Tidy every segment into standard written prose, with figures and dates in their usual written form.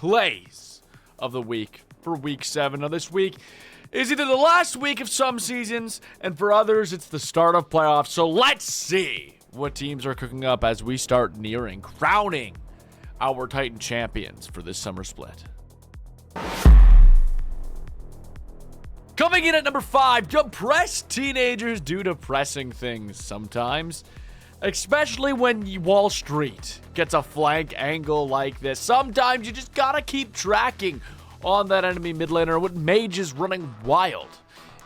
plays of the week for week 7 of this week is either the last week of some seasons, and for others, it's the start of playoffs. So let's see what teams are cooking up as we start nearing crowning our Titan champions for this summer split. Coming in at number 5, depressed teenagers do depressing things sometimes. Especially when Wall Street gets a flank angle like this. Sometimes you just gotta keep tracking on that enemy mid laner. What Mage is running wild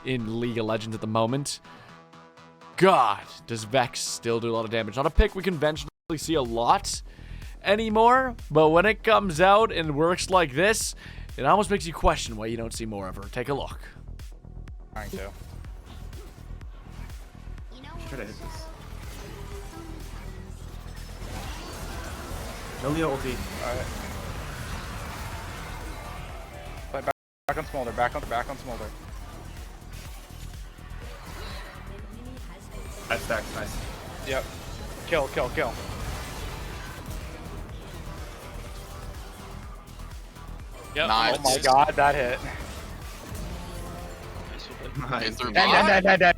in League of Legends at the moment. God, does Vex still do a lot of damage. Not a pick we conventionally see a lot anymore, but when it comes out and works like this, it almost makes you question why you don't see more of her. Take a look. Trying to. Try to hit this. No Leo ulti. Alright. Play back on Smolder, back on Smolder. Nice stack, nice. Yep. Kill. Yep. Nice. Oh my god, that hit. Nice. Dead.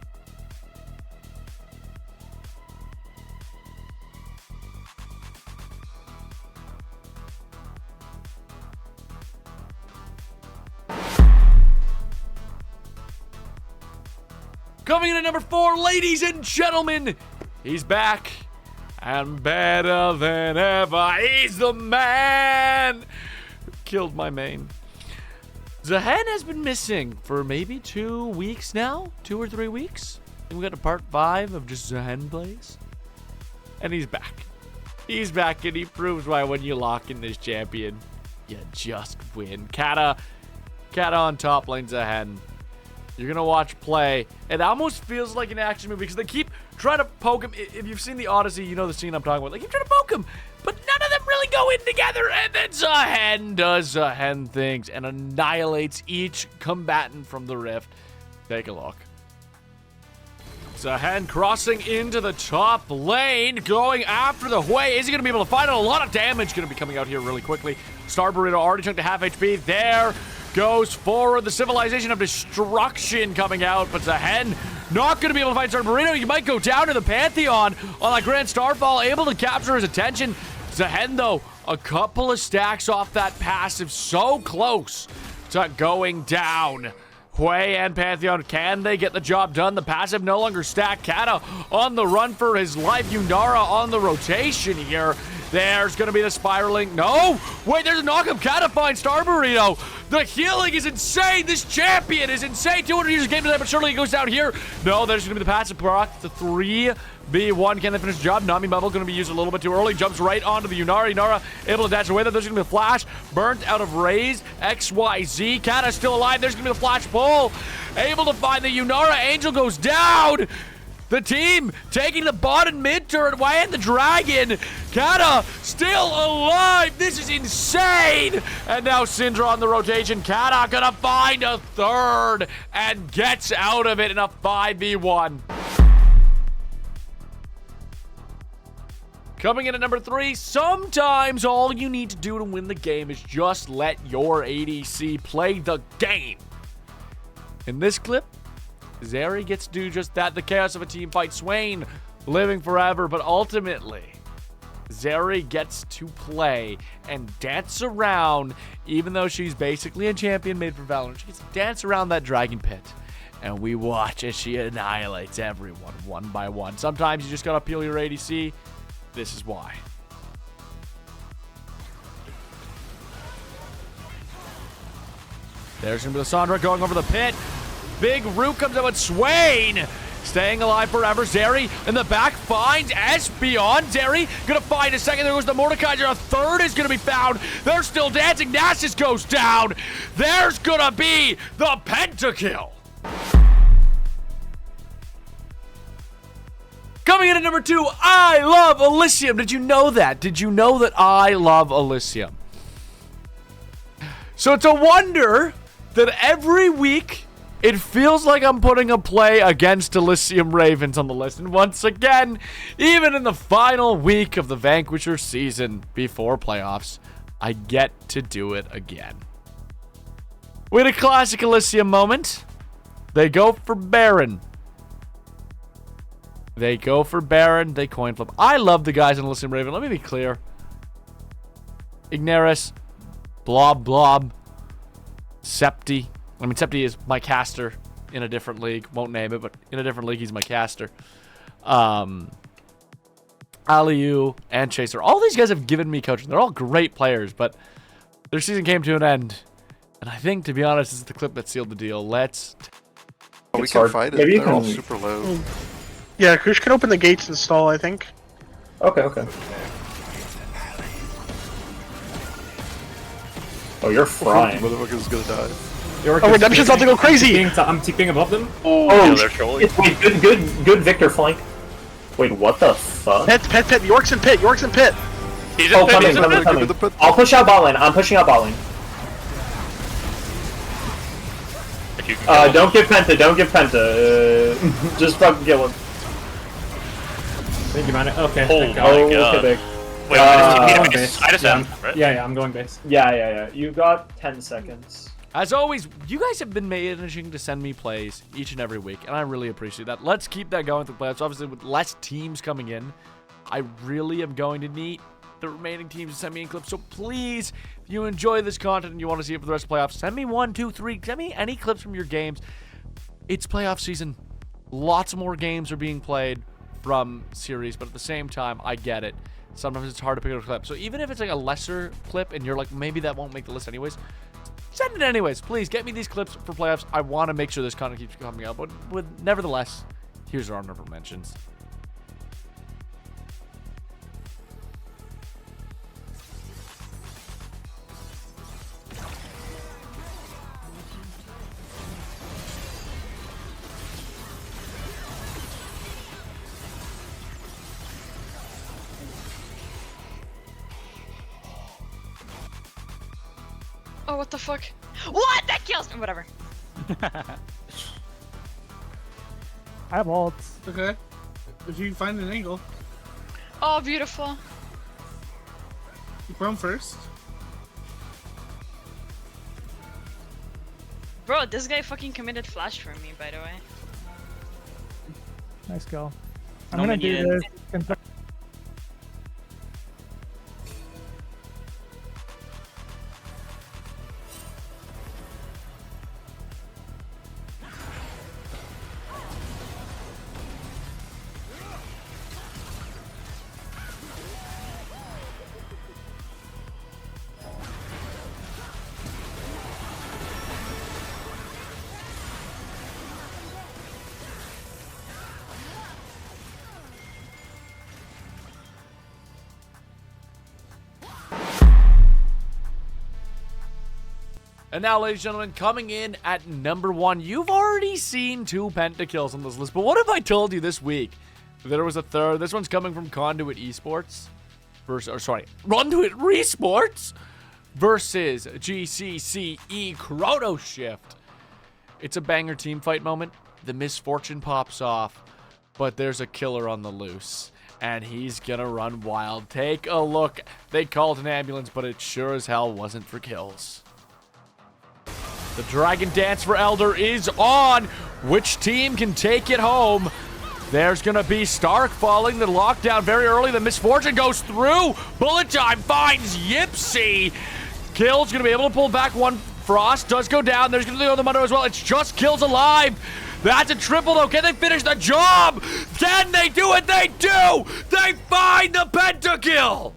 Coming in at number 4, ladies and gentlemen, he's back and better than ever. He's the man. Killed my main. Zahen has been missing for maybe 2 weeks now, 2 or 3 weeks. And we got to part 5 of just Zahen plays, and he's back. He's back, and he proves why when you lock in this champion, you just win. Kata on top lane Zahen. You're going to watch play. It almost feels like an action movie because they keep trying to poke him. If you've seen the Odyssey, you know the scene I'm talking about. They keep trying to poke him, but none of them really go in together. And then Zahen does Zahen things and annihilates each combatant from the Rift. Take a look. Zahen crossing into the top lane, going after the Hui. Is he going to be able to find it? A lot of damage going to be coming out here really quickly. Star Burrito already chunked to half HP. There goes forward. The Civilization of Destruction coming out, but Zahen not going to be able to find Star Burrito. He might go down to the Pantheon on that Grand Starfall, able to capture his attention. Zahen, though, a couple of stacks off that passive, so close to going down. Hui and Pantheon, can they get the job done? The passive no longer stacked. Kata on the run for his life. Yunara on the rotation here. There's going to be the spiraling. No! Wait, there's a knockup. Kata finds Star Burrito. The healing is insane. This champion is insane. 200 years of game delay, but surely it goes down here. No, there's going to be the passive proc. The 3v1. Can they finish the job? Nami Bubble going to be used a little bit too early. Jumps right onto the Yunara. Yunara able to dash away. There's going to be a flash. Burnt out of Raze. XYZ. Kata still alive. There's going to be the flash pull. Able to find the Yunara. Angel goes down. The team taking the bot and mid turret. Why and the dragon? Kata still alive. This is insane. And now Syndra on the rotation. Kata gonna find a third and gets out of it in a 5v1. Coming in at number 3, sometimes all you need to do to win the game is just let your ADC play the game. In this clip, Zeri gets to do just that. The chaos of a team fight. Swain living forever, but ultimately, Zeri gets to play and dance around, even though she's basically a champion made for Valorant. She gets to dance around that dragon pit, and we watch as she annihilates everyone one by one. Sometimes you just gotta peel your ADC. This is why. There's gonna be Lissandra going over the pit. Big root comes out with Swain. Staying alive forever. Zeri in the back finds Espeon. Zeri gonna find a second. There goes the Mordekaiser. A third is gonna be found. They're still dancing. Nasus goes down. There's gonna be the pentakill. Coming in at number 2, I love Elysium. Did you know that? Did you know that I love Elysium? So it's a wonder that every week it feels like I'm putting a play against Elysium Ravens on the list. And once again, even in the final week of the Vanquisher season before playoffs, I get to do it again. We had a classic Elysium moment. They go for Baron. They go for Baron. They coin flip. I love the guys in Elysium Raven. Let me be clear. Igneris, Blob, Septi. I mean, Septi is my caster in a different league. Won't name it, but in a different league, he's my caster. Aliu and Chaser. All these guys have given me coaching. They're all great players, but their season came to an end. And I think, to be honest, this is the clip that sealed the deal. Let's... We can fight it. Maybe They're all super low. Yeah, Kush can open the gates and stall, I think. Okay. Oh, you're The frying. motherfucker's gonna die. Oh, Redemption's about to go crazy! I'm TPing above them. Oh, Yeah, they're trolling. Wait, good Victor flank. Wait, what the fuck? Pit. York's in pit. He's in Oh, pit, he's in pit. coming. the pit. I'll push out bot lane. I'm pushing out bot lane. If you can kill him. Don't give Penta. Just fucking kill him. Thank you, man. Okay. Oh thank my God. God. Okay, big. Wait, I'm I just am, right? Yeah, I'm going base. Yeah. You got 10 seconds. As always, you guys have been managing to send me plays each and every week, and I really appreciate that. Let's keep that going through playoffs. Obviously, with less teams coming in, I really am going to need the remaining teams to send me in clips. So please, if you enjoy this content and you want to see it for the rest of the playoffs, send me 1, 2, 3. Send me any clips from your games. It's playoff season. Lots more games are being played from series, but at the same time, I get it. Sometimes it's hard to pick up a clip. So even if it's like a lesser clip and you're like, maybe that won't make the list anyways, send it anyways. Please get me these clips for playoffs. I want to make sure this content keeps coming out. But nevertheless, here's our honorable mentions. Oh, what the fuck? What? That kills me. Whatever. I have ults. Okay. If you can find an angle. Oh, beautiful. You roam first. Bro, this guy fucking committed flash for me, by the way. Nice go. I'm No gonna do minions. this. And now, ladies and gentlemen, coming in at number 1, you've already seen 2 pentakills on this list. But what if I told you this week that there was a third? This one's coming from Conduit Esports. Conduit Resports versus GCCE Chrono Shift. It's a banger team fight moment. The misfortune pops off, but there's a killer on the loose. And he's gonna run wild. Take a look. They called an ambulance, but it sure as hell wasn't for kills. The Dragon Dance for Elder is on. Which team can take it home? There's going to be Stark falling the lockdown very early. The Misfortune goes through. Bullet Time finds Yipsy. Kill's going to be able to pull back one. Frost does go down. There's going to be the other Mundo as well. It's just Kills alive. That's a triple, though. Can they finish the job? Can they do it? They do. They find the pentakill.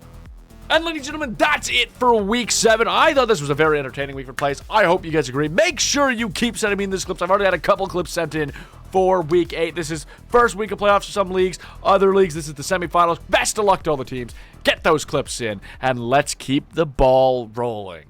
And ladies and gentlemen, that's it for week 7. I thought this was a very entertaining week for plays. I hope you guys agree. Make sure you keep sending me these clips. I've already had a couple clips sent in for week 8. This is first week of playoffs for some leagues. Other leagues, this is the semifinals. Best of luck to all the teams. Get those clips in, and let's keep the ball rolling.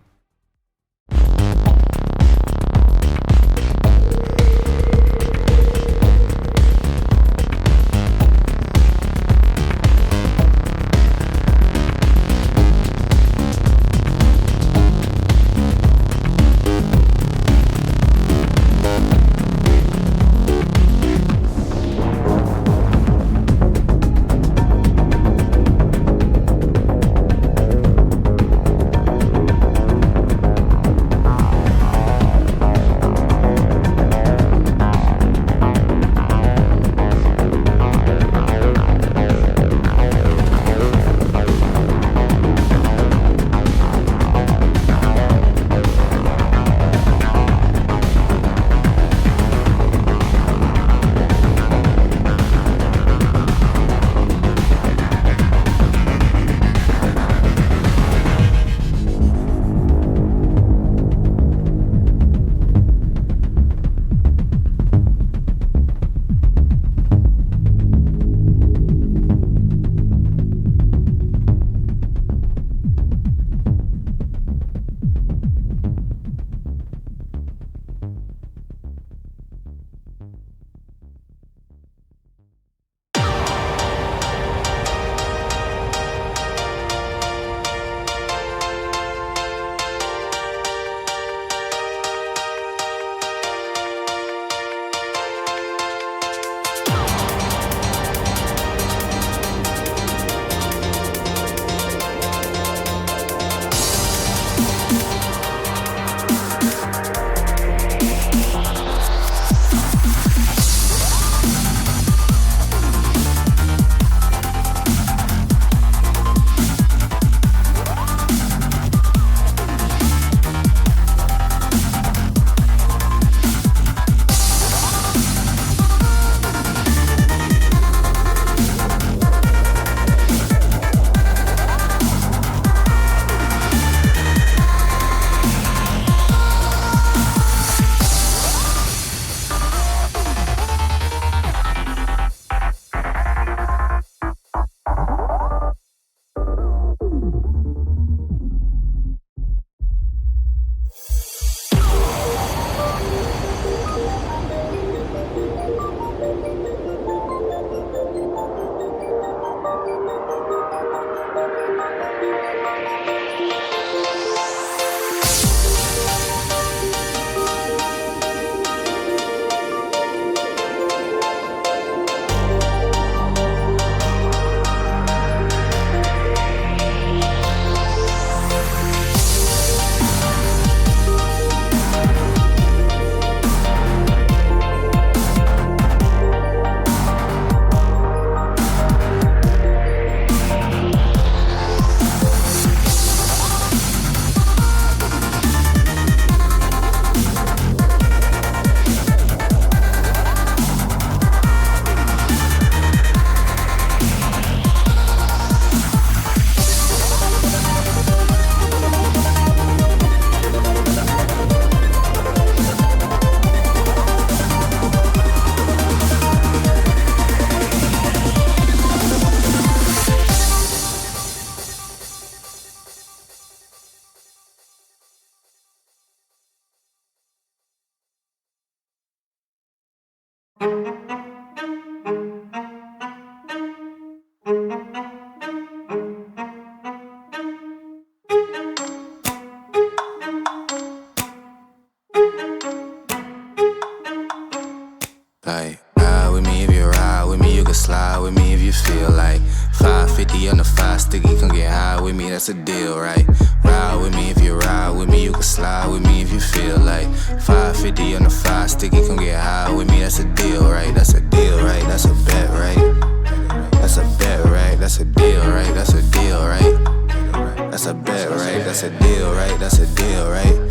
Like, ride with me if you ride with me, you can slide with me if you feel like 550 on the 5 sticky, come get high with me, that's a deal, right? Ride with me if you ride with me, you can slide with me if you feel like 550 on the 5 sticky, come get high with me, that's a deal, right? That's a deal, right? That's a bet, right? That's a bet, right? That's a deal, right? That's a deal, right? That's a bet, right? That's a deal, right? That's a deal, right?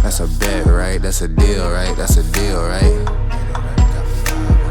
That's a bet, right? That's a deal, right? That's a deal, right?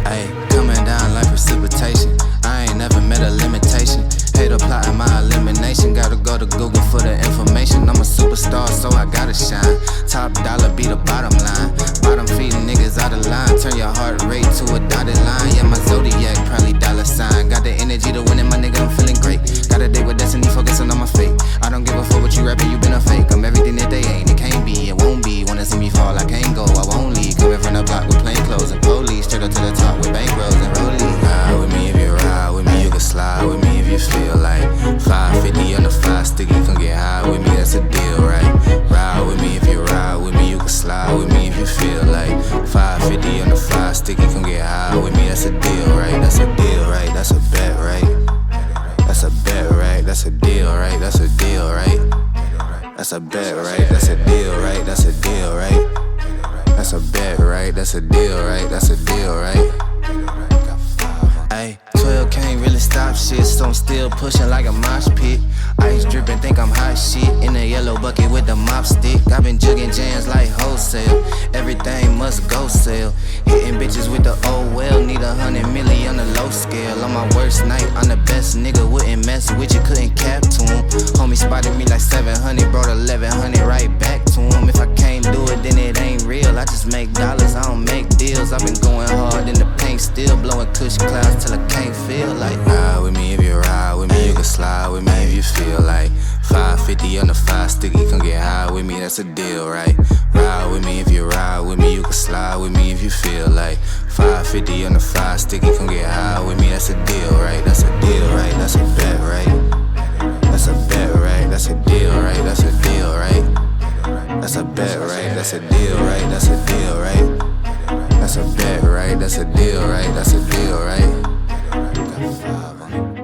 Ayy, coming down like precipitation. I ain't never met a limitation. Hate plotting my elimination. Gotta go to Google for the information. I'm a superstar, so I gotta shine. Top dollar be the bottom line. Bottom feeding niggas out of line. Turn your heart rate to a dotted line. Yeah, my zodiac probably dollar sign. Got the energy to win it, my nigga, I'm feeling great. Got a date with destiny, focusing on my fate. I don't give a fuck what you rapping, you been a fake. I'm everything that they ain't, it can't be, it won't be. Wanna see me fall, I can't go, I won't leave. Coming from the block with plain clothes and police. Straight up to the top with bankrolls and rollies. Ride with me if you ride with me, you can slide with me if you feel like 550 on the 5 sticky, come get high with me, that's a deal, right? Ride with me if you ride with me, you can slide with me if you feel like 550 on the 5 sticky, come get high with me, that's a deal, right? That's a deal, right? That's a bet, right? That's a bet, right? That's a deal, right? That's a deal, right? That's a bet, right? That's a deal, right? That's a deal, right? That's a bet, right? That's a deal, right? That's a deal, right? Ayy, 12 can't really stop shit, so I'm still pushing like a mosh pit. Ice dripping, think I'm hot shit. In a yellow bucket with the mop stick. I've been jugging jams like wholesale. Everything must go sell. Hitting bitches with the oh well. Need 100 million on the low scale. On my worst night, I'm the best nigga. Wouldn't mess with you, couldn't cap to him. Homie spotted me like 700, brought 1100 right back to him. If I can't do it, then it ain't real. I just make dollars, I don't make deals. I've been going hard in the paint, still blowing kush clouds till I can't feel like. Ride with me if you ride with me, you can slide with me if you feel like 550 on the 5 sticky, come get high with me, that's a deal, right? Ride with me if you ride with me, you can slide with me if you feel like 550 on the 5 sticky, come get high with me, that's a deal, right? That's a deal, right? That's a bet, right? That's a bet, right? That's a deal, right? That's a deal, right? That's a bet, right? That's a deal, right? That's a deal, right? That's a bet, right? That's a deal, right? That's a deal, right? Got 5 on it.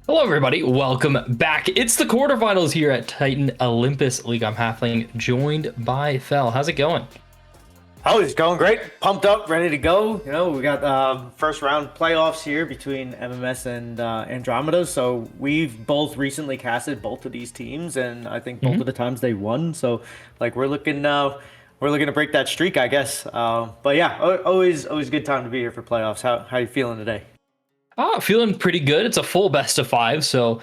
Hello, everybody. Welcome back. It's the quarterfinals here at Titan Olympus League. I'm Halfling, joined by Fel. How's it going? Oh, it's going great. Pumped up, ready to go. You know, we got first round playoffs here between MMS and Andromeda. So we've both recently casted both of these teams, and I think both of the times they won. So, like, we're looking to break that streak, I guess. But yeah, always good time to be here for playoffs. How you feeling today? Oh, feeling pretty good. It's a full best of 5, so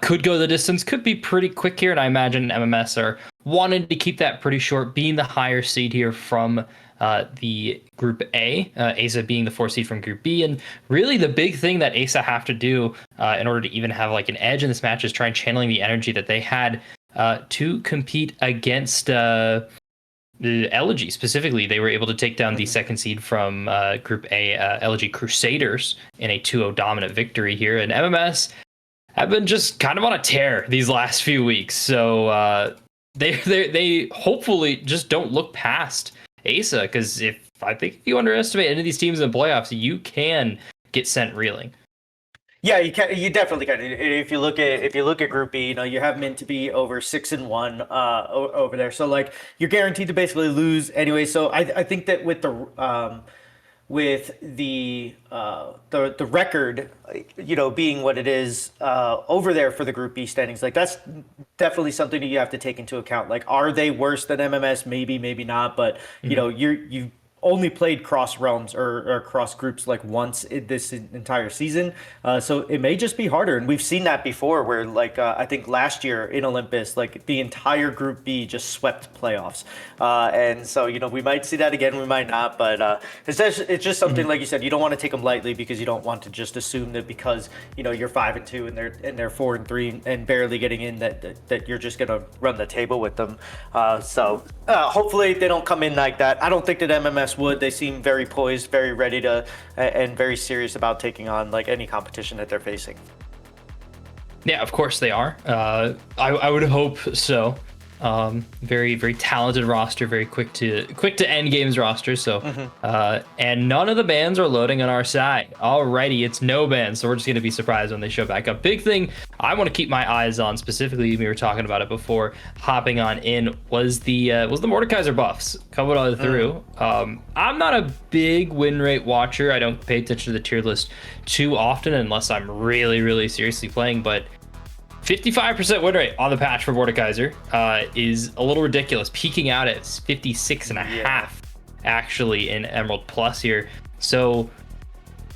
could go the distance. Could be pretty quick here, and I imagine MMS are wanting to keep that pretty short, being the higher seed here from the Group A, Asce being the 4th seed from Group B. And really the big thing that Asce have to do in order to even have like an edge in this match is try and channeling the energy that they had to compete against the Elegy. Specifically, they were able to take down the 2nd seed from Group A, Elegy Crusaders, in a 2-0 dominant victory here. And MMS have been just kind of on a tear these last few weeks. So they hopefully just don't look past Asce, because I think if you underestimate any of these teams in the playoffs, you can get sent reeling. Yeah, you can. You definitely can. If you look at Group B, you know, you have Mint to be over 6-1 over there. So like you're guaranteed to basically lose anyway. So I think that with the record, you know, being what it is over there for the Group B standings, like that's definitely something that you have to take into account. Like, are they worse than MMS? Maybe, maybe not. But you know, you only played cross realms or cross groups like once in this entire season, so it may just be harder. And we've seen that before, where like I think last year in Olympus, like the entire Group B just swept playoffs, and so you know we might see that again, we might not, but it's just something like you said, you don't want to take them lightly, because you don't want to just assume that because you know you're 5-2 and they're 4-3 and barely getting in that you're just gonna run the table with them. So hopefully they don't come in like that. I don't think that MMS would. They seem very poised, very ready to, and very serious about taking on like any competition that they're facing. Yeah, of course they are. I would hope so. Very, very talented roster, very quick to end games roster. So, and none of the bans are loading on our side. Alrighty, it's no bans, so we're just gonna be surprised when they show back up. Big thing I want to keep my eyes on, specifically, we were talking about it before hopping on in, was the Mordekaiser buffs coming on through. I'm not a big win rate watcher. I don't pay attention to the tier list too often unless I'm really, really seriously playing, but 55% win rate on the patch for Mordekaiser is a little ridiculous, peaking out at 56.5 actually in Emerald Plus here. So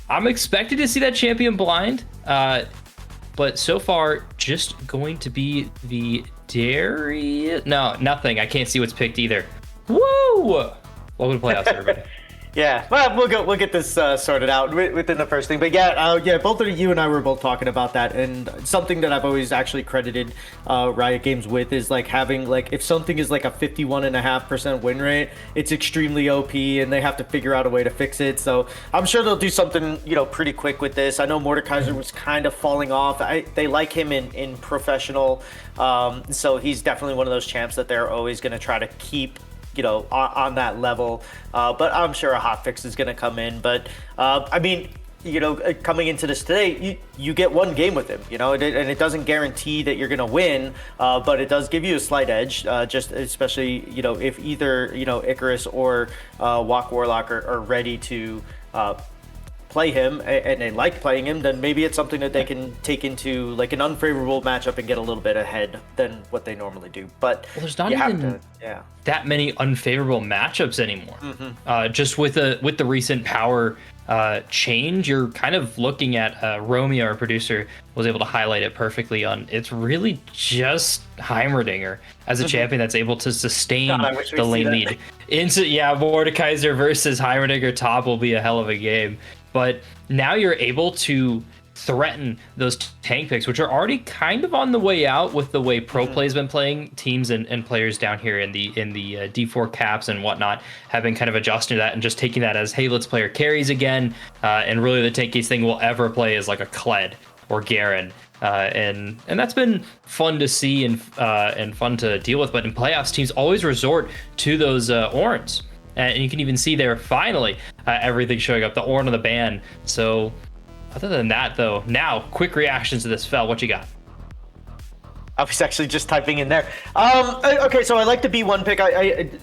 I'm expected to see that champion blind, but so far just going to be the Darius. No, nothing. I can't see what's picked either. Woo! Welcome to playoffs, everybody. Yeah, well, we'll get this sorted out within the first thing. But yeah, both of you and I were both talking about that, and something that I've always actually credited Riot Games with is like having, like, if something is like a 51.5% win rate, it's extremely OP, and they have to figure out a way to fix it. So I'm sure they'll do something, you know, pretty quick with this. I know Mordekaiser was kind of falling off. They like him in professional, so he's definitely one of those champs that they're always going to try to keep, you know, on that level, but I'm sure a hotfix is going to come in. But I mean, you know, coming into this today, you get one game with him, you know, and it doesn't guarantee that you're going to win, but it does give you a slight edge, just especially, you know, if either, you know, Icarus or Walk Warlock are ready to play him, and they like playing him, then maybe it's something that they can take into like an unfavorable matchup and get a little bit ahead than what they normally do. But well, there's not even that many unfavorable matchups anymore. Just with the recent power change, you're kind of looking at Romeo, our producer, was able to highlight it perfectly on. It's really just Heimerdinger as a champion that's able to sustain the lane lead. Mordekaiser versus Heimerdinger top will be a hell of a game. But now you're able to threaten those tank picks, which are already kind of on the way out with the way Pro Play's been playing. Teams and players down here in the D4 caps and whatnot have been kind of adjusting to that and just taking that as, hey, let's play our carries again. And really the tankiest thing we'll ever play is like a Kled or Garen. And that's been fun to see and fun to deal with. But in playoffs, teams always resort to those Orns. And you can even see there finally everything showing up, the Orn on the ban. So Other than that, though, now quick reactions to this Fel. What you got? I was actually just typing in there. Okay, so I like the B1 pick.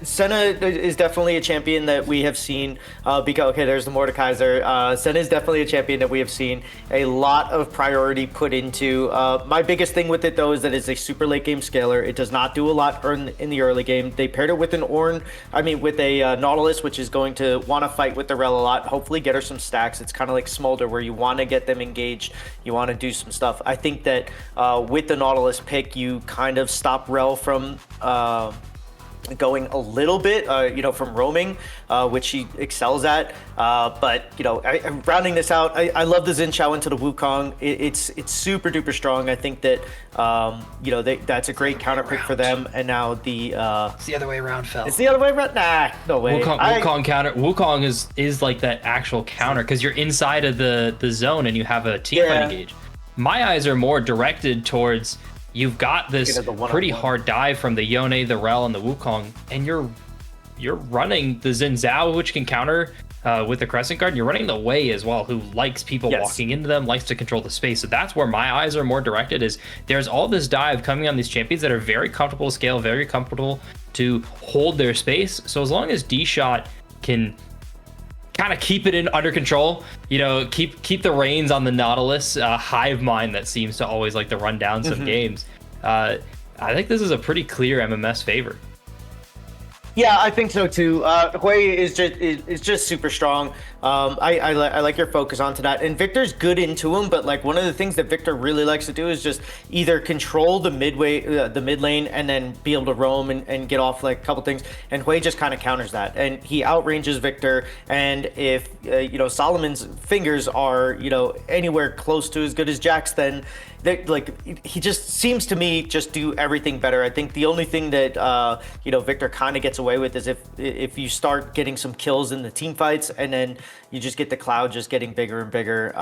Senna is definitely a champion that we have seen. There's the Mordekaiser. Senna is definitely a champion that we have seen a lot of priority put into. My biggest thing with it, though, is that it's a super late game scaler. It does not do a lot in the early game. They paired it with with a Nautilus, which is going to want to fight with the Rel a lot. Hopefully get her some stacks. It's kind of like Smolder, where you want to get them engaged. You want to do some stuff. I think that with the Nautilus pick, you kind of stop Rel from going a little bit, from roaming, which he excels at. But rounding this out, I love the Xin Chao into the Wukong. It's super duper strong. I think that that's a great counter pick for them. And now It's the other way around, Fel. It's the other way around. Nah, no way. Wukong counter. Wukong is like that actual counter because you're inside of the zone and you have a team fight engage. My eyes are more directed towards. You've got this pretty hard dive from the Yone, the Rel, and the Wukong, and you're running the Xin Zhao, which can counter with the Crescent Guard. And you're running the Wei as well, who likes people walking into them, likes to control the space. So that's where my eyes are more directed. Is there's all this dive coming on these champions that are very comfortable to scale, very comfortable to hold their space. So as long as D-Shot can kind of keep it under control, keep the reins on the Nautilus, hive mind that seems to always like to run down some games. I think this is a pretty clear MMS favor. Yeah, I think so too. Hui is just super strong. I like your focus onto that. And Victor's good into him, but like one of the things that Victor really likes to do is just either control the mid lane and then be able to roam and get off like a couple things. And Hui just kind of counters that, and he outranges Victor. And if Solomon's fingers are anywhere close to as good as Jack's, then he just seems to me just do everything better. I think the only thing that Victor kind of gets away with is if you start getting some kills in the team fights, and then you just get the cloud just getting bigger and bigger.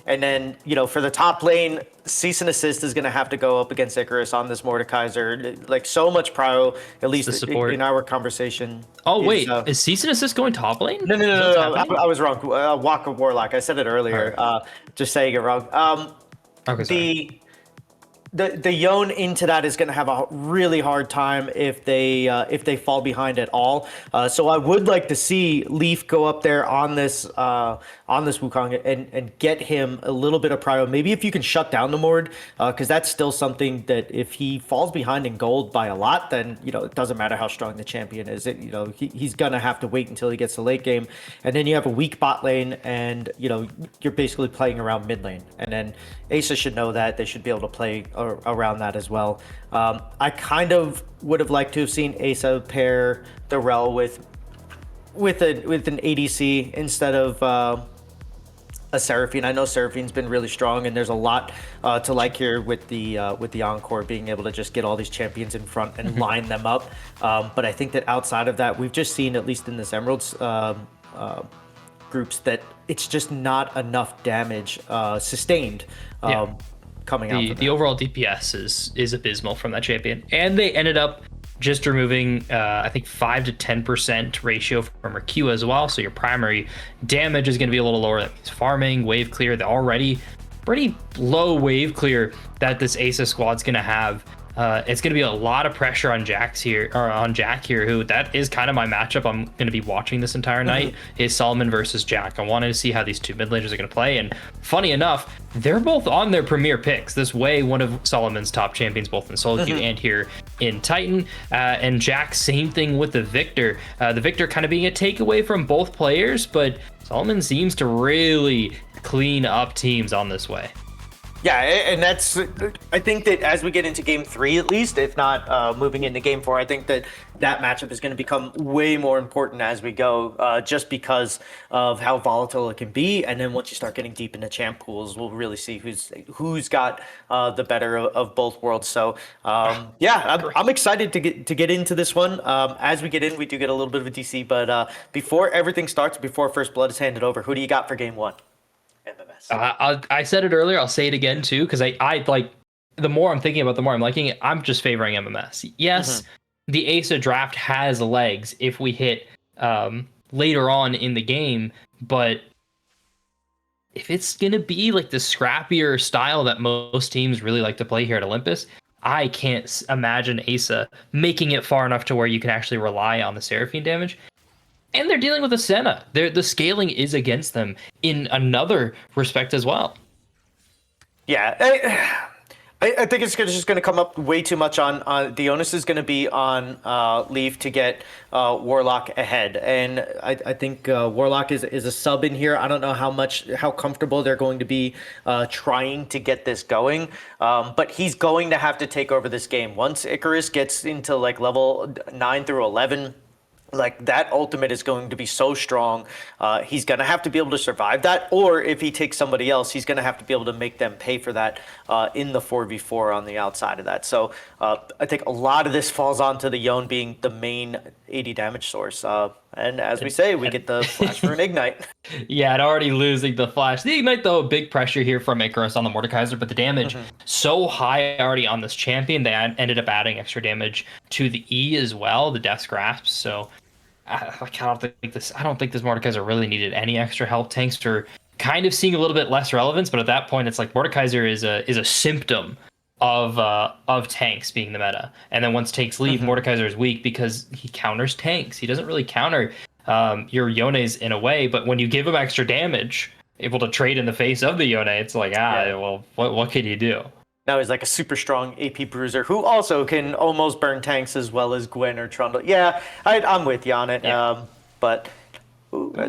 And then for the top lane, Cease and Assist is going to have to go up against Icarus on this Mordekaiser. Like so much prio, at least in our conversation. Oh wait, is Cease and Assist going top lane? No. I was wrong. Waka Warlock. I said it earlier. Right. Just saying it wrong. Okay, the Yone into that is going to have a really hard time if they fall behind at all. So I would like to see Leaf go up there on this Wukong and get him a little bit of prio. Maybe if you can shut down the Mord, because that's still something that if he falls behind in gold by a lot, then it doesn't matter how strong the champion is. He's gonna have to wait until he gets to late game, and then you have a weak bot lane, and you're basically playing around mid lane, and then Asce should know that. They should be able to play around that as well. I kind of would have liked to have seen Asce pair the Rel with an ADC instead of a Seraphine. I know Seraphine's been really strong, and there's a lot to like here with the Encore being able to just get all these champions in front and line them up. But I think that outside of that, we've just seen, at least in this Emeralds groups, that it's just not enough damage sustained. Coming out. The overall DPS is abysmal from that champion, and they ended up just removing I think 5 to 10% ratio from her Q as well. So your primary damage is going to be a little lower. That means farming, wave clear, the already pretty low wave clear that this Asce squad's going to have. It's going to be a lot of pressure on Jack here, who that is kind of my matchup I'm going to be watching this entire night, is Solomon versus Jack. I wanted to see how these two mid laners are going to play, and funny enough, they're both on their premier picks. This Way, one of Solomon's top champions, both in solo queue and here in Titan, and Jack, same thing with the Victor. The Victor kind of being a takeaway from both players, but Solomon seems to really clean up teams on this Way. Yeah, and that's, I think that as we get into game 3, at least, if not moving into game 4, I think that matchup is going to become way more important as we go, just because of how volatile it can be. And then once you start getting deep into champ pools, we'll really see who's got the better of both worlds. So I'm excited to get into this one. As we get in, we do get a little bit of a DC, but before everything starts, before First Blood is handed over, who do you got for game 1? I said it earlier, I'll say it again too, because I like, the more I'm thinking about, the more I'm liking it. I'm just favoring MMS. Yes, the Asce draft has legs if we hit later on in the game, but if it's going to be like the scrappier style that most teams really like to play here at Olympus, I can't imagine Asce making it far enough to where you can actually rely on the Seraphine damage. And they're dealing with a Senna. The scaling is against them in another respect as well. Yeah, I think it's just going to come up way too much on the onus is going to be on Leaf to get Warlock ahead, and I think Warlock is a sub in here. I don't know how comfortable they're going to be trying to get this going, but he's going to have to take over this game once Icarus gets into like level 9 through 11. Like that ultimate is going to be so strong. He's going to have to be able to survive that, or if he takes somebody else, he's going to have to be able to make them pay for that in the 4v4 on the outside of that. So I think a lot of this falls onto the Yone being the main 80 damage source. And as we say, we get the flash for an Ignite. Yeah, and already losing the flash. The Ignite, though, big pressure here from Icarus on the Mordekaiser, but the damage so high already on this champion, they ended up adding extra damage to the E as well, the Death's Grasp. So I don't think this Mordekaiser really needed any extra help. Tanks are kind of seeing a little bit less relevance, but at that point, it's like Mordekaiser is a symptom of tanks being the meta. And then once tanks leave, Mordekaiser is weak because he counters tanks. He doesn't really counter your Yones in a way, but when you give him extra damage, able to trade in the face of the Yone, it's like, well, what can you do? Now he's like a super strong AP bruiser who also can almost burn tanks as well as Gwen or Trundle. Yeah, I'm with you on it. Yeah. But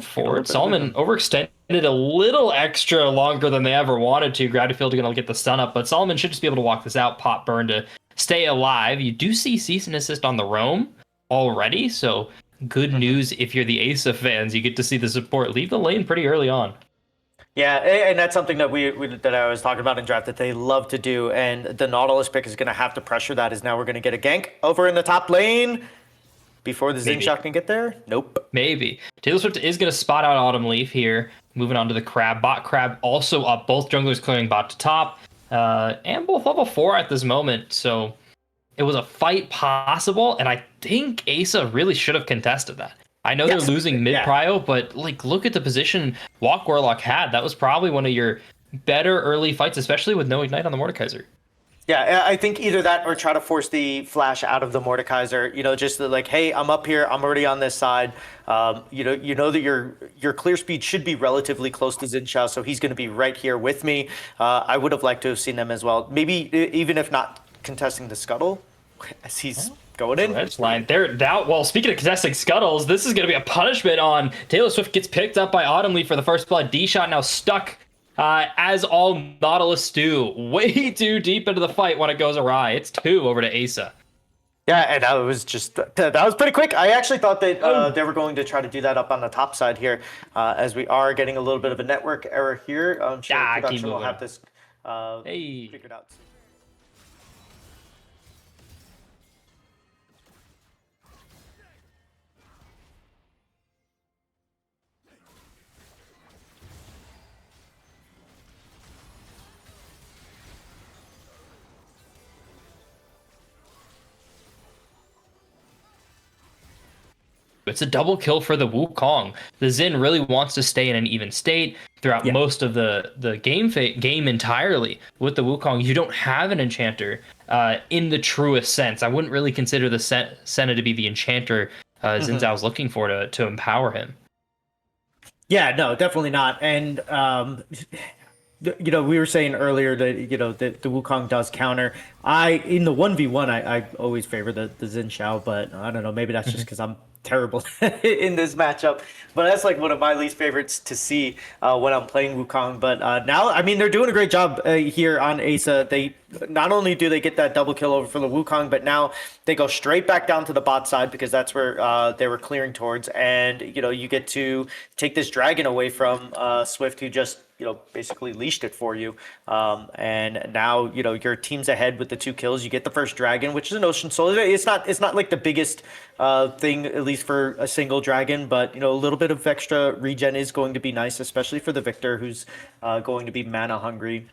forward, Solomon overextended a little extra longer than they ever wanted to. Gravity going to get the stun up, but Solomon should just be able to walk this out, pop burn to stay alive. You do see cease and assist on the roam already, so good news if you're the Asce fans. You get to see the support leave the lane pretty early on. Yeah, and that's something that that I was talking about in draft that they love to do, and the Nautilus pick is going to have to pressure that. Is now we're going to get a gank over in the top lane before the Zinshot can get there? Nope. Maybe. Taylor Swift is going to spot out Autumn Leaf here. Moving on to the Crab. Bot Crab also up. Both junglers clearing bot to top, and both level 4 at this moment. So it was a fight possible, and I think Asce really should have contested that. I know they're losing mid-prio, but like look at the position Walk Warlock had. That was probably one of your better early fights, especially with no Ignite on the Mordekaiser. Yeah, I think either that or try to force the flash out of the Mordekaiser. You know, just like, hey, I'm up here. I'm already on this side. You know that your clear speed should be relatively close to Zinshao, so he's going to be right here with me. I would have liked to have seen them as well. Maybe even if not contesting the scuttle, as he's going in. Red line. They're now. Well, speaking of contesting scuttles, this is going to be a punishment on Taylor Swift. Gets picked up by Autumn Leaf for the first blood. D-Shot now stuck. As all Nautilus do, way too deep into the fight when it goes awry. It's 2 over to Asce. Yeah, and that was pretty quick. I actually thought that they were going to try to do that up on the top side here, as we are getting a little bit of a network error here. Production will have this figured out. It's a double kill for the Wukong. The Xin really wants to stay in an even state throughout most of the game entirely. With the Wukong, you don't have an enchanter in the truest sense. I wouldn't really consider the Senna to be the enchanter Xin Zhao's looking for to empower him. Yeah, no, definitely not. And we were saying earlier that the Wukong does counter. In the 1v1, I always favor the Xin Zhao, but I don't know, maybe that's just because I'm terrible in this matchup, but that's like one of my least favorites to see when I'm playing Wukong. But now, I mean, they're doing a great job here on Asce. They not only do they get that double kill over for the Wukong, but now they go straight back down to the bot side because that's where they were clearing towards, and you get to take this dragon away from Swift, who just basically leashed it for you. And now, your team's ahead with the 2 kills. You get the first dragon, which is an Ocean Soul. It's not like the biggest thing, at least for a single dragon, but, a little bit of extra regen is going to be nice, especially for the Victor, who's going to be mana hungry.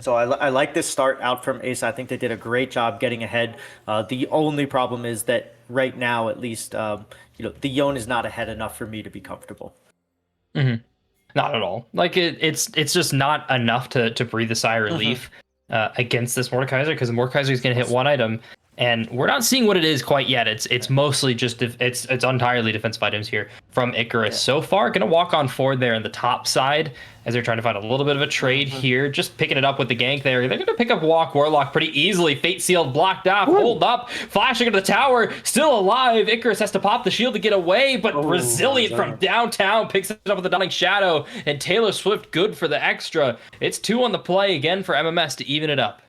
So I like this start out from Asce. I think they did a great job getting ahead. The only problem is that right now, at least, the Yone is not ahead enough for me to be comfortable. Mm-hmm. Not at all. Like it's just not enough to breathe a sigh of relief against this Mordekaiser, because the Mordekaiser is going to hit one item, and we're not seeing what it is quite yet. It's mostly just it's entirely defensive items here from Icarus so far. Going to walk on forward there in the top side as they're trying to find a little bit of a trade here, just picking it up with the gank there. They're going to pick up Walk Warlock pretty easily. Fate Sealed blocked off, hold up, flashing into the tower, still alive. Icarus has to pop the shield to get away, but Resilient from downtown picks it up with the Dawning Shadow, and Taylor Swift good for the extra. It's 2 on the play again for MMS to even it up.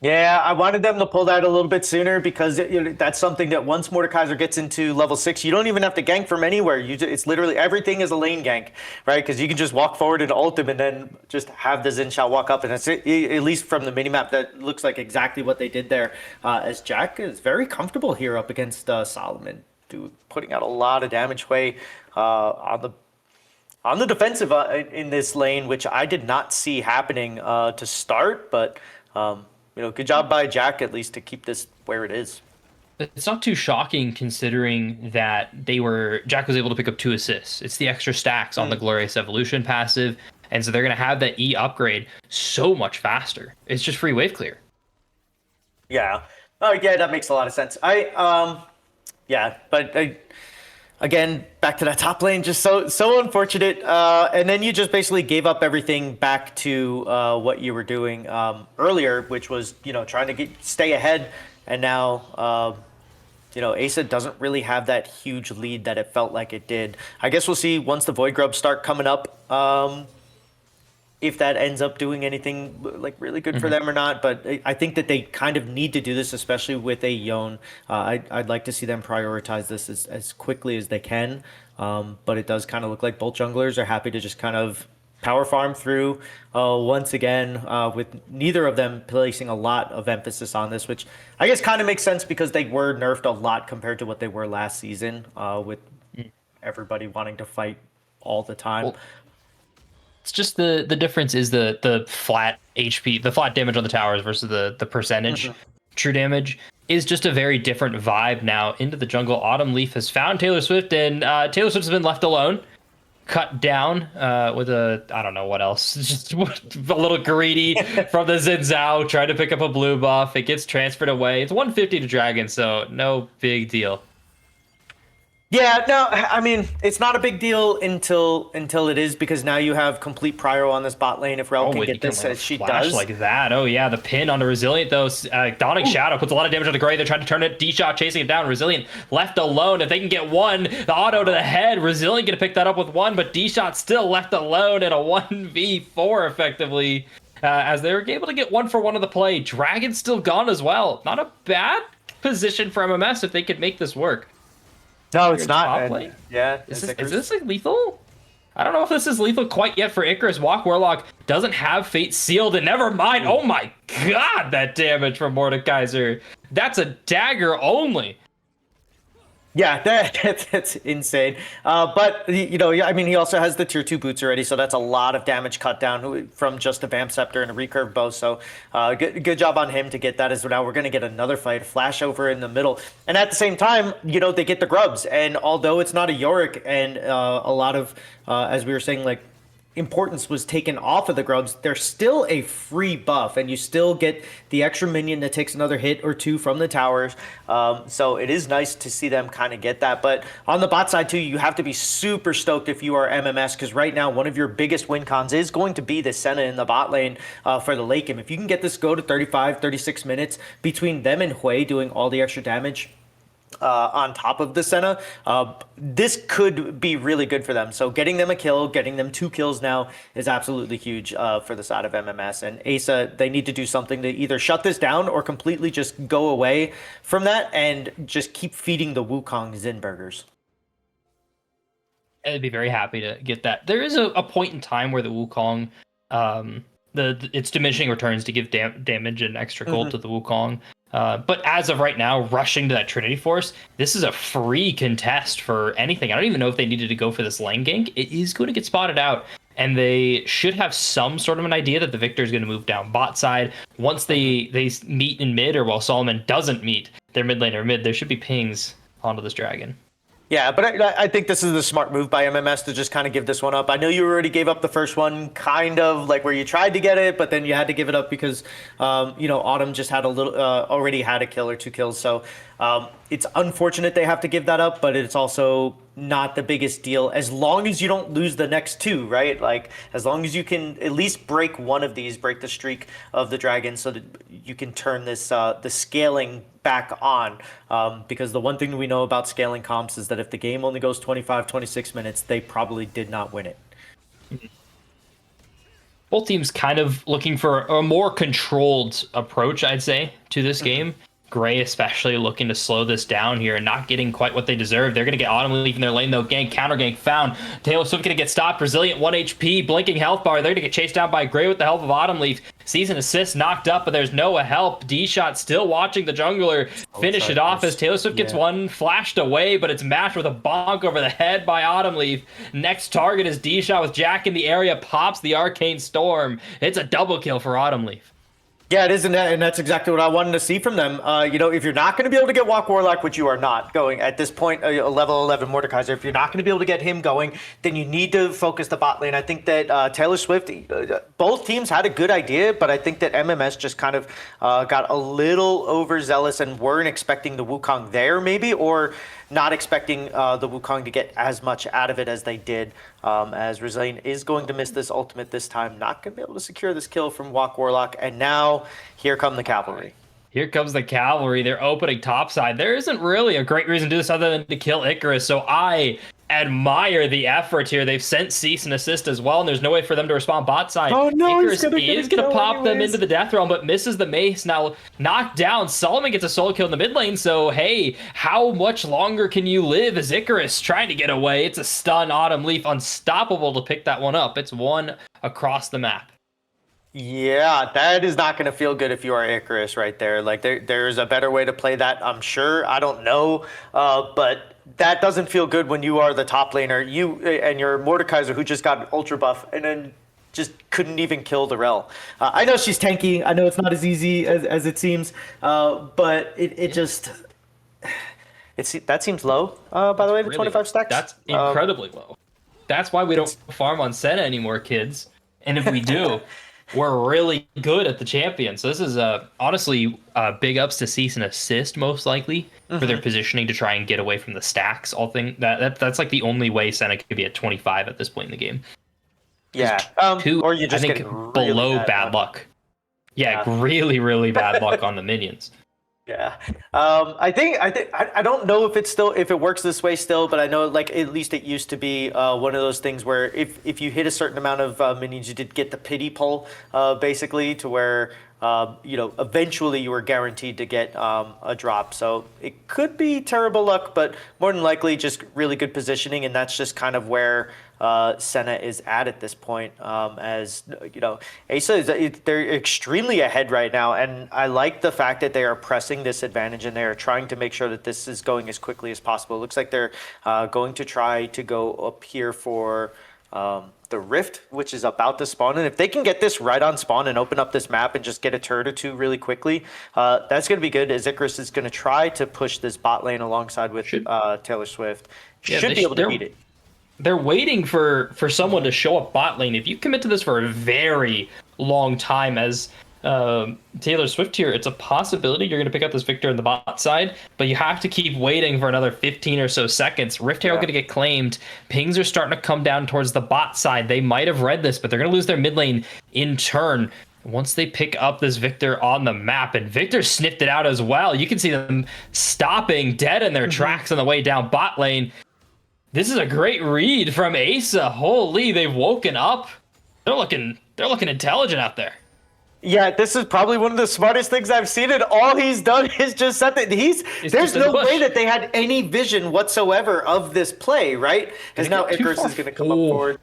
Yeah, I wanted them to pull that a little bit sooner, because that's something that once Mordekaiser gets into level 6, you don't even have to gank from anywhere. It's literally everything is a lane gank, right? Because you can just walk forward and ult him and then just have the Xin Shao walk up. And that's it, at least from the minimap, that looks like exactly what they did there. As Jack is very comfortable here up against Solomon, putting out a lot of damage on the defensive in this lane, which I did not see happening to start, but good job by Jack, at least, to keep this where it is. It's not too shocking, considering that Jack was able to pick up 2 assists. It's the extra stacks on the Glorious Evolution passive, and so they're going to have that E upgrade so much faster. It's just free wave clear. Yeah. Yeah, that makes a lot of sense. Again, back to that top lane, just so unfortunate. And then you just basically gave up everything back to what you were doing earlier, which was trying to stay ahead. And now Asce doesn't really have that huge lead that it felt like it did. I guess we'll see once the Void Grubs start coming up, if that ends up doing anything like really good for them or not. But I think that they kind of need to do this, especially with a Yone. I'd like to see them prioritize this as quickly as they can. But it does kind of look like both junglers are happy to just kind of power farm through once again, with neither of them placing a lot of emphasis on this, which I guess kind of makes sense, because they were nerfed a lot compared to what they were last season, with everybody wanting to fight all the time. Well, it's just the difference is the flat HP, the flat damage on the towers versus the percentage true damage is just a very different vibe now into the jungle. Autumn Leaf has found Taylor Swift, and Taylor Swift has been left alone, cut down with I don't know what else, just a little greedy from the Xin Zhao, trying to pick up a blue buff. It gets transferred away. It's 150 to Dragon, so no big deal. Yeah, no, I mean, it's not a big deal until it is, because now you have complete prio on this bot lane if Rel can get this as she does. Like that. Oh yeah, the pin onto Resilient though. Dawning Shadow puts a lot of damage on the Gray. They're trying to turn it. D-Shot chasing it down. Resilient left alone. If they can get one, the auto to the head. Resilient gonna pick that up with one, but D-Shot still left alone in a 1v4 effectively. As they were able to get 1-for-1 of the play. Dragon's still gone as well. Not a bad position for MMS if they could make this work. No, it's not. Yeah. Is this like lethal? I don't know if this is lethal quite yet for Icarus. Walk Warlock doesn't have Fate Sealed, and never mind. Oh my god, that damage from Mordekaiser. That's a dagger only. Yeah, that's insane. But, I mean, he also has the tier 2 boots already, so that's a lot of damage cut down from just a Vamp Scepter and a recurve bow. So good job on him to get that, as now we're going to get another fight, flash over in the middle. And at the same time, they get the grubs. And although it's not a Yorick, and a lot of, as we were saying, like, importance was taken off of the grubs, there's still a free buff, and you still get the extra minion that takes another hit or two from the towers. So it is nice to see them kind of get that. But on the bot side too, you have to be super stoked if you are MMS, because right now one of your biggest win cons is going to be the Senna in the bot lane for the late game. If you can get this go to 35, 36 minutes between them and Hui doing all the extra damage on top of the Senna, this could be really good for them. So getting them a kill, getting them 2 kills now is absolutely huge for the side of MMS. And Asce, they need to do something to either shut this down or completely just go away from that and just keep feeding the Wukong Xin burgers. I'd be very happy to get that. There is a point in time where the Wukong, it's diminishing returns to give damage and extra gold to the Wukong. But as of right now, rushing to that Trinity Force, this is a free contest for anything. I don't even know if they needed to go for this lane gank. It is going to get spotted out, and they should have some sort of an idea that the Victor is going to move down bot side. Once they meet in mid, or while Solomon doesn't meet their mid laner mid, there should be pings onto this dragon. Yeah, but I think this is the smart move by MMS to just kind of give this one up. I know you already gave up the first one, kind of like where you tried to get it, but then you had to give it up because, Autumn just had already had a kill or 2 kills. So it's unfortunate they have to give that up, but it's also not the biggest deal as long as you don't lose the next 2, right? Like as long as you can at least break one of these, break the streak of the dragon, so that you can turn this the scaling back on. Because the one thing we know about scaling comps is that if the game only goes 25, 26 minutes, they probably did not win it. Both teams kind of looking for a more controlled approach, I'd say, to this game. Gray especially looking to slow this down here and not getting quite what they deserve. They're going to get Autumn Leaf in their lane, though. Gank, counter gank found. Taylor Swift going to get stopped. Resilient 1 HP. Blinking health bar. They're going to get chased down by Gray with the help of Autumn Leaf. Season assist knocked up, but there's no help. D-Shot still watching the jungler finish it off as Taylor Swift gets one flashed away, but it's matched with a bonk over the head by Autumn Leaf. Next target is D-Shot with Jack in the area. Pops the Arcane Storm. It's a double kill for Autumn Leaf. Yeah, it is, and that's exactly what I wanted to see from them. If you're not going to be able to get Walk Warlock, which you are not going at this point, a level 11 Mordekaiser, if you're not going to be able to get him going, then you need to focus the bot lane. I think that Taylor Swift, both teams had a good idea, but I think that MMS just kind of got a little overzealous and weren't expecting the Wukong there, maybe, or not expecting the Wukong to get as much out of it as they did, as Resilient is going to miss this ultimate this time, not going to be able to secure this kill from Walk Warlock, and now here come the cavalry. Here comes the cavalry. They're opening topside. There isn't really a great reason to do this other than to kill Icarus, so I admire the effort here. They've sent cease and assist as well, and there's no way for them to respond bot side. Oh no, Icarus is going to pop them into the death realm, but misses the mace. Now knocked down. Solomon gets a solo kill in the mid lane, so hey, how much longer can you live as Icarus trying to get away? It's a stun. Autumn Leaf unstoppable to pick that one up. It's one across the map. Yeah, that is not going to feel good if you are Icarus right there. Like there's a better way to play that, I'm sure. I don't know, but that doesn't feel good when you are the top laner. You and your Mordekaiser who just got ultra buff and then just couldn't even kill the Rel. I know she's tanky. I know it's not as easy as it seems, but it just that seems low. By the way, the 25 stacks. That's incredibly low. That's why we don't farm on Senna anymore, kids. And if we do, we're really good at the champion. So this is honestly big ups to cease and assist most likely for their positioning to try and get away from the stacks. That's like the only way Senna could be at 25 at this point in the game. Yeah, or you just get below bad luck. Yeah, really, really bad luck on the minions. Yeah, I don't know if it works this way still, but I know like at least it used to be one of those things where if you hit a certain amount of minions, you did get the pity pull, basically to where eventually you were guaranteed to get a drop. So it could be terrible luck, but more than likely just really good positioning, and that's just kind of where Senna is at this point. As Asce they're extremely ahead right now, and I like the fact that they are pressing this advantage and they are trying to make sure that this is going as quickly as possible. It looks like they're going to try to go up here for the Rift, which is about to spawn. And if they can get this right on spawn and open up this map and just get a turret or two really quickly, that's going to be good, as Icarus is going to try to push this bot lane alongside with Taylor Swift. Should be able to beat it. They're waiting for someone to show up bot lane. If you commit to this for a very long time as Taylor Swift here, it's a possibility you're going to pick up this victor in the bot side, but you have to keep waiting for another 15 or so seconds. Rift Herald going to get claimed. Pings are starting to come down towards the bot side. They might have read this, but they're going to lose their mid lane in turn once they pick up this Victor on the map. And Victor sniffed it out as well. You can see them stopping dead in their tracks on the way down bot lane. This is a great read from Asce. Holy, they've woken up. They're looking intelligent out there. Yeah, this is probably one of the smartest things I've seen, and all he's done is just set that there's no way that they had any vision whatsoever of this play, right? Because now Icarus is going to come up forward.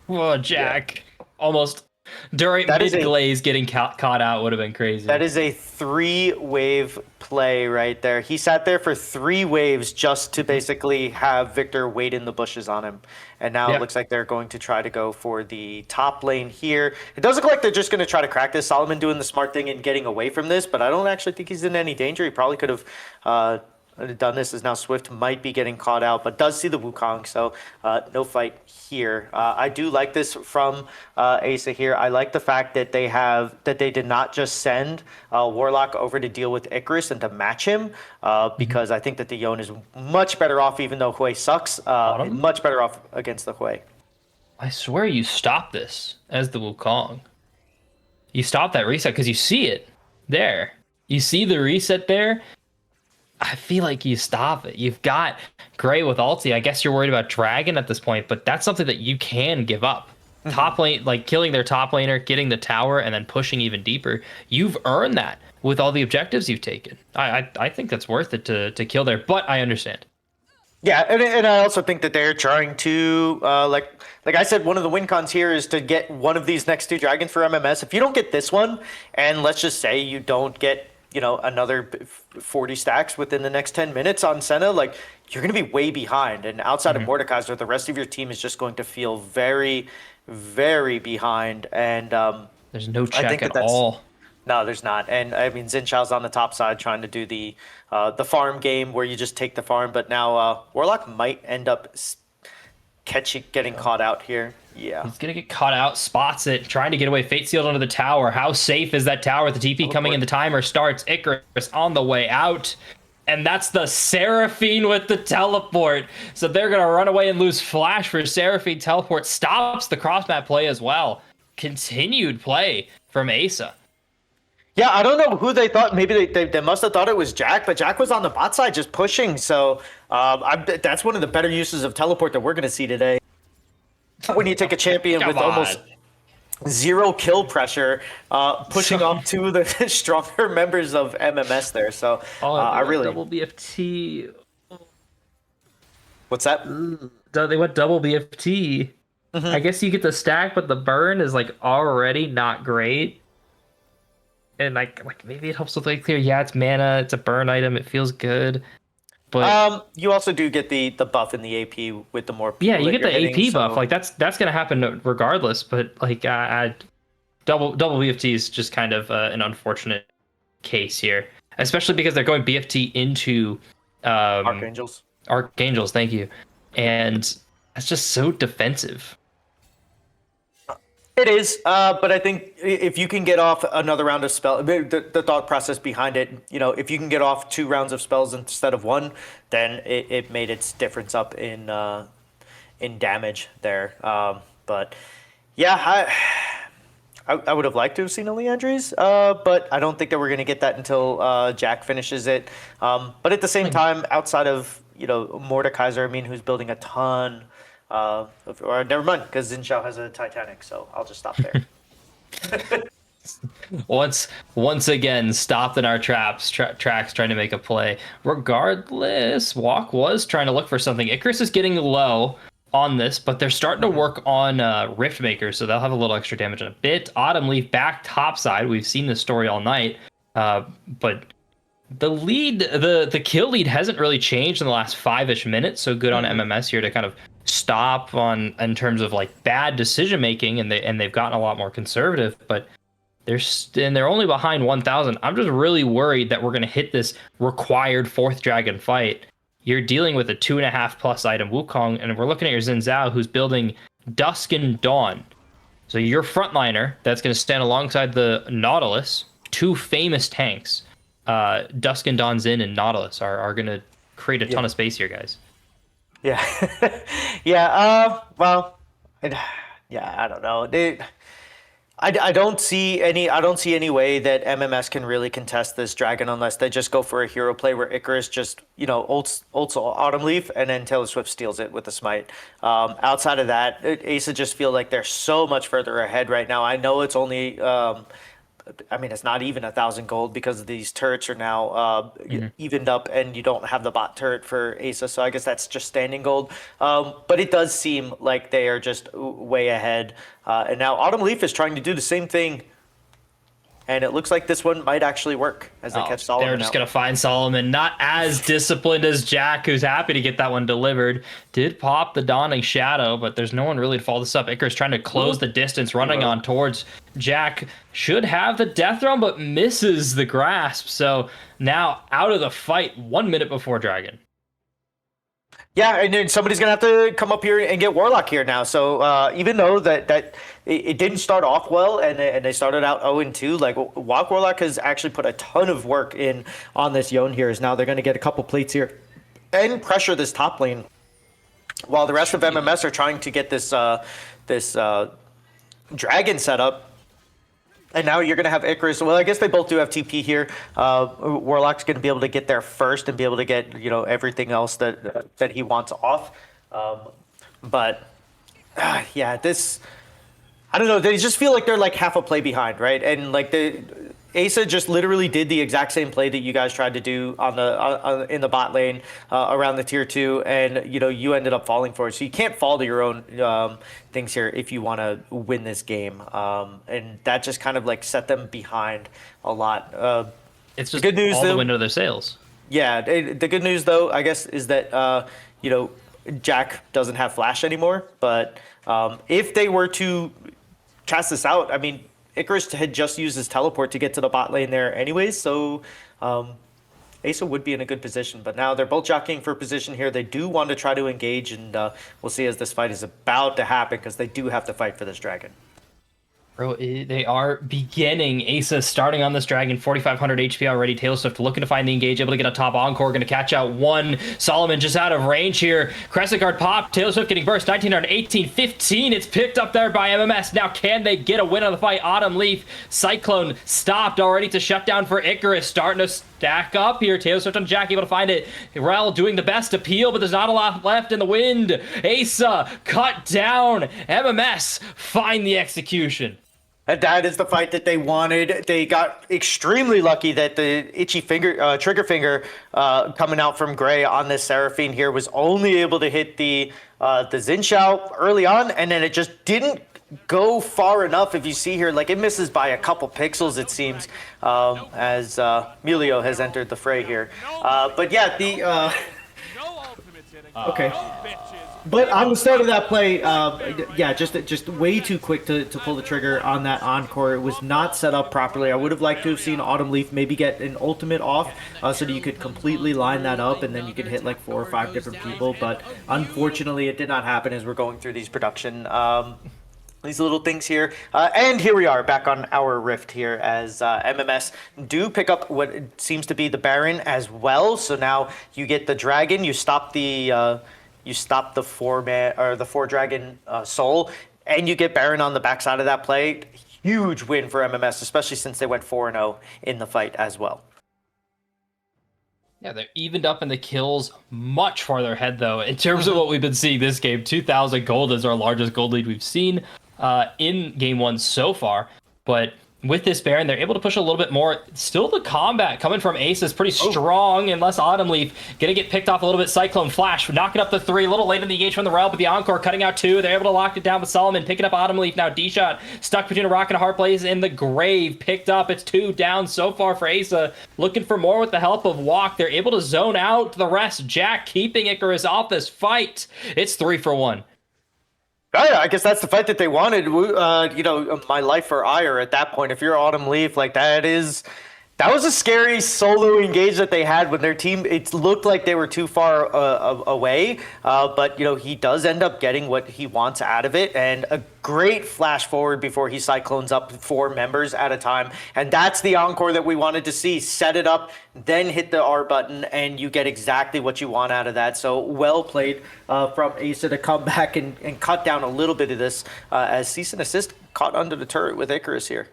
Oh, Jack. Almost during mid-glaze getting caught out would have been crazy. That is a 3-wave play right there. He sat there for 3 waves just to basically have Victor wait in the bushes on him. And now it looks like they're going to try to go for the top lane here. It does look like they're just going to try to crack this. Solomon doing the smart thing and getting away from this, but I don't actually think he's in any danger. He probably could have done this is now Swift might be getting caught out, but does see the Wukong, so no fight here. I do like this from Asce here. I like the fact that they did not just send Warlock over to deal with Icarus and to match him, because I think that the Yone is much better off, even though Hui sucks, much better off against the Hui. I swear you stopped this as the Wukong. You stopped that reset because you see it there. You see the reset there. I feel like you stop it. You've got Gray with ulti. I guess you're worried about Dragon at this point, but that's something that you can give up. Top lane, like killing their top laner, getting the tower, and then pushing even deeper. You've earned that with all the objectives you've taken. I think that's worth it to kill there, but I understand. Yeah, and I also think that they're trying to, like I said, one of the win cons here is to get one of these next 2 dragons for MMS. If you don't get this one, and let's just say you don't get, another 40 stacks within the next 10 minutes on Senna, like, you're going to be way behind. And outside of Mordekaiser, the rest of your team is just going to feel very, very behind. And there's no check at all. No, there's not. And I mean, Xin Shao's on the top side trying to do the farm game where you just take the farm. But now Warlock might end up getting caught out here. Yeah. He's going to get caught out, spots it, trying to get away. Fate sealed onto the tower. How safe is that tower? The TP coming in, the timer starts. Icarus on the way out. And that's the Seraphine with the teleport. So they're going to run away and lose flash for Seraphine. Teleport stops the cross-map play as well. Continued play from Asce. Yeah, I don't know who they thought. Maybe they must have thought it was Jack, but Jack was on the bot side just pushing. So that's one of the better uses of teleport that we're going to see today. When you take a champion with almost 0 kill pressure, pushing off 2 of the stronger members of MMS there. So I really double BFT. What's that? They went double BFT. I guess you get the stack, but the burn is like already not great. And like maybe it helps with like clear. Yeah, it's mana. It's a burn item. It feels good. But you also do get the buff in the AP with the more. Yeah, you get the AP buff. Like that's gonna happen regardless. But like double BFT is just kind of an unfortunate case here, especially because they're going BFT into Archangels. Archangels, thank you, and that's just so defensive. It is, but I think if you can get off another round of spell, the thought process behind it, if you can get off 2 rounds of spells instead of 1, then it made its difference up in damage there. But yeah, I would have liked to have seen a Leandries, but I don't think that we're going to get that until Jack finishes it. But at the same time, outside of Mordekaiser, I mean, who's building a ton. Or never mind, because Xin Shao has a Titanic, so I'll just stop there. Once again, stopped in our tracks trying to make a play. Regardless, Walk was trying to look for something. Icarus is getting low on this, but they're starting to work on Riftmaker, so they'll have a little extra damage in a bit. Autumn Leaf back topside. We've seen this story all night, but the lead, the kill lead hasn't really changed in the last 5-ish minutes. So good on MMS here to kind of stop on in terms of like bad decision making, and they've gotten a lot more conservative. But they're only behind 1,000. I'm just really worried that we're gonna hit this required 4th dragon fight. You're dealing with a 2.5+ item Wukong, and we're looking at your Xin Zhao, who's building Dusk and Dawn. So your frontliner that's gonna stand alongside the Nautilus, 2 famous tanks. Dusk and Dawn Xin and Nautilus are going to create a ton of space here, guys. Yeah. Yeah. Well, yeah, I don't know. I don't see any way that MMS can really contest this dragon unless they just go for a hero play where Icarus just, ults Autumn Leaf and then Taylor Swift steals it with the smite. Outside of that, Asce just feel like they're so much further ahead right now. I know it's only it's not even 1,000 gold because these turrets are now evened up, and you don't have the bot turret for Asce, so I guess that's just standing gold. But it does seem like they are just way ahead. And now Autumn Leaf is trying to do the same thing and it looks like this one might actually work as they catch Solomon. They're just out. going to find Solomon. Not as disciplined as Jack, who's happy to get that one delivered. Did pop the Dawning Shadow, but there's no one really to follow this up. Icarus trying to close the distance, running on towards Jack. Should have the death throw, but misses the grasp. So now out of the fight 1 minute before Dragon. Yeah, and then somebody's going to have to come up here and get Warlock here now. So even though that it didn't start off well and they started out 0-2, like Warlock has actually put a ton of work in on this Yone here. Is now they're going to get a couple plates here and pressure this top lane while the rest of MMS are trying to get this Dragon set up. And now you're going to have Icarus. Well, I guess they both do have TP here. Warlock's going to be able to get there first and be able to get, everything else that he wants off. Yeah, this, I don't know. They just feel like they're like half a play behind, right? And like Asce just literally did the exact same play that you guys tried to do in the bot lane around the tier 2, and you ended up falling for it. So you can't fall to your own things here if you want to win this game, and that just kind of like set them behind a lot. It's just good news, all though, the wind of their sails. Yeah, the good news though, I guess, is that Jack doesn't have flash anymore. But if they were to cast this out, I mean, Icarus had just used his teleport to get to the bot lane there anyways, so Asce would be in a good position. But now they're both jockeying for position here. They do want to try to engage, and we'll see as this fight is about to happen, because they do have to fight for this dragon. Bro, they are beginning. Asce starting on this dragon, 4,500 HP already. Taylor Swift looking to find the engage, able to get a top encore, going to catch out one. Solomon just out of range here. Crescent Guard pop. Taylor Swift getting burst. 1918, 15. It's picked up there by MMS. Now can they get a win on the fight? Autumn Leaf, Cyclone stopped already to shut down for Icarus. Starting to stack up here. Taylor Swift on Jack able to find it. Rel doing the best to peel, but there's not a lot left in the wind. Asce cut down. MMS find the execution. And that is the fight that they wanted. They got extremely lucky that the itchy finger, trigger finger coming out from Gray on this Seraphine here was only able to hit the Xin Shao early on, and then it just didn't go far enough. If you see here, like, it misses by a couple pixels, it seems, as Mulio has entered the fray here. But yeah, okay. But on the start of that play, yeah, just way too quick to pull the trigger on that encore. It was not set up properly. I would have liked to have seen Autumn Leaf maybe get an ultimate off so that you could completely line that up, and then you could hit like 4 or 5 different people. But unfortunately, it did not happen as we're going through these production these little things here. And here we are back on our Rift here as MMS do pick up what seems to be the Baron as well. So now you get the Dragon, you stop the 4-man or the 4-dragon soul, and you get Baron on the backside of that play. Huge win for MMS, especially since they went 4-0 in the fight as well. Yeah, they're evened up in the kills, much farther ahead though. In terms of what we've been seeing this game, 2,000 gold is our largest gold lead we've seen in game 1 so far. But with this Baron, they're able to push a little bit more. Still, the combat coming from Asce is pretty strong, unless Autumn Leaf gonna get picked off a little bit. Cyclone Flash knocking up the 3, a little late in the engage from the Rel, but the Encore cutting out 2. They're able to lock it down with Solomon, picking up Autumn Leaf. Now D-Shot stuck between a rock and a hard place in the grave, picked up. It's 2 down so far for Asce. Looking for more with the help of Walk. They're able to zone out the rest. Jack keeping Icarus off this fight. It's 3 for 1. I guess that's the fight that they wanted. My life for ire at that point. If you're Autumn Leaf, like that was a scary solo engage that they had when their team, it looked like they were too far away. But, he does end up getting what he wants out of it. And a great flash forward before he cyclones up 4 members at a time. And that's the encore that we wanted to see. Set it up, then hit the R button, and you get exactly what you want out of that. So well played from Asce to come back and cut down a little bit of this as Cease and Assist caught under the turret with Icarus here.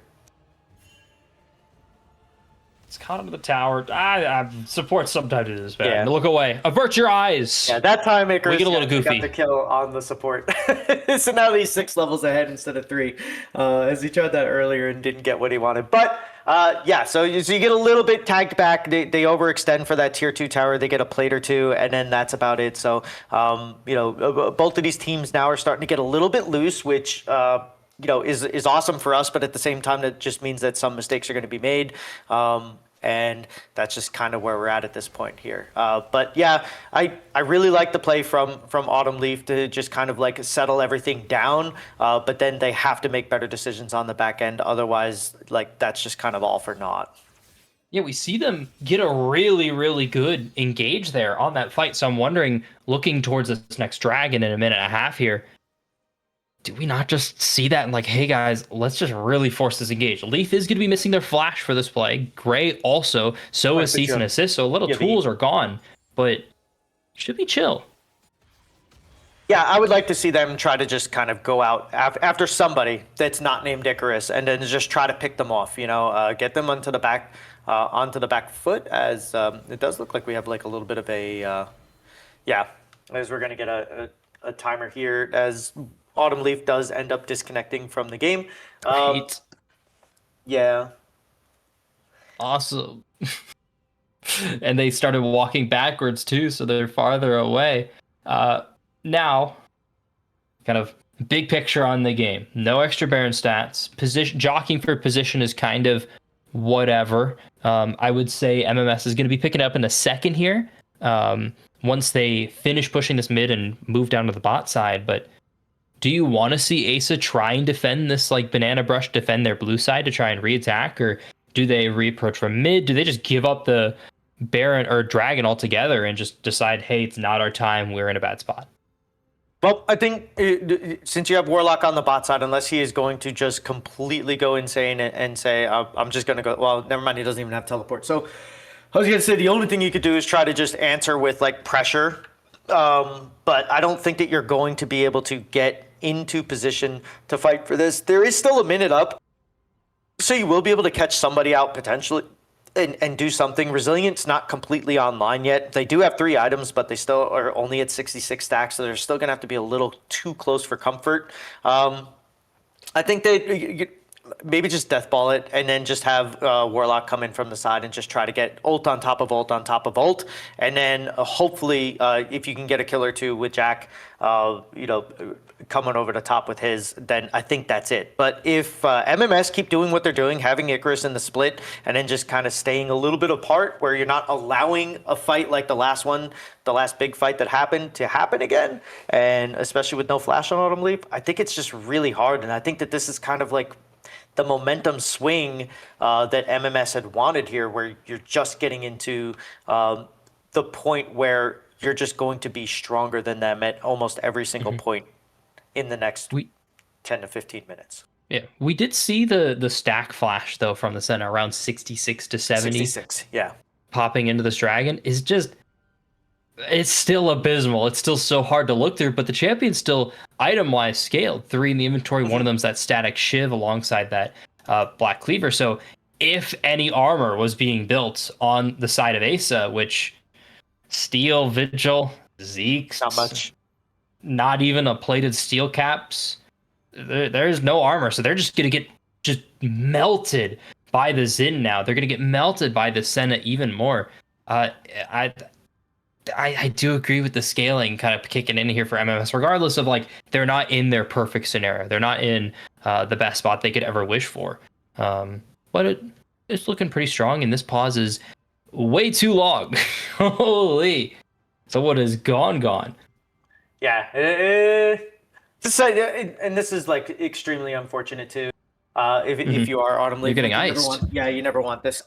It's caught under the tower. I support sometimes it is bad. Yeah. Look away. Avert your eyes. Yeah, that time Icarus we get a little goofy. Got the kill on the support. So now he's 6 levels ahead instead of 3, as he tried that earlier and didn't get what he wanted. But yeah, so you get a little bit tagged back. They overextend for that tier 2 tower. They get a plate or 2, and then that's about it. So both of these teams now are starting to get a little bit loose, which is awesome for us, but at the same time, that just means that some mistakes are going to be made. And that's just kind of where we're at this point here. But yeah, I really like the play from Autumn Leaf to just kind of like settle everything down. But then they have to make better decisions on the back end. Otherwise, like that's just kind of all for naught. Yeah, we see them get a really, really good engage there on that fight. So I'm wondering, looking towards this next dragon in a minute and a half here, do we not just see that and like, hey guys, let's just really force this engage? Leaf is going to be missing their flash for this play. Gray also. So is Cease and Assist. So little tools are gone, but should be chill. Yeah, I would like to see them try to just kind of go out after somebody that's not named Icarus, and then just try to pick them off. Get them onto the back foot. As it does look like we have like a little bit of a as we're gonna get a timer here as Autumn Leaf does end up disconnecting from the game. Right. Yeah. Awesome. And they started walking backwards too, so they're farther away. Now, kind of big picture on the game. No extra Baron stats. Jockeying for position is kind of whatever. I would say MMS is going to be picking up in a second here. Once they finish pushing this mid and move down to the bot side, but do you want to see Asce try and defend this like banana brush, defend their blue side to try and re-attack, or do they reapproach from mid? Do they just give up the Baron or Dragon altogether and just decide, hey, it's not our time, we're in a bad spot? Well, I think since you have Warlock on the bot side, unless he is going to just completely go insane and say, I'm just going to go, well, never mind, he doesn't even have teleport. So I was going to say the only thing you could do is try to just answer with like pressure. But I don't think that you're going to be able to get into position to fight for this. There is still a minute up, so you will be able to catch somebody out potentially and do something. Resilient's not completely online yet. They do have 3 items, but they still are only at 66 stacks, so they're still going to have to be a little too close for comfort. I think they maybe just deathball it and then just have Warlock come in from the side and just try to get ult on top of ult on top of ult. And then hopefully if you can get a kill or 2 with Jack, coming over the top with his, then I think that's it. But if MMS keep doing what they're doing, having Icarus in the split, and then just kind of staying a little bit apart where you're not allowing a fight like the last big fight that happened to happen again, and especially with no flash on Autumn Leaf, I think it's just really hard. And I think that this is kind of like the momentum swing that MMS had wanted here, where you're just getting into the point where you're just going to be stronger than them at almost every single point in the next 10 to 15 minutes. Yeah, we did see the stack flash though from the center around 66 to 70. 66, yeah. Popping into this dragon is just, it's still abysmal. It's still so hard to look through, but the champion's still item-wise scaled. 3 in the inventory. One of them's that static Shiv alongside that Black Cleaver. So if any armor was being built on the side of Asce, which Steel, Vigil, Zeke's, not much. Not even a plated steel caps. There's no armor, so they're just gonna get just melted by the Xin now. They're gonna get melted by the Senna even more. I do agree with the scaling kind of kicking in here for MMS, regardless of like they're not in their perfect scenario. They're not in the best spot they could ever wish for. But it's looking pretty strong, and this pause is way too long. Holy! So what is gone? Yeah, and this is like extremely unfortunate too. If you are Autumn Leaf, you're getting iced. You never want this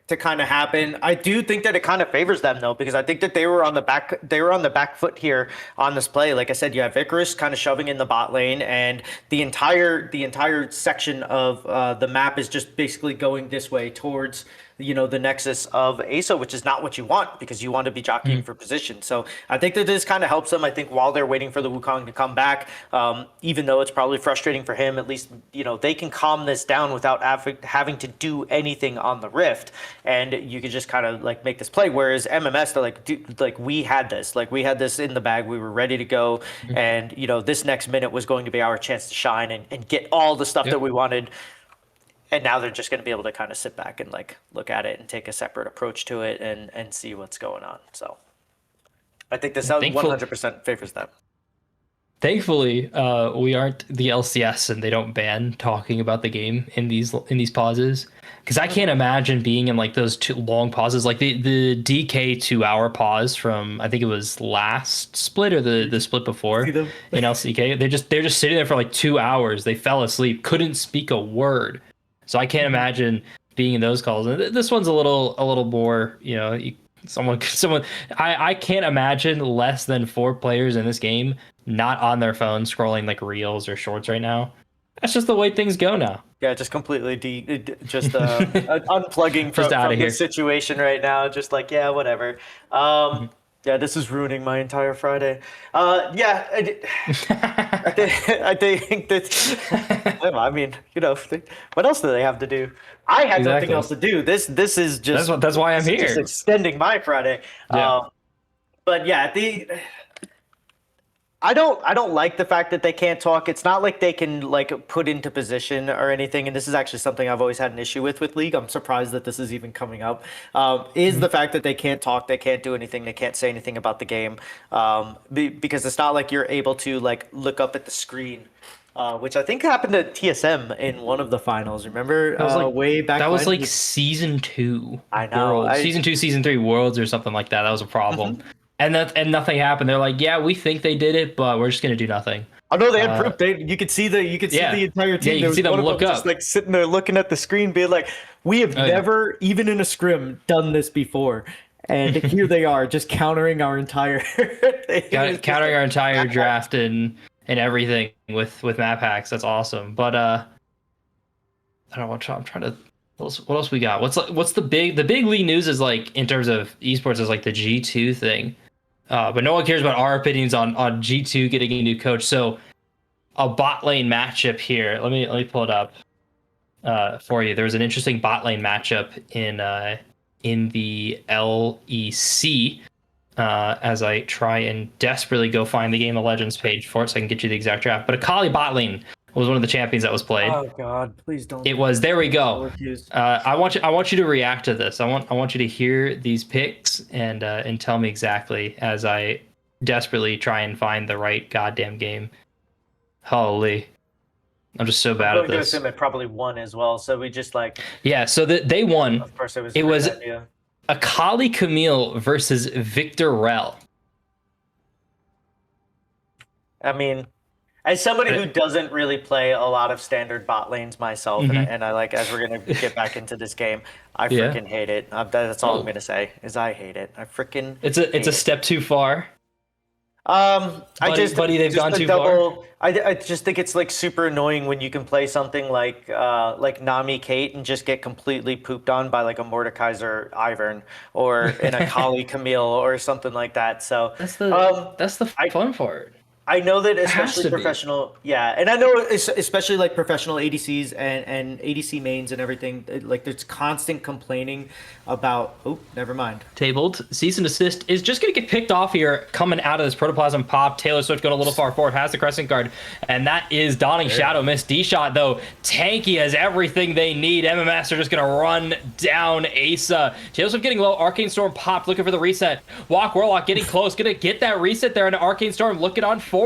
to kind of happen. I do think that it kind of favors them though, because I think that they were on the back foot here on this play. Like I said, you have Icarus kind of shoving in the bot lane, and the entire section of the map is just basically going this way towards the nexus of Asce, which is not what you want, because you want to be jockeying for position. So I think that this kind of helps them. I think while they're waiting for the Wukong to come back, even though it's probably frustrating for him, at least they can calm this down without having to do anything on the Rift, and you could just kind of like make this play. Whereas MMS, they're like, dude, like we had this in the bag, we were ready to go, and this next minute was going to be our chance to shine and get all the stuff that we wanted. And now they're just going to be able to kind of sit back and like look at it and take a separate approach to it and see what's going on. So I think this 100% favors them. Thankfully, we aren't the LCS and they don't ban talking about the game in these pauses. Because I can't imagine being in like those two long pauses, like the DK 2-hour pause from I think it was last split or the split before in LCK. They're just sitting there for like 2 hours. They fell asleep, couldn't speak a word. So I can't imagine being in those calls. And this one's a little more, someone. I can't imagine less than 4 players in this game not on their phone scrolling like reels or shorts right now. That's just the way things go now. Yeah, just completely unplugging from the situation right now. Just like, yeah, whatever. Yeah, this is ruining my entire Friday. Yeah, I think that. I mean, what else do they have to do? I had nothing else to do. This is just. That's why I'm here. Just extending my Friday. Yeah. But yeah, I don't like the fact that they can't talk. It's not like they can like put into position or anything. And this is actually something I've always had an issue with League. I'm surprised that this is even coming up. Is the fact that they can't talk, they can't do anything, they can't say anything about the game, because it's not like you're able to like look up at the screen. Which I think happened to TSM in one of the finals. Remember, way back. That was like season 2. I know. Season 2, season 3 Worlds or something like that. That was a problem. And nothing happened. They're like, yeah, we think they did it, but we're just gonna do nothing. Oh no, they had proof. You could see the entire team. Yeah, you can see them look up, just like sitting there looking at the screen, being like, "We have never, even in a scrim, done this before." And here they are, just countering our entire countering our entire draft and everything with map hacks. That's awesome. But I don't know. I'm trying to. What else we got? What's the big league news is like in terms of esports is like the G2 thing. But no one cares about our opinions on G2 getting a new coach. So a bot lane matchup here. Let me pull it up for you. There was an interesting bot lane matchup in the LEC. As I try and desperately go find the Game of Legends page for it so I can get you the exact draft. But Akali bot lane was one of the champions that was played. Oh God, please don't. It was. There we go. I want you to react to this. I want you to hear these picks and tell me exactly as I desperately try and find the right goddamn game. Holy, I'm just so bad at this. I'm going to assume it probably won as well. So we just like. Yeah. So they won. Of course, it was Akali Camille versus Victor Rell. I mean. As somebody who doesn't really play a lot of standard bot lanes myself, and I like, as we're gonna get back into this game, I freaking hate it. That's all I'm gonna say is I hate it. I freaking. It's a step too far. Buddy, they've gone too far. I just think it's like super annoying when you can play something like Nami Kate and just get completely pooped on by like a Mordekaiser Ivern or an Akali Camille or something like that. So that's the fun part. I know that especially professional, and I know especially like professional ADCs and ADC mains and everything, like there's constant complaining about, never mind. Tabled, cease and desist is just going to get picked off here, coming out of this Protoplasm pop. Taylor Swift going a little far forward, has the Crescent Guard, and that is Dawning Shadow miss. D-Shot though, tanky has everything they need. MMS are just going to run down Asa. Taylor Swift getting low, Arcane Storm popped, looking for the reset. Walk Warlock getting close, going to get that reset there, and Arcane Storm looking on forward.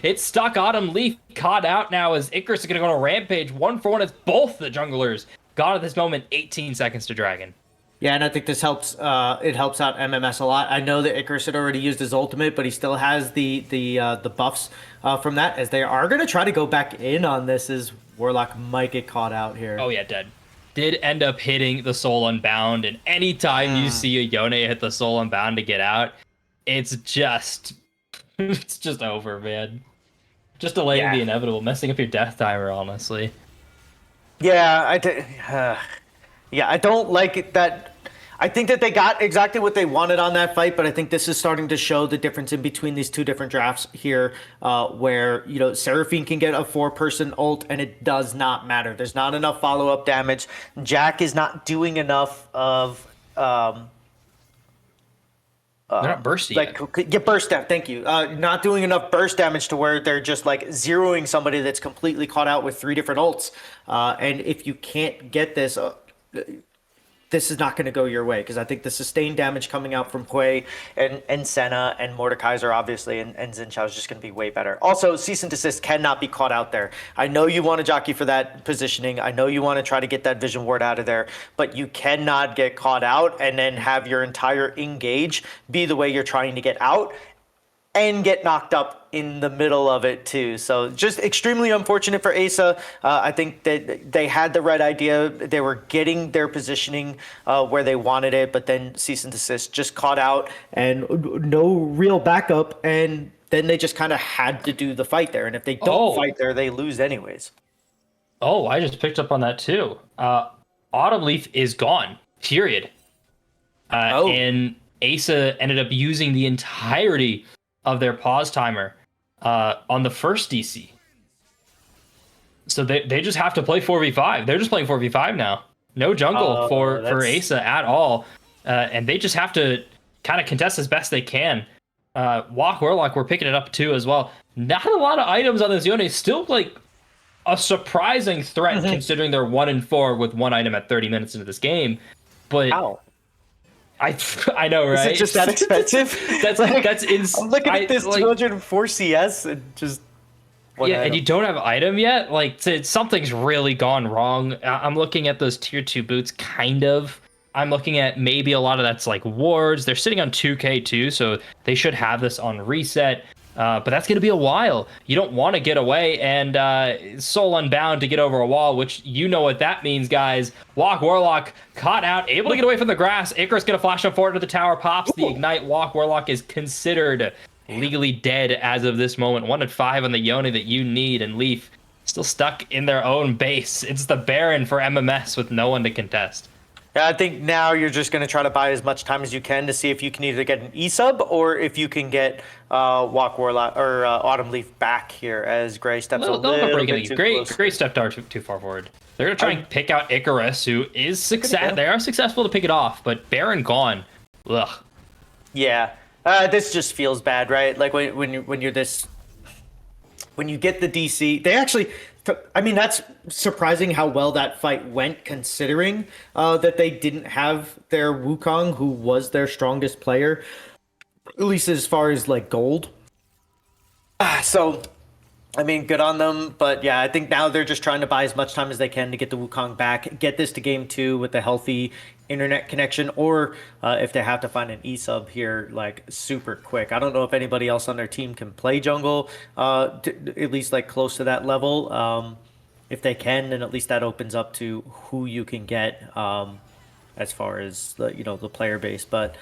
It's stuck. Autumn Leaf caught out now as Icarus is going to go to Rampage. 1-for-1 as both the junglers got at this moment 18 seconds to Dragon. Yeah, and I think this helps. It helps out MMS a lot. I know that Icarus had already used his ultimate, but he still has the buffs from that, as they are going to try to go back in on this. As Warlock might get caught out here. Oh yeah, dead. Did end up hitting the Soul Unbound, and anytime you see a Yone hit the Soul Unbound to get out, it's just over, man. Just delaying the inevitable, messing up your death timer, honestly. Yeah, I don't like it that. I think that they got exactly what they wanted on that fight, but I think this is starting to show the difference in between these two different drafts here, where Seraphine can get a 4-person ult and it does not matter. There's not enough follow-up damage. Jack is not doing enough of. They're not bursty. Get burst damage. Thank you. Not doing enough burst damage to where they're just like zeroing somebody that's completely caught out with 3 different ults. And if you can't get this. this is not going to go your way, because I think the sustained damage coming out from Hui and Senna and Mordekaiser, obviously, and Xin Zhao is just going to be way better. Also, cease and desist cannot be caught out there. I know you want to jockey for that positioning. I know you want to try to get that vision ward out of there, but you cannot get caught out and then have your entire engage be the way you're trying to get out and get knocked up in the middle of it too. So just extremely unfortunate for Asce. I think that they had the right idea. They were getting their positioning where they wanted it, but then cease and desist just caught out and no real backup. And then they just kind of had to do the fight there. And if they don't fight there, they lose anyways. Oh, I just picked up on that too. Autumn Leaf is gone, period. And Asce ended up using the entirety of their pause timer on the first DC. So they just have to play 4v5. They're just playing 4v5 now. No jungle for Asce at all. And they just have to kind of contest as best they can. Walk Warlock, we're picking it up too as well. Not a lot of items on this Yone. Still like a surprising threat considering they're 1-4 with one item at 30 minutes into this game. But I know, right? Is it just that expensive? I'm looking at this 204 CS and just and you don't have item yet. Like something's really gone wrong. I'm looking at those tier 2 boots, kind of. I'm looking at maybe a lot of that's like wards. They're sitting on 2K too, so they should have this on reset. But that's going to be a while. You don't want to get away and Soul Unbound to get over a wall, which you know what that means, guys. Walk Warlock caught out, able to get away from the grass. Icarus going to flash him forward to the tower, pops the ignite. Walk Warlock is considered legally dead as of this moment. 1-5 on the Yone that you need, and Leaf still stuck in their own base. It's the Baron for MMS with no one to contest. I think now you're just going to try to buy as much time as you can to see if you can either get an E-sub or if you can get Walk Warlock or Autumn Leaf back here as Gray steps a little bit too close. Gray stepped too far forward. They're going to try and pick out Icarus, who is they are successful to pick it off, but Baron gone. Ugh. Yeah, this just feels bad, right? Like when you're this, when you get the DC, they actually. I mean, that's surprising how well that fight went, considering that they didn't have their Wukong, who was their strongest player, at least as far as like gold. So, I mean, good on them. But yeah, I think now they're just trying to buy as much time as they can to get the Wukong back, get this to game 2 with a healthy internet connection, or if they have to find an E-sub here, like super quick. I don't know if anybody else on their team can play jungle, at least like close to that level. If they can, then at least that opens up to who you can get as far as the player base. But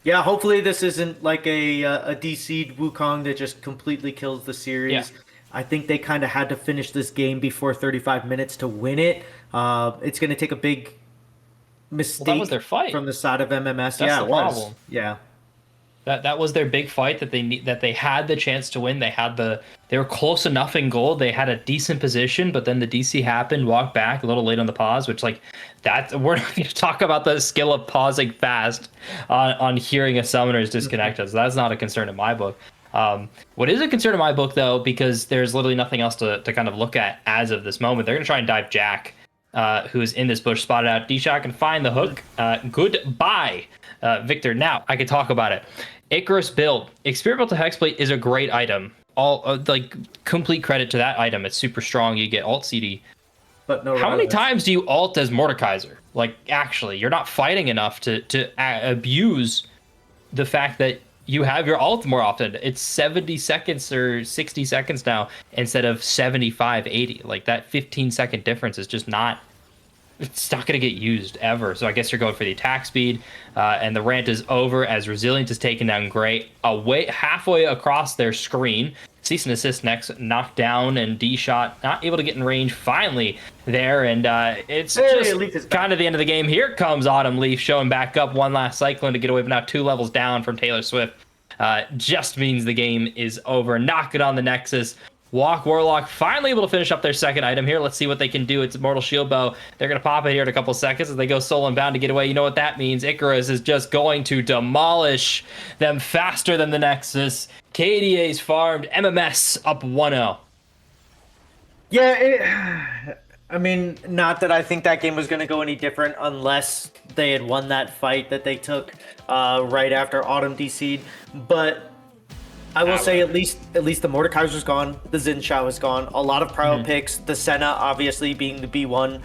yeah, hopefully this isn't like a DC'd Wukong that just completely kills the series. Yeah. I think they kind of had to finish this game before 35 minutes to win it. It's going to take a big mistake that was their fight from the side of MMS. That's yeah, the it was. problem. Yeah. That was their big fight that they had the chance to win. They were close enough in gold. They had a decent position, but then the DC happened, walked back a little late on the pause, which we're not going to talk about the skill of pausing fast on hearing a summoner's disconnected. So that's not a concern in my book. What is a concern in my book though, because there's literally nothing else to kind of look at as of this moment. They're going to try and dive Jack, who is in this bush, spotted out. D-Shot can find the hook. Goodbye, Victor. Now I can talk about it. Icarus build. Experimental Hexblade is a great item. All complete credit to that item. It's super strong. You get alt CD. But no. How many times do you alt as Mordekaiser? Like, actually, you're not fighting enough to abuse the fact that you have your ult more often. It's 70 seconds or 60 seconds now instead of 75, 80. Like, that 15-second difference is just not... It's not going to get used ever. So I guess you're going for the attack speed. And the rant is over as Resilience is taken down Gray halfway across their screen. Cease and Desist next, knocked down, and D-Shot not able to get in range finally there. And it's just kind of the end of the game. Here comes Autumn Leaf showing back up one last Cyclone to get away, but now 2 levels down from Taylor Swift. Just means the game is over. Knock it on the Nexus. Walk Warlock finally able to finish up their second item here. Let's see what they can do. It's Immortal Shield Bow. They're going to pop it here in a couple seconds as they go Soul Unbound to get away. You know what that means. Icarus is just going to demolish them faster than the Nexus. KDA's farmed. MMS up 1-0. Yeah, I mean, not that I think that game was going to go any different unless they had won that fight that they took right after Autumn DC'd. But I will say at least the Mordekaiser's gone, the Xin Shao is gone. A lot of prio picks. The Senna, obviously being the B1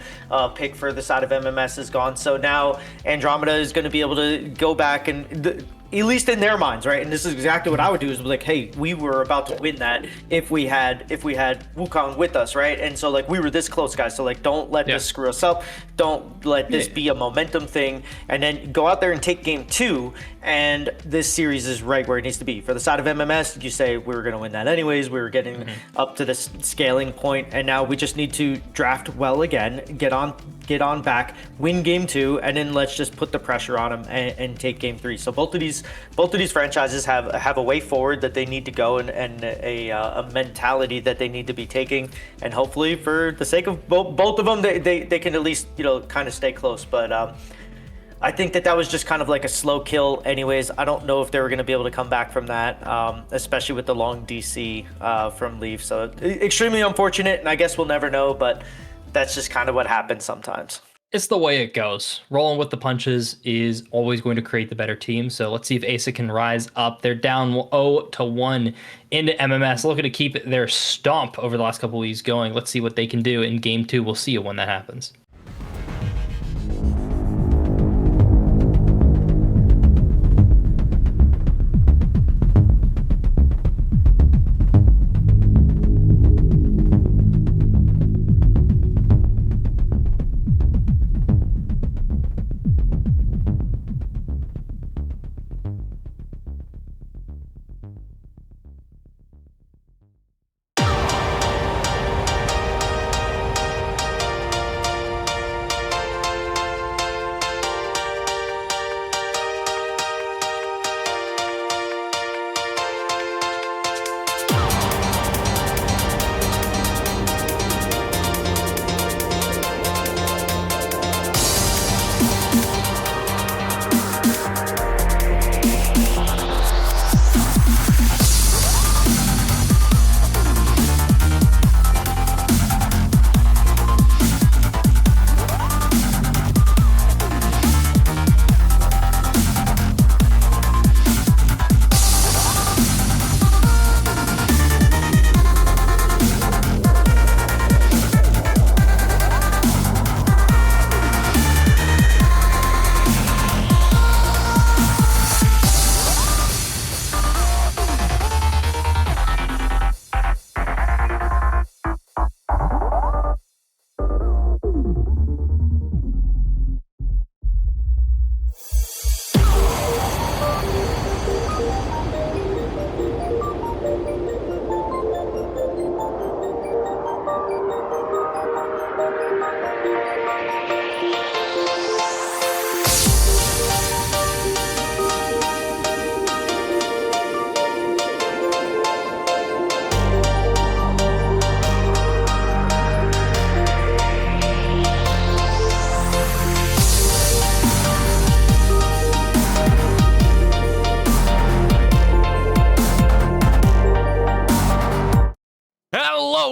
pick for the side of MMS, is gone. So now Andromeda is going to be able to go back and. At least in their minds, right? And this is exactly what I would do, is be like, hey, we were about to win that if we had Wukong with us, right? And so like we were this close, guys. So like don't let this screw us up. Don't let this be a momentum thing. And then go out there and take game 2, and this series is right where it needs to be. For the side of MMS, you say we were gonna win that anyways. We were getting up to this scaling point, and now we just need to draft well again, get on back, win game 2, and then let's just put the pressure on them and take game 3. So both of these franchises have a way forward that they need to go, and a mentality that they need to be taking, and hopefully for the sake of both of them, they can at least kind of stay close. But I think that was just kind of like a slow kill anyways. I don't know if they were going to be able to come back from that, especially with the long DC from Leaf. So extremely unfortunate, and I guess we'll never know, but that's just kind of what happens sometimes. It's the way it goes. Rolling with the punches is always going to create the better team. So let's see if Asce can rise up. They're down 0-1 into MMS, looking to keep their stomp over the last couple of weeks going. Let's see what they can do in game 2. We'll see you when that happens.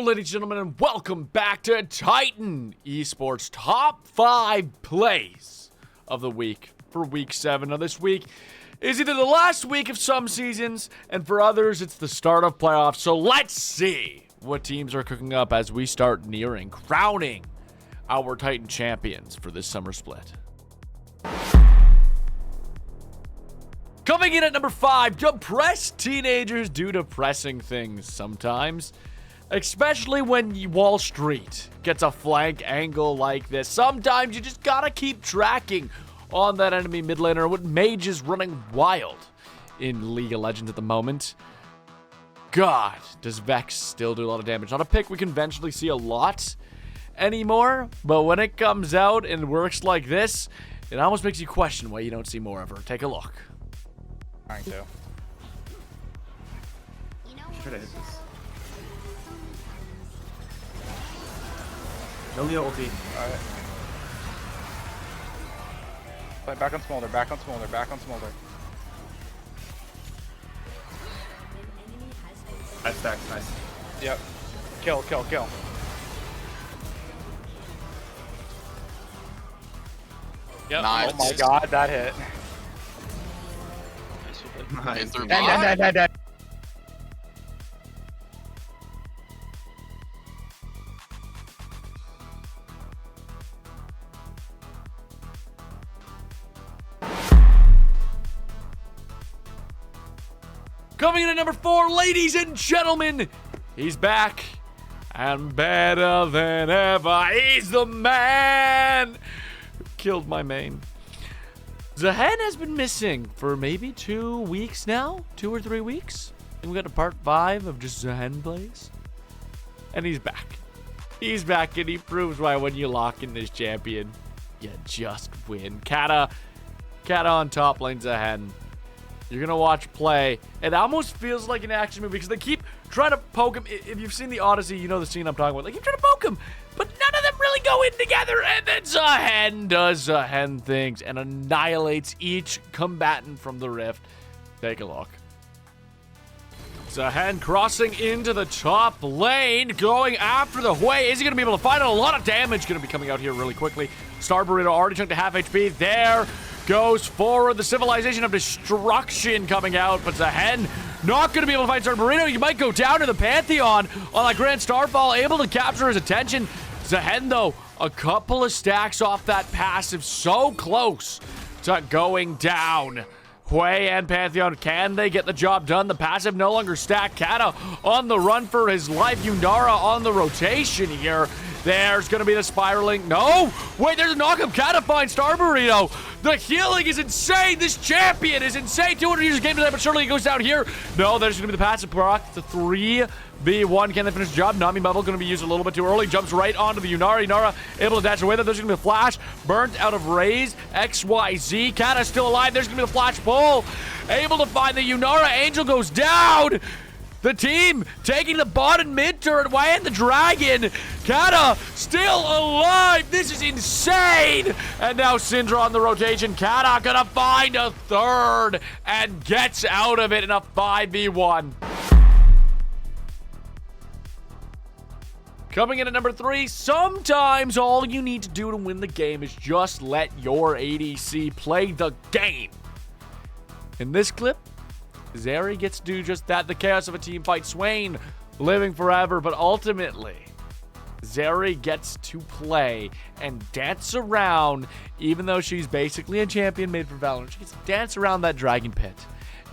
Ladies and gentlemen, and welcome back to Titan Esports top 5 plays of the week for week 7. Now this week is either the last week of some seasons, and for others it's the start of playoffs. So let's see what teams are cooking up as we start nearing crowning our Titan champions for this summer split. Coming in at number 5, depressed teenagers do depressing things sometimes. Especially when Wall Street gets a flank angle like this. Sometimes you just gotta keep tracking on that enemy mid laner. What Mage is running wild in League of Legends at the moment. God, does Vex still do a lot of damage. Not a pick we conventionally see a lot anymore, but when it comes out and works like this, it almost makes you question why you don't see more of her. Take a look. Trying to. Try to hit this. No Leo ulti. Alright. Play back on Smolder, back on Smolder, back on Smolder. Nice stacks, nice. Yep. Kill, kill, kill. Yep. Oh my god, that hit. Nice. Dead. Coming in at number 4, ladies and gentlemen, he's back and better than ever. He's the man who killed my main. Zahen has been missing for maybe 2 weeks now, 2 or 3 weeks. And we got to part 5 of just Zahen plays. And he's back. He's back, and he proves why when you lock in this champion, you just win. Kata on top lane Zahen. You're going to watch play. It almost feels like an action movie because they keep trying to poke him. If you've seen the Odyssey, you know the scene I'm talking about. They keep trying to poke him, but none of them really go in together. And then Zahen does Zahen things and annihilates each combatant from the Rift. Take a look. Zahen crossing into the top lane, going after the Hui. Is he going to be able to find it? A lot of damage going to be coming out here really quickly. Star Burrito already chunked to half HP. There goes forward. The Civilization of Destruction coming out, but Zahen not going to be able to fight Star Burrito. He might go down to the Pantheon on that Grand Starfall, able to capture his attention. Zahen, though, a couple of stacks off that passive, so close to going down. Hui and Pantheon, can they get the job done? The passive no longer stacked. Kata on the run for his life. Yunara on the rotation here. There's going to be the spiraling. No! Wait, there's a knockup. Kata finds Star Burrito. The healing is insane. This champion is insane. 200 users game tonight, but surely it goes down here. No, there's going to be the passive proc. It's a 3v1. Can they finish the job? Nami Bubble going to be used a little bit too early. Jumps right onto the Yunara. Yunara able to dash away. There's going to be a flash. Burnt out of Raze. XYZ. Kata still alive. There's going to be the flash pull. Able to find the Yunara. Angel goes down. The team taking the bot and mid turret. And the dragon. Kata still alive. This is insane. And now Syndra on the rotation. Kata gonna find a third and gets out of it in a 5v1. Coming in at number 3, sometimes all you need to do to win the game is just let your ADC play the game. In this clip, Zeri gets to do just that. The chaos of a team fight. Swain living forever, but ultimately, Zeri gets to play and dance around, even though she's basically a champion made for Valorant. She gets to dance around that dragon pit,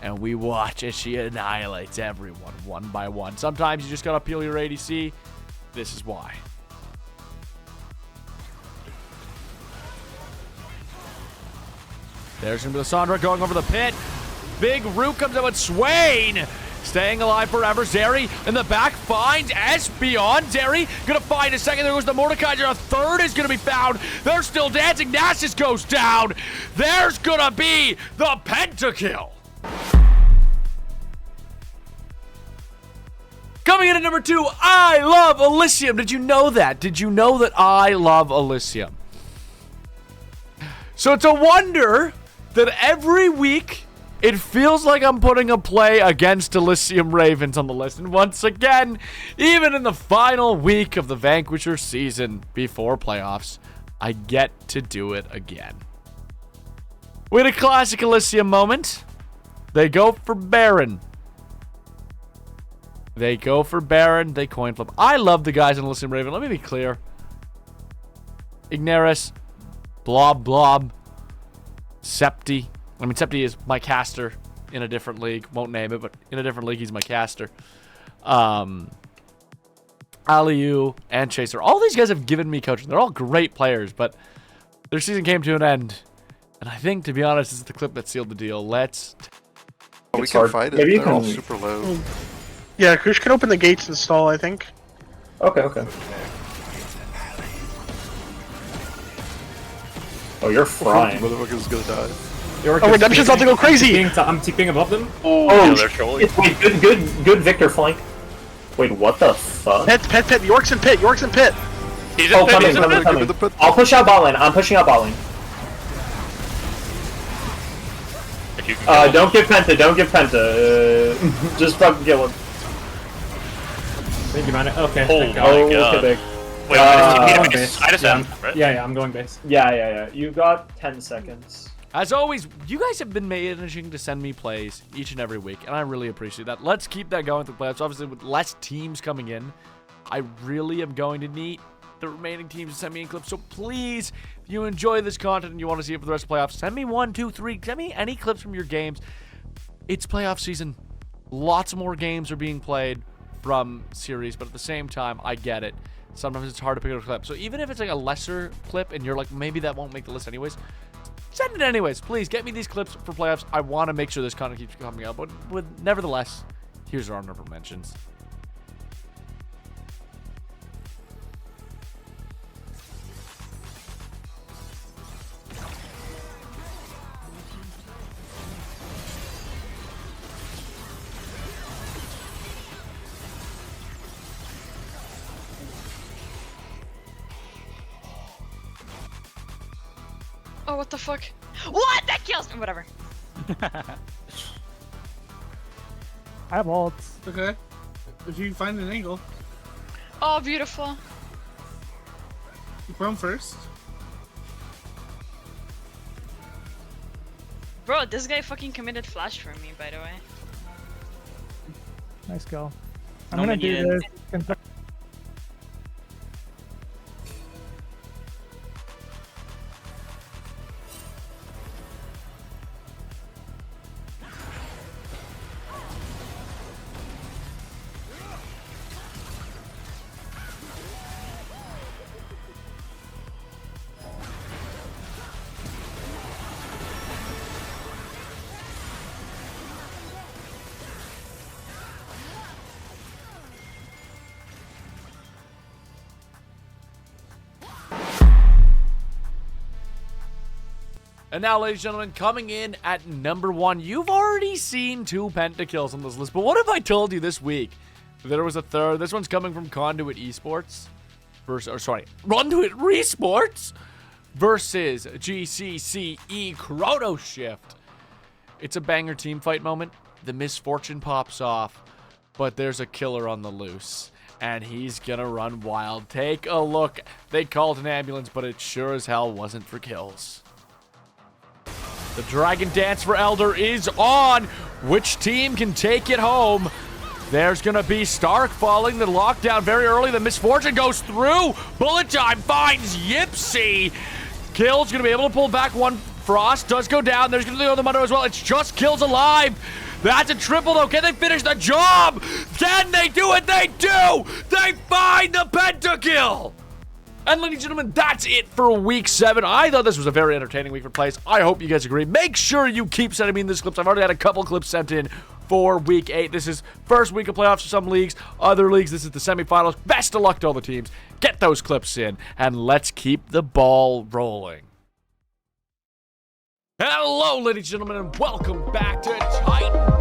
and we watch as she annihilates everyone one by one. Sometimes you just gotta peel your ADC. This is why. There's gonna be the Sandra going over the pit. Big root comes out with Swain. Staying alive forever. Zeri in the back finds Espeon. Zeri gonna find a second. There goes the Mordekaiser. A third is gonna be found. They're still dancing. Nasus goes down. There's gonna be the pentakill. Coming in at number 2, I love Elysium. Did you know that? Did you know that I love Elysium? So it's a wonder that every week it feels like I'm putting a play against Elysium Ravens on the list. And once again, even in the final week of the Vanquisher season before playoffs, I get to do it again. We had a classic Elysium moment. They go for Baron. They go for Baron. They coin flip. I love the guys in Elysium Raven. Let me be clear. Igneris, Blob, Septi. I mean, Septi is my caster in a different league. Won't name it, but in a different league, he's my caster. Aliu and Chaser. All these guys have given me coaching. They're all great players, but their season came to an end. And I think, to be honest, this is the clip that sealed the deal. Let's... We can fight it. Maybe you They're all can- super low. Yeah, Kush can open the gates and stall, I think. Okay. Oh, you're frying. Motherfucker's gonna die. Oh, Redemption's about to go crazy! I'm TPing above them. Oh, they're surely. wait, good Victor flank. Wait, what the fuck? Pit. York's in pit. He's Oh, in pit. coming. I'll push out bot lane. I'm pushing out bot lane. If you can Don't give Penta. Just fucking kill him. Thank you, man. Okay. Oh thank my God. God. Okay, big. Wait, I just yeah, right? yeah, I'm going base. Yeah. You got 10 seconds. As always, you guys have been managing to send me plays each and every week, and I really appreciate that. Let's keep that going through playoffs. Obviously, with less teams coming in, I really am going to need the remaining teams to send me in clips. So please, if you enjoy this content and you want to see it for the rest of the playoffs, send me 1, 2, 3. Send me any clips from your games. It's playoff season. Lots more games are being played from series, but at the same time, I get it. Sometimes it's hard to pick up a clip. So even if it's like a lesser clip and you're like, maybe that won't make the list anyways, send it anyways. Please get me these clips for playoffs. I want to make sure this content keeps coming out. But nevertheless, here's our honorable mentions. Oh, what the fuck? What? That kills me. Whatever. I have ults. Okay. If you find an angle. Oh, beautiful. Chrome first. Bro, this guy fucking committed flash for me, by the way. Nice go. I'm gonna do this. And now, ladies and gentlemen, coming in at number 1, you've already seen 2 pentakills on this list. But what if I told you this week there was a third? This one's coming from Conduit Esports. Conduit Resports versus GCCE Chrono Shift. It's a banger team fight moment. The misfortune pops off, but there's a killer on the loose. And he's gonna run wild. Take a look. They called an ambulance, but it sure as hell wasn't for kills. The Dragon Dance for Elder is on. Which team can take it home? There's going to be Stark falling the lockdown very early. The Misfortune goes through. Bullet Time finds Yipsy. Kill's going to be able to pull back one. Frost does go down. There's going to be the other Mundo as well. It's just Kills alive. That's a triple, though. Can they finish the job? Can they do it? They do. They find the pentakill. And ladies and gentlemen, that's it for week 7. I thought this was a very entertaining week for plays. I hope you guys agree. Make sure you keep sending me in these clips. I've already had a couple clips sent in for week 8. This is first week of playoffs for some leagues. Other leagues, this is the semifinals. Best of luck to all the teams. Get those clips in, and let's keep the ball rolling. Hello, ladies and gentlemen, and welcome back to Titan.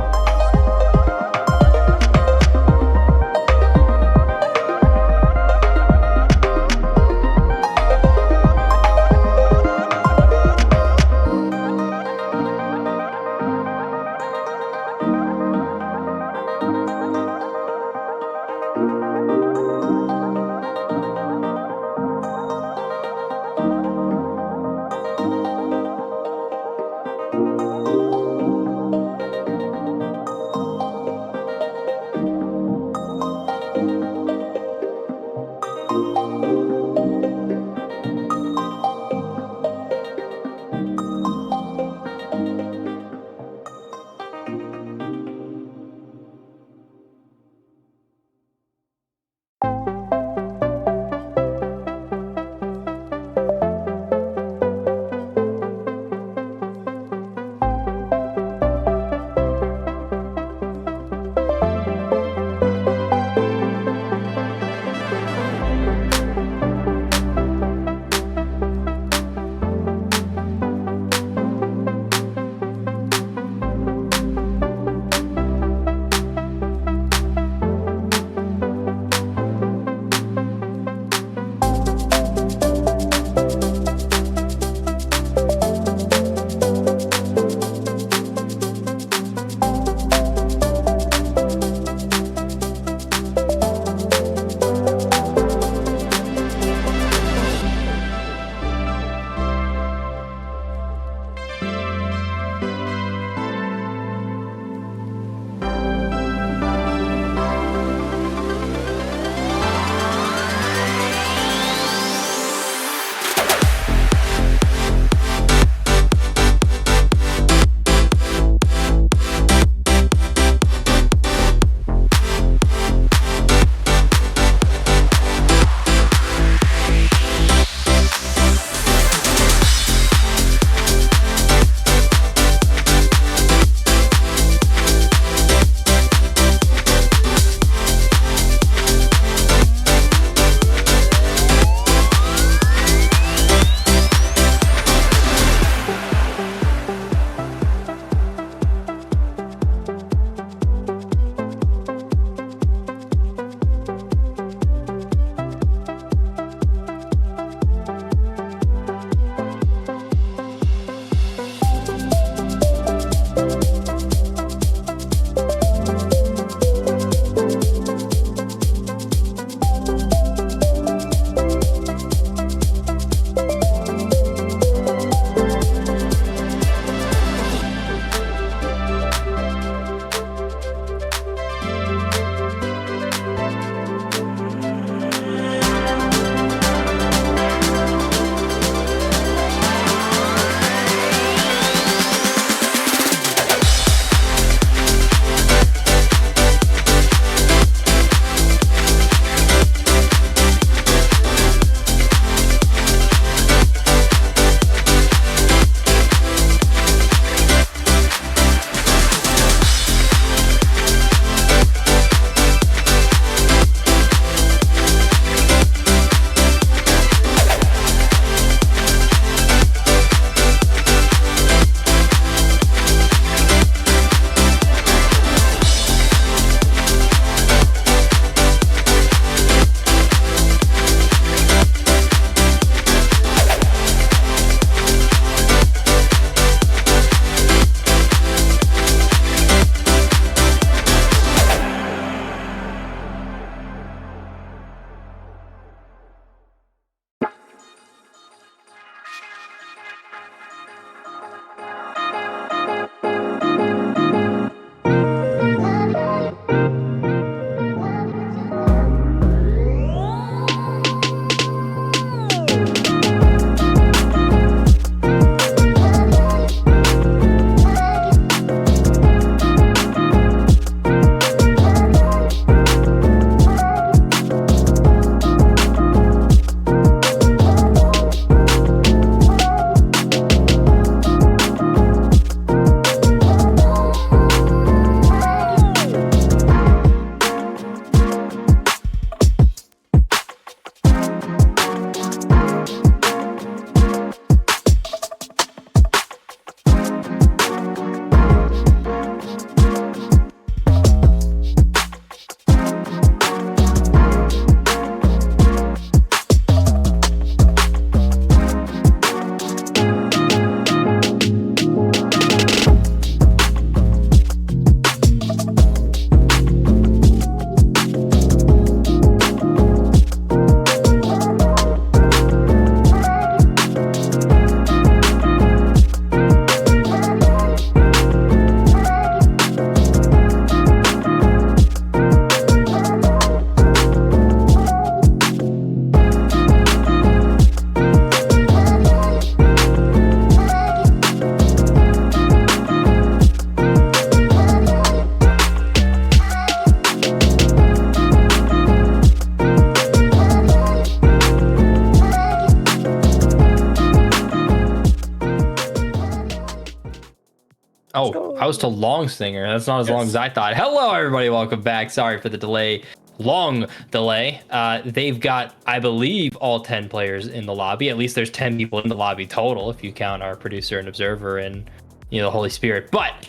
Oh, I was to long stinger. That's not as long as I thought. Hello, everybody. Welcome back. Sorry for the delay. Long delay. They've got, I believe, all 10 players in the lobby. At least there's 10 people in the lobby total, if you count our producer and observer and the Holy Spirit. But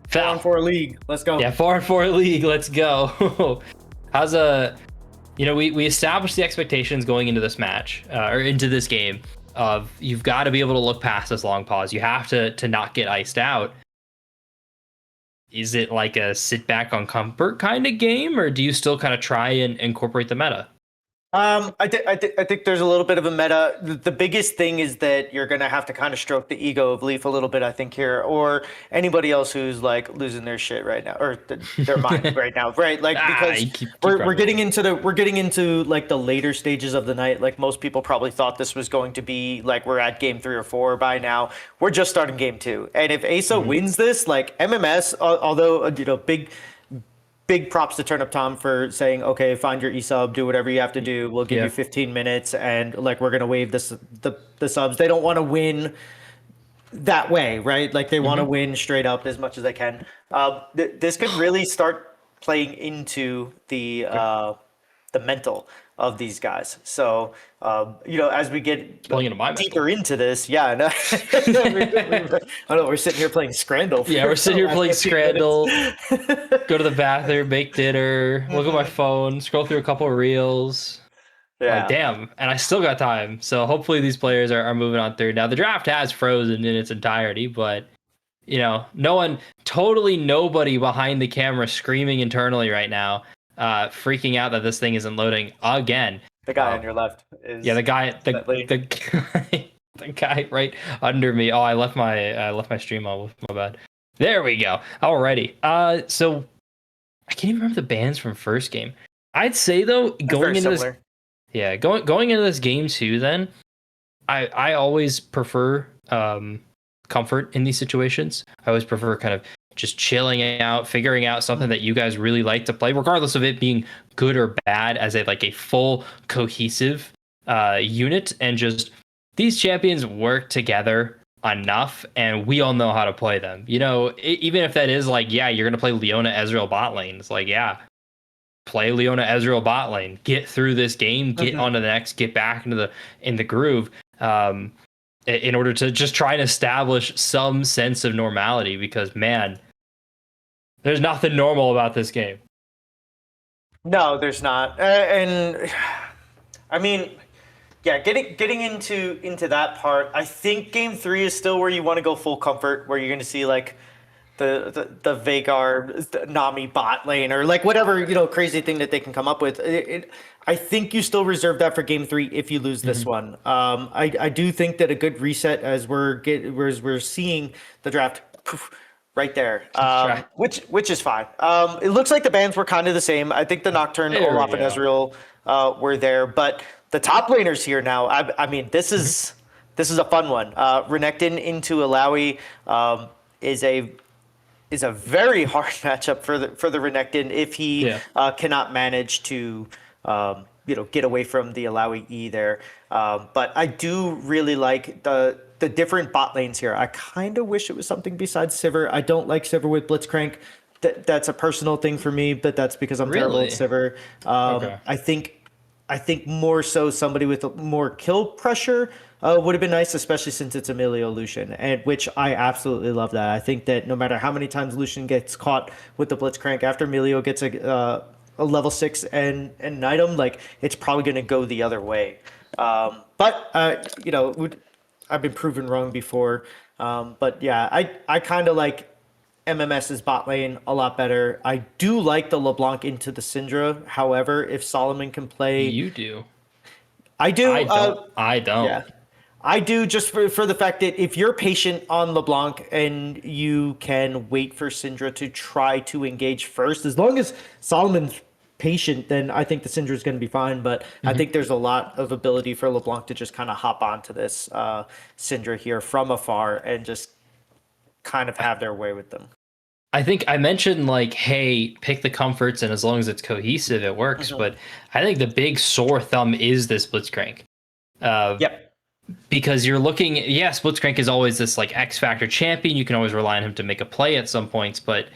4-on-4 league. Let's go. Yeah, 4-on-4 league. Let's go. How's we established the expectations going into this match or into this game of you've got to be able to look past this long pause. You have to not get iced out. Is it like a sit back on comfort kind of game, or do you still kind of try and incorporate the meta? I think there's a little bit of a meta. The biggest thing is that you're gonna have to kind of stroke the ego of Leaf a little bit, I think, here, or anybody else who's like losing their shit right now, or their mind right now, right? Like because we're getting into like the later stages of the night. Like most people probably thought this was going to be like we're at game 3 or 4 by now. We're just starting game 2, and if Asce wins this, like MMS, although big props to Turn Up Tom for saying, okay, find your e-sub, do whatever you have to do. We'll give you 15 minutes and like we're gonna waive the subs. They don't want to win that way, right? Like they want to win straight up as much as they can. This could really start playing into the mental of these guys. So as we get deeper into this, I know we're sitting here playing Scrandle. We're sitting here playing Scrandle. Go to the bathroom, make dinner, look at my phone, scroll through a couple of reels. Like, damn, and I still got time. So hopefully these players are moving on through. Now the draft has frozen in its entirety, but nobody behind the camera screaming internally right now, freaking out that this thing isn't loading again. The guy on your left is the guy right under me. Oh, I left my stream on. My bad. There we go. Alrighty. So I can't even remember the bans from first game. I'd say though, going into this game too, then I always prefer comfort in these situations. I always prefer kind of just chilling out, figuring out something that you guys really like to play, regardless of it being good or bad, as a full cohesive unit, and just these champions work together enough, and we all know how to play them. Even if that is you're gonna play Leona Ezreal bot lane. It's play Leona Ezreal bot lane, get through this game, get on to the next, get back into the groove. In order to just try and establish some sense of normality, because man, there's nothing normal about this game. No, there's not. And I mean, getting into that part, I think game 3 is still where you want to go full comfort, where you're going to see like the Veigar Nami bot lane, or like whatever crazy thing that they can come up with. I think you still reserve that for game 3 if you lose this one. I do think that a good reset, as we're seeing the draft right there, which is fine. It looks like the bans were kind of the same. I think the Nocturne, Olaf, and Ezreal were there, but the top laners here now. I mean, this is a fun one. Renekton into Alawi is a very hard matchup for the Renekton if he cannot manage to get away from the Alawi E there. But I do really like the different bot lanes here. I kind of wish it was something besides Sivir. I don't like Sivir with Blitzcrank. That's a personal thing for me, but that's because I'm terrible at Sivir. I think more so somebody with more kill pressure would have been nice, especially since it's Emilio Lucian, and which I absolutely love that. I think that no matter how many times Lucian gets caught with the Blitzcrank, after Emilio gets a level 6 and knight him, like it's probably going to go the other way. But I've been proven wrong before. But yeah, I kind of like MMS's bot lane a lot better. I do like the LeBlanc into the Syndra. However, if Solomon can play... You do. I do. I don't. Yeah. I do, just for the fact that if you're patient on LeBlanc and you can wait for Syndra to try to engage first, as long as Solomon's patient, then I think the Syndra is going to be fine. But I think there's a lot of ability for LeBlanc to just kind of hop onto this Syndra here from afar and just kind of have their way with them. I think I mentioned hey, pick the comforts, and as long as it's cohesive, it works. But I think the big sore thumb is this Blitzcrank. Yep. because you're looking, yes, Blitzcrank is always this like X Factor champion. You can always rely on him to make a play at some points, but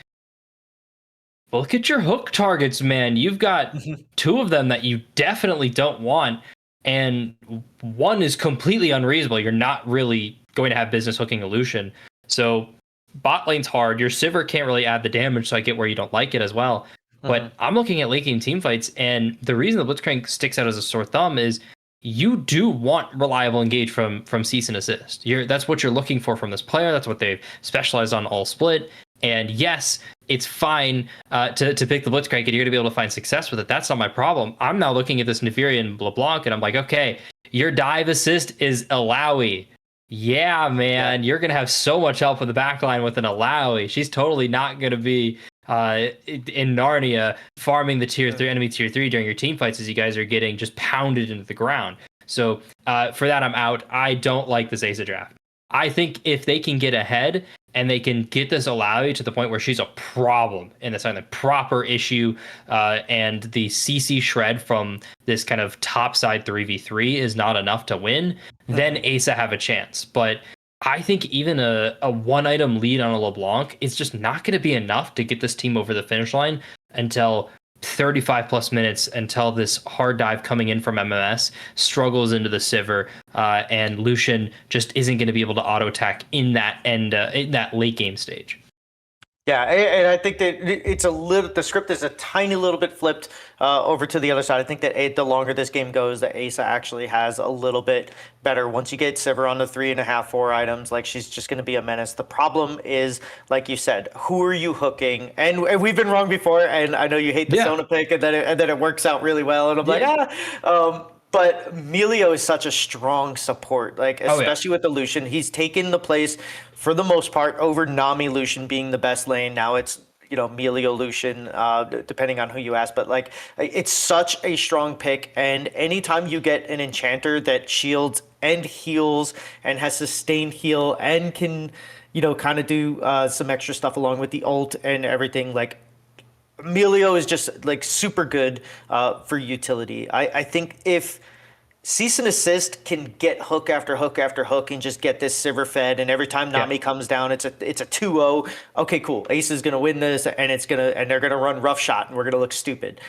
look at your hook targets, man. You've got two of them that you definitely don't want, and one is completely unreasonable. You're not really going to have business hooking Illusion. So bot lane's hard. Your Sivir can't really add the damage, so I get where you don't like it as well. But I'm looking at late game team fights, and the reason the Blitzcrank sticks out as a sore thumb is you do want reliable engage from cease and assist. That's what you're looking for from this player. That's what they've specialized on all split. And yes, it's fine to pick the Blitzcrank, and you're going to be able to find success with it. That's not my problem. I'm now looking at this Neferian LeBlanc, and I'm like, okay, your dive assist is Alawi. Yeah, man, you're going to have so much help with the backline with an Alawi. She's totally not going to be in Narnia farming the tier 3 enemy tier 3 during your team fights as you guys are getting just pounded into the ground. So for that, I'm out. I don't like this Asa draft. I think if they can get ahead and they can get this Alawi to the point where she's a problem in this the proper issue, and the CC shred from this kind of top side 3v3 is not enough to win, then Asa have a chance. But I think even a one item lead on a LeBlanc is just not going to be enough to get this team over the finish line until 35 plus minutes, until this hard dive coming in from MMS struggles into the Sivir, and Lucian just isn't going to be able to auto attack in that late game stage. Yeah, and I think that it's the script is a tiny little bit flipped over to the other side. I think that the longer this game goes, that Asa actually has a little bit better. Once you get Sivir on the 3.5, 4 items, like, she's just going to be a menace. The problem is, like you said, who are you hooking? And we've been wrong before, and I know you hate the Sona pick, and then it works out really well, and I'm like, but Melio is such a strong support, like, especially with the Lucian. He's taken the place, for the most part, over Nami Lucian being the best lane. Now it's, Melio Lucian, depending on who you ask. But, like, it's such a strong pick. And anytime you get an enchanter that shields and heals and has sustained heal and can, kind of do some extra stuff along with the ult and everything, like, Melio is just, like, super good for utility. I think if Cease and Assist can get hook after hook after hook and just get this Sivir fed, and every time Nami comes down, it's a 2-0. Okay, cool. Ace is gonna win this, and they're gonna run rough shot, and we're gonna look stupid.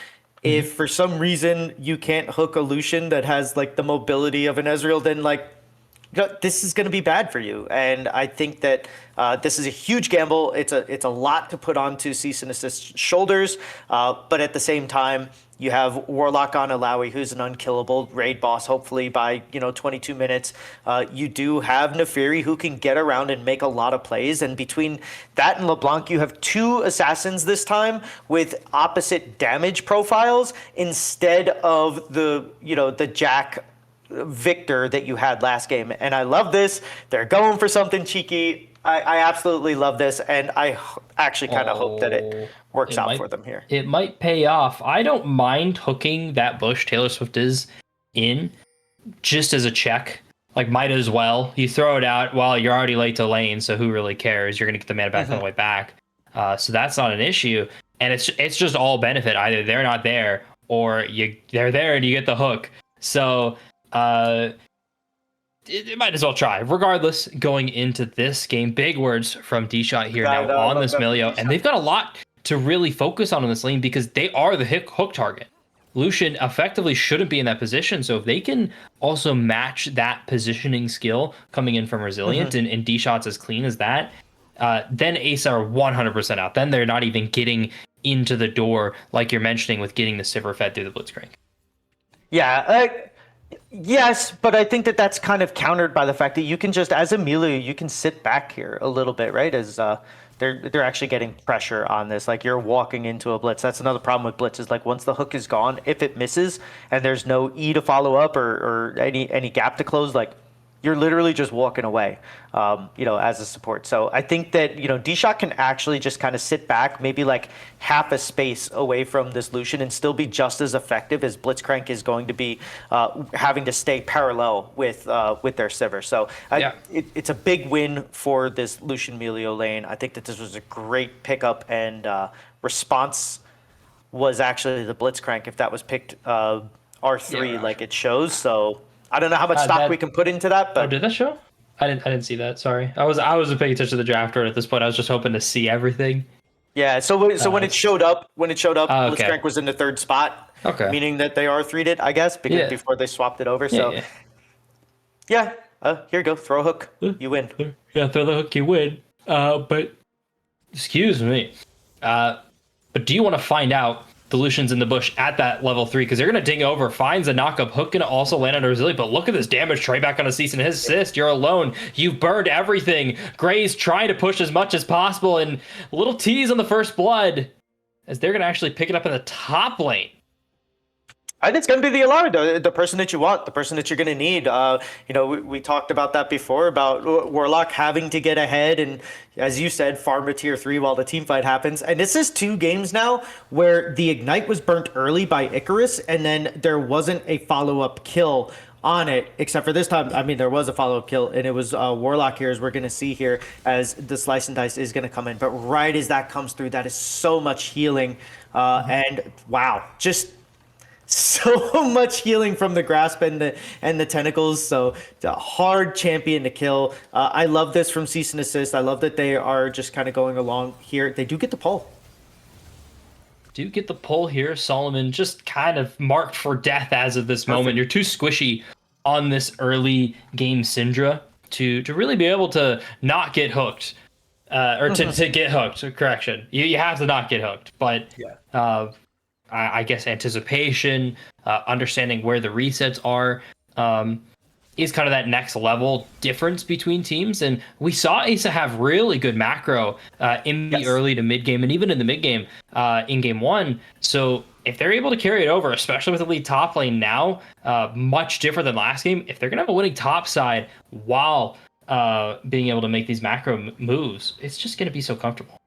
If for some reason you can't hook a Lucian that has, like, the mobility of an Ezreal, then, like, this is going to be bad for you. And I think that this is a huge gamble. It's a lot to put onto Cease and Assist's shoulders. But at the same time, you have Warlock on Alawi, who's an unkillable raid boss, hopefully by 22 minutes. You do have Neferi, who can get around and make a lot of plays. And between that and LeBlanc, you have 2 assassins this time with opposite damage profiles instead of the Jack Victor that you had last game. And I love this. They're going for something cheeky. I absolutely love this, and I actually kind of hope that it works out for them here. It might pay off. I don't mind hooking that bush Taylor Swift is in just as a check. Like, might as well. You throw it out while you're already late to lane, so who really cares? You're going to get the mana back on the way back. So that's not an issue. And it's just all benefit. Either they're not there, or they're there and you get the hook. So it might as well try. Regardless, going into this game, big words from D-Shot here now on this Melio, and they've got a lot to really focus on this lane because they are the hook target. Lucian effectively shouldn't be in that position, so if they can also match that positioning skill coming in from Resilient and D-Shot's as clean as that, then Ace are 100% out. Then they're not even getting into the door like you're mentioning with getting the Sivir fed through the Blitzcrank. Yeah, yes, but I think that that's kind of countered by the fact that you can just, as Emilio, you can sit back here a little bit, right? As they're actually getting pressure on this. Like, you're walking into a blitz. That's another problem with blitz, is like, once the hook is gone, if it misses and there's no E to follow up or any gap to close, like, you're literally just walking away, as a support. So I think that, D-Shot can actually just kind of sit back, maybe like half a space away from this Lucian, and still be just as effective as Blitzcrank is going to be having to stay parallel with their Sivir. So it's a big win for this Lucian Melio lane. I think that this was a great pickup, and response was actually the Blitzcrank if that was picked R3 like it shows. So I don't know how much stock we can put into that, but did that show? I didn't see that. Sorry, I was paying attention to the draft order at this point. I was just hoping to see everything. Yeah, so when it showed up, Blitzcrank was in the 3rd spot. Okay. Meaning that they are 3'd, I guess, because before they swapped it over. So here you go, throw a hook, you win. Yeah, throw the hook, you win. But excuse me. But do you want to find out the Lucian's in the bush at that level 3? Because they're going to ding over, finds a knock-up, hook going to also land on Rosalie, but look at this damage tray back on a Cease and his assist. You're alone. You've burned everything. Gray's trying to push as much as possible, and a little tease on the first blood as they're going to actually pick it up in the top lane. I think it's going to be the Alara, the person that you want, the person that you're going to need. We talked about that before, about Warlock having to get ahead and, as you said, farm a tier 3 while the team fight happens. And this is 2 games now where the Ignite was burnt early by Icarus, and then there wasn't a follow-up kill on it, except for this time. I mean, there was a follow-up kill, and it was Warlock here, as we're going to see here, as the Slice and Dice is going to come in. But right as that comes through, that is so much healing. And wow, just so much healing from the grasp and the tentacles. So it's a hard champion to kill. I love this from Cease and Assist. I love that they are just kind of going along here. They do get the pull. Do get the pull here. Solomon just kind of marked for death as of this moment. You're too squishy on this early game Syndra to really be able to not get hooked. To get hooked. Correction. You have to not get hooked. But I guess anticipation, understanding where the resets are, is kind of that next level difference between teams. And we saw Asce have really good macro in the early to mid game, and even in the mid game in game 1. So if they're able to carry it over, especially with the lead top lane now, much different than last game, if they're going to have a winning top side while being able to make these macro moves, it's just going to be so comfortable.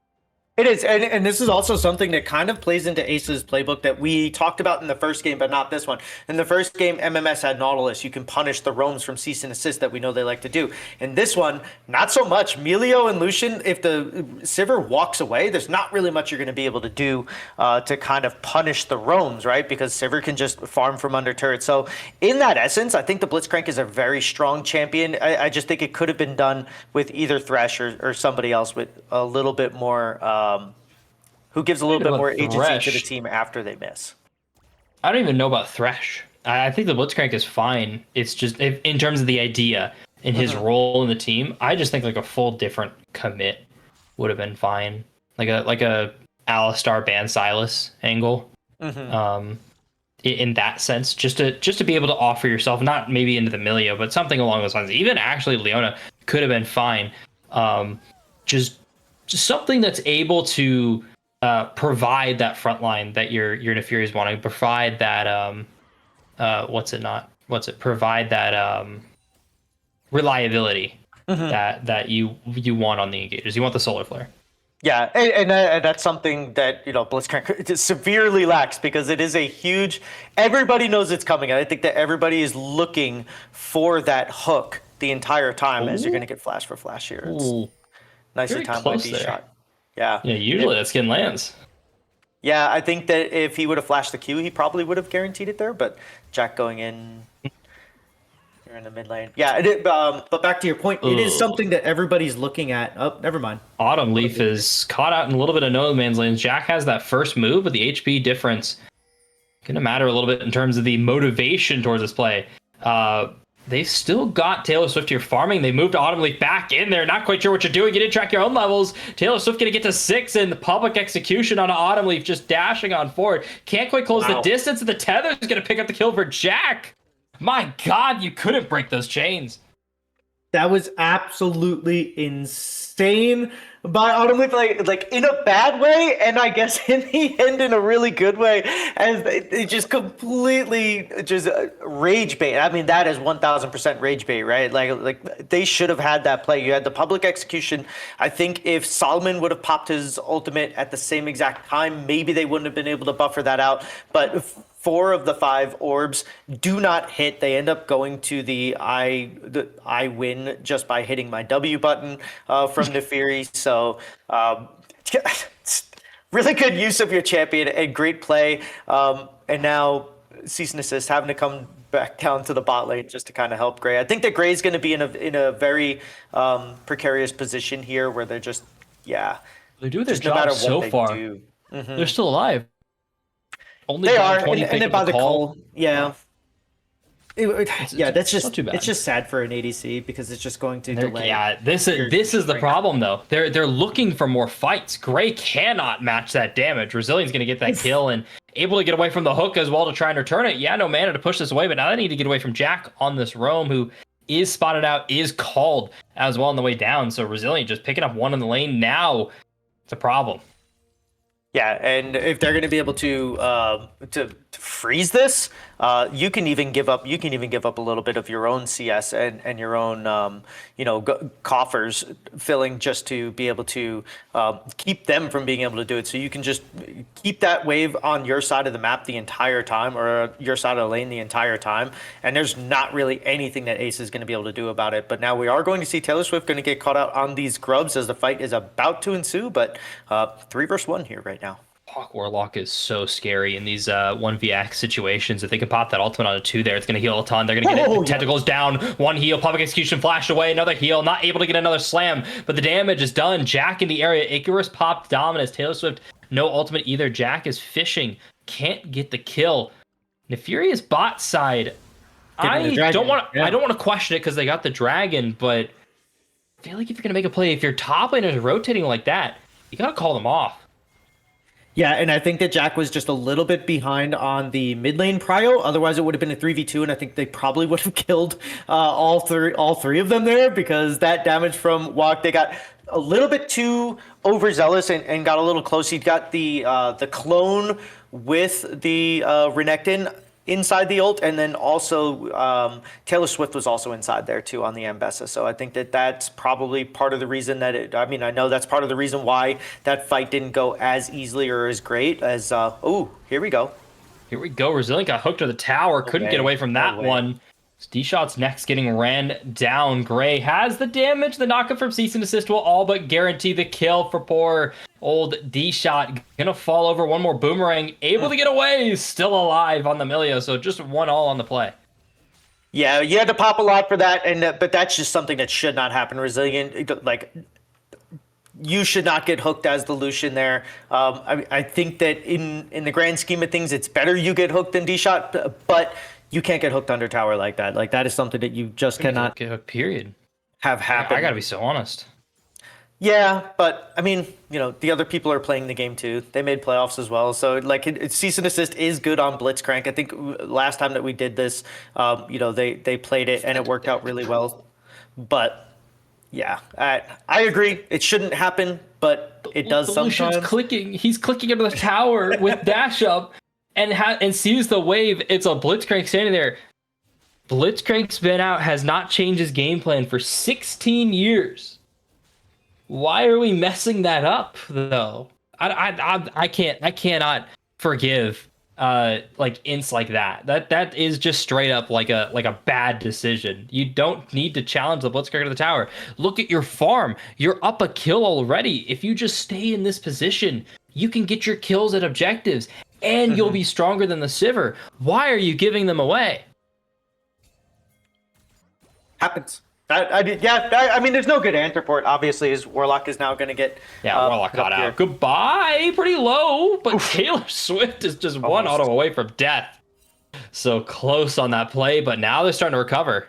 It is, and this is also something that kind of plays into Ace's playbook that we talked about in the first game, but not this one. In the first game, MMS had Nautilus. You can punish the roams from Cease and Assist that we know they like to do. In this one, not so much. Melio and Lucian, if the Sivir walks away, there's not really much you're going to be able to do to kind of punish the roams, right? Because Sivir can just farm from under turret. So in that essence, I think the Blitzcrank is a very strong champion. I just think it could have been done with either Thresh or somebody else with a little bit more... who gives a little bit more agency to the team after they miss. I don't even know about Thresh. I think the Blitzcrank is fine. It's just in terms of the idea and his role in the team, I just think like a full different commit would have been fine. Like a Alistar ban Silas angle. In that sense, just to be able to offer yourself, not maybe into the Milio, but something along those lines. Even actually Leona could have been fine. Just something that's able to provide that front line that your Nefiri is wanting, provide that provide that reliability that you want on the engagers. You want the solar flare. Yeah, and that's something that Blitzcrank severely lacks, because it is a huge. Everybody knows it's coming, and I think that everybody is looking for that hook the entire time. As you're going to get flash for flash here. It's nicely timed by D-Shot. Yeah. Yeah, usually that skin lands. Yeah, I think that if he would have flashed the Q, he probably would have guaranteed it there, but Jack going in here in the mid lane. Yeah, but back to your point, it is something that everybody's looking at. Oh, never mind. Autumn Leaf is caught out in a little bit of no man's land. Jack has that first move, but the HP difference going to matter a little bit in terms of the motivation towards this play. They've still got Taylor Swift here farming. They moved Autumn Leaf back in there. Not quite sure what you're doing. You didn't track your own levels. Taylor Swift going to get to 6 in the public execution on Autumn Leaf, just dashing on forward. Can't quite close the distance, and the Tether is going to pick up the kill for Jack. My God, you couldn't break those chains. That was absolutely insane by Autumn Leaf, like in a bad way, and I guess in the end in a really good way, as they just completely just rage bait. I mean, that is 1000% rage bait, right? Like they should have had that play. You had the public execution. I think if Solomon would have popped his ultimate at the same exact time, maybe they wouldn't have been able to buffer that out. But 4 of the 5 orbs do not hit. They end up going to the I win just by hitting my W button from Nefiri. So really good use of your champion and great play. And now Cease and Assist having to come back down to the bot lane just to kind of help Gray. I think that Gray's going to be in a very precarious position here where they're just They do their just no matter job what so they far. do. They're still alive. Only They down are, 20 and pick by up the call. call, yeah. That's just not too bad. it's just sad for an ADC because it's just going to delay. Yeah, this is the problem though. They're looking for more fights. Gray cannot match that damage. Resilient's gonna get that kill and able to get away from the hook as well to try and return it. Yeah, no mana to push this away, but now they need to get away from Jack on this roam, who is spotted out, is called as well on the way down. So Resilient just picking up one in the lane now. It's a problem. Yeah, and if they're going to be able to freeze this, you can even give up. You can even give up a little bit of your own CS and your own coffers filling just to be able to keep them from being able to do it. So you can just keep that wave on your side of the map the entire time, or your side of the lane the entire time. And there's not really anything that Ace is going to be able to do about it. But now we are going to see Taylor Swift going to get caught out on these grubs as the fight is about to ensue. But 3 versus 1 here right now. Hawk Warlock is so scary in these 1vx situations. If they can pop that ultimate on a 2 there, it's going to heal a ton. They're going to get it. Tentacles down. 1 heal. Public Execution flashed away. Another heal. Not able to get another slam, but the damage is done. Jack in the area. Icarus popped Dominus. Taylor Swift, no ultimate either. Jack is fishing. Can't get the kill. Nefurious bot side. I don't want to question it because they got the dragon, but I feel like if you're going to make a play, if your top laner is rotating like that, you got to call them off. Yeah, and I think that Jack was just a little bit behind on the mid lane prio. Otherwise, it would have been a 3v2, and I think they probably would have killed all three of them there, because that damage from Walk, they got a little bit too overzealous and got a little close. He got the clone with the Renekton inside the ult, and then also Taylor Swift was also inside there too on the Ambessa. So I think that that's probably part of the reason that I know that's part of the reason why that fight didn't go as easily or as great as here we go. Here we go. Resilient got hooked to the tower. Couldn't get away from that one. D-Shot's next getting ran down. Gray has the damage. The knockup from Cease and Desist will all but guarantee the kill for poor old D-Shot. Gonna fall over. One more boomerang. Able to get away. Still alive on the Milio. So just 1-1 on the play. Yeah, you had to pop a lot for that, but that's just something that should not happen. Resilient, like, you should not get hooked as the Lucian there. I think that in the grand scheme of things, it's better you get hooked than D-Shot, but you can't get hooked under tower like that. Like, that is something that you just cannot get hooked, period. Have happen. I gotta be so honest. Yeah, but I mean, the other people are playing the game too. They made playoffs as well. So like, Cease and Desist is good on Blitzcrank. I think last time that we did this, they played it and it worked out really well. But yeah, I agree. It shouldn't happen, but it does sometimes. He's clicking into the tower with dash up. And sees the wave. It's a Blitzcrank standing there. Blitzcrank's been out, has not changed his game plan for 16 years. Why are we messing that up though? I cannot forgive ints like that. That is just straight up like a bad decision. You don't need to challenge the Blitzcrank to the tower. Look at your farm. You're up a kill already. If you just stay in this position, you can get your kills at objectives. And you'll be stronger than the Sivir. Why are you giving them away? Happens. I mean, there's no good answer for it. Obviously, as Warlock is now going to get. Yeah, Warlock got out. Here. Goodbye. Pretty low, but Taylor Swift is just one auto away from death. So close on that play, but now they're starting to recover.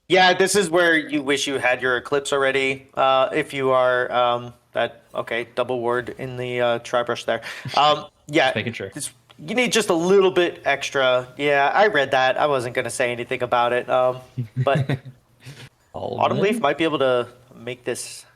Yeah, this is where you wish you had your Eclipse already. If you are double ward in the tri-brush there. Yeah, just making sure. You need just a little bit extra. Yeah, I read that. I wasn't going to say anything about it. But Autumn Leaf might be able to make this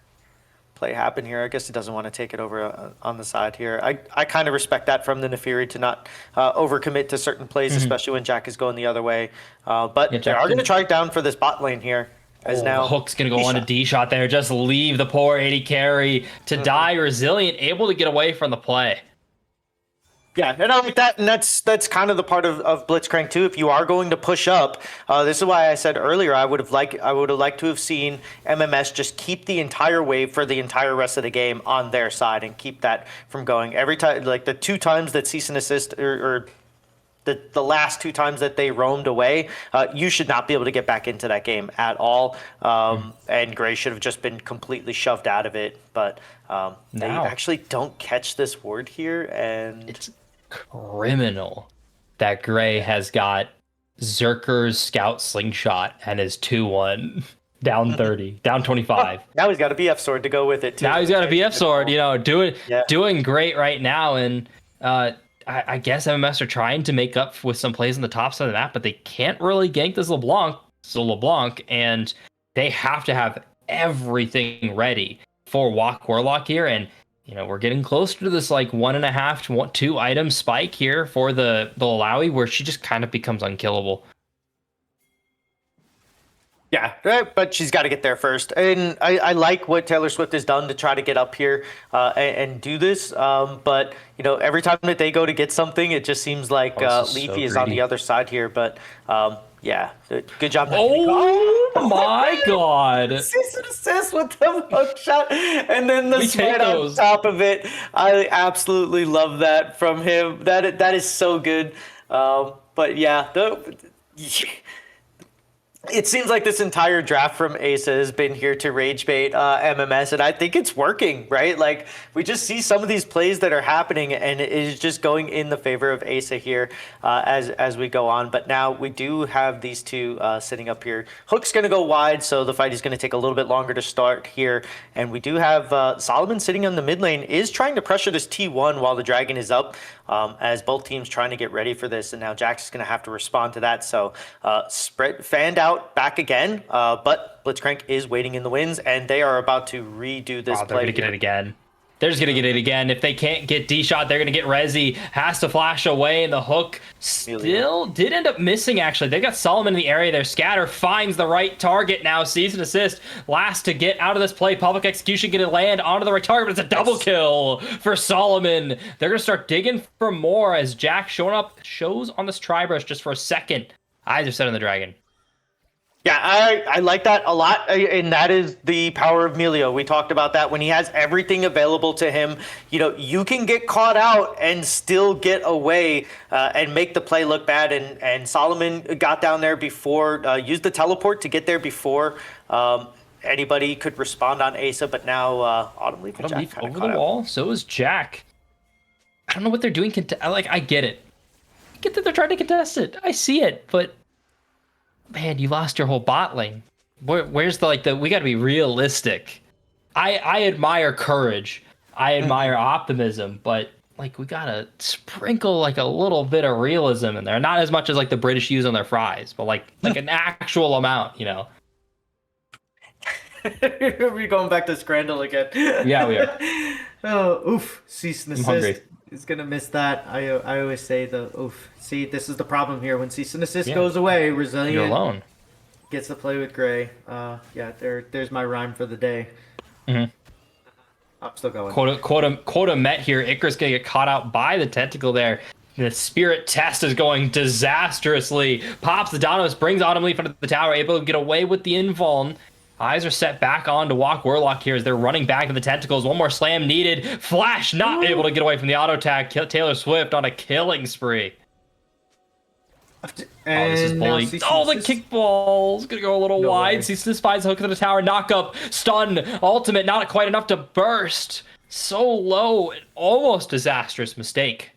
play happen here. I guess he doesn't want to take it over on the side here. I kind of respect that from the Nefiri to not overcommit to certain plays, especially when Jack is going the other way. But they are going to try it down for this bot lane here. As now Hook's going to go on a D-Shot there. Just leave the poor 80 carry to die. Resilient, able to get away from the play. Yeah, and I like that, and that's kind of the part of Blitzcrank too. If you are going to push up, this is why I said earlier I would have liked to have seen MMS just keep the entire wave for the entire rest of the game on their side and keep that from going every time. Like the 2 times that Cease and Desist or the last 2 times that they roamed away, you should not be able to get back into that game at all. And Gray should have just been completely shoved out of it. But they actually don't catch this ward here, and it's criminal that Gray has got Zerker's Scout Slingshot and is 2-1. Down 30, down 25. Now he's got a BF sword to go with it too. Now he's got a BF sword, doing great right now. And I guess MMS are trying to make up with some plays on the top side of the map, but they can't really gank this LeBlanc, and they have to have everything ready for Walk Warlock here. And we're getting closer to this like 1.5 to 2 item spike here for the Alawi, where she just kind of becomes unkillable. Yeah, but she's got to get there first. And I like what Taylor Swift has done to try to get up here and do this. But, every time that they go to get something, it just seems like Leafy is on the other side here. But, yeah, good job. Oh, my God. Season assist with the hook shot. And then the spread on top of it. I absolutely love that from him. That is so good. But, yeah, it seems like this entire draft from Asce has been here to rage bait MMS, and I think it's working, right? Like, we just see some of these plays that are happening, and it is just going in the favor of Asce here as we go on. But now we do have these two sitting up here. Hook's going to go wide, so the fight is going to take a little bit longer to start here. And we do have Solomon sitting on the mid lane, is trying to pressure this T1 while the Dragon is up, as both teams trying to get ready for this. And now Jax is going to have to respond to that. So fanned out back again, but Blitzcrank is waiting in the wins, and they are about to redo this play. They're going to get it again. They're just going to get it again. If they can't get D-Shot, they're going to get Rezi. Has to flash away, and the hook still did end up missing, actually. They got Solomon in the area there. Scatter finds the right target now. Sees an assist. Last to get out of this play. Public Execution going to land onto the right target, but it's a double kill for Solomon. They're going to start digging for more as Jack shows on this Tri-Brush just for a second. Eyes are set on the Dragon. Yeah, I like that a lot, and that is the power of Melio. We talked about that when he has everything available to him. You can get caught out and still get away and make the play look bad. And Solomon got down there before, used the teleport to get there before anybody could respond on Asa. But now Autumn Leaf and Jack over the wall. So is Jack. I don't know what they're doing. I get it. I get that they're trying to contest it. I see it, but. Man, you lost your whole bot lane. Where's the we got to be realistic. I admire courage. I admire optimism, but we got to sprinkle a little bit of realism in there. Not as much as the British use on their fries, but like an actual amount, We're going back to Scrandle again. Yeah, we are. Oh, oof. Cease and assist. I'm hungry. Is gonna miss that. I always say the oof. See, this is the problem here. When cease and assist goes away, Resilient You're alone. Gets to play with Gray. Yeah, there's my rhyme for the day. Mm-hmm. I'm still going. Quota met here. Icarus gonna get caught out by the tentacle there. The Spirit Test is going disastrously. Pops the Donos, brings Autumn Leaf into the tower, able to get away with the invuln. Eyes are set back on to Walk Warlock here as they're running back to the tentacles. One more slam needed. Flash not able to get away from the auto tag. Taylor Swift on a killing spree. And this is bullying. The kickball's gonna go a little wide. Cease and finds hook to the tower. Knock up. Stun. Ultimate. Not quite enough to burst. So low. Almost disastrous mistake.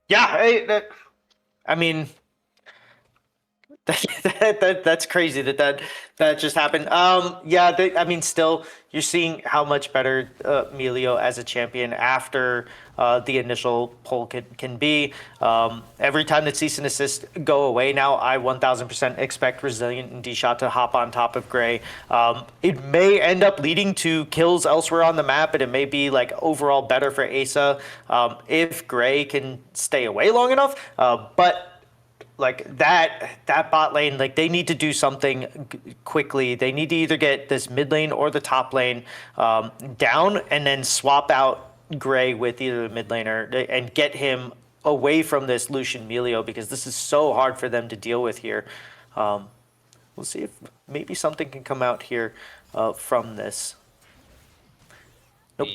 Yeah. I mean. That's crazy that just happened. Still, you're seeing how much better Melio as a champion after the initial pull can be. Every time that cease and assist go away now, I 1000% expect Resilient and D-Shot to hop on top of Gray. It may end up leading to kills elsewhere on the map, and it may be overall better for Asa if Gray can stay away long enough. But that bot lane, they need to do something quickly. They need to either get this mid lane or the top lane down and then swap out Gray with either the mid laner and get him away from this Lucian Melio, because this is so hard for them to deal with here. We'll see if maybe something can come out here from this. Nope.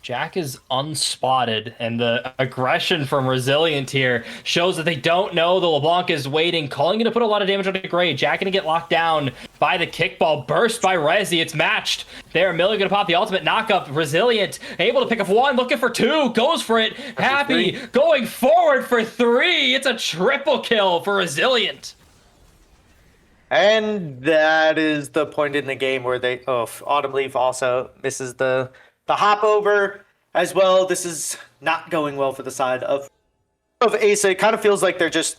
Jack is unspotted, and the aggression from Resilient here shows that they don't know the LeBlanc is waiting, calling it to put a lot of damage on the Gray. Jack gonna get locked down by the kickball, burst by Resi. It's matched there. Millie gonna pop the ultimate knockup. Resilient able to pick up one, looking for two, goes for it. Happy going forward for three. It's a triple kill for Resilient. And that is the point in the game where Autumn Leaf also misses the hop over as well. This is not going well for the side of Asce. It kind of feels like they're just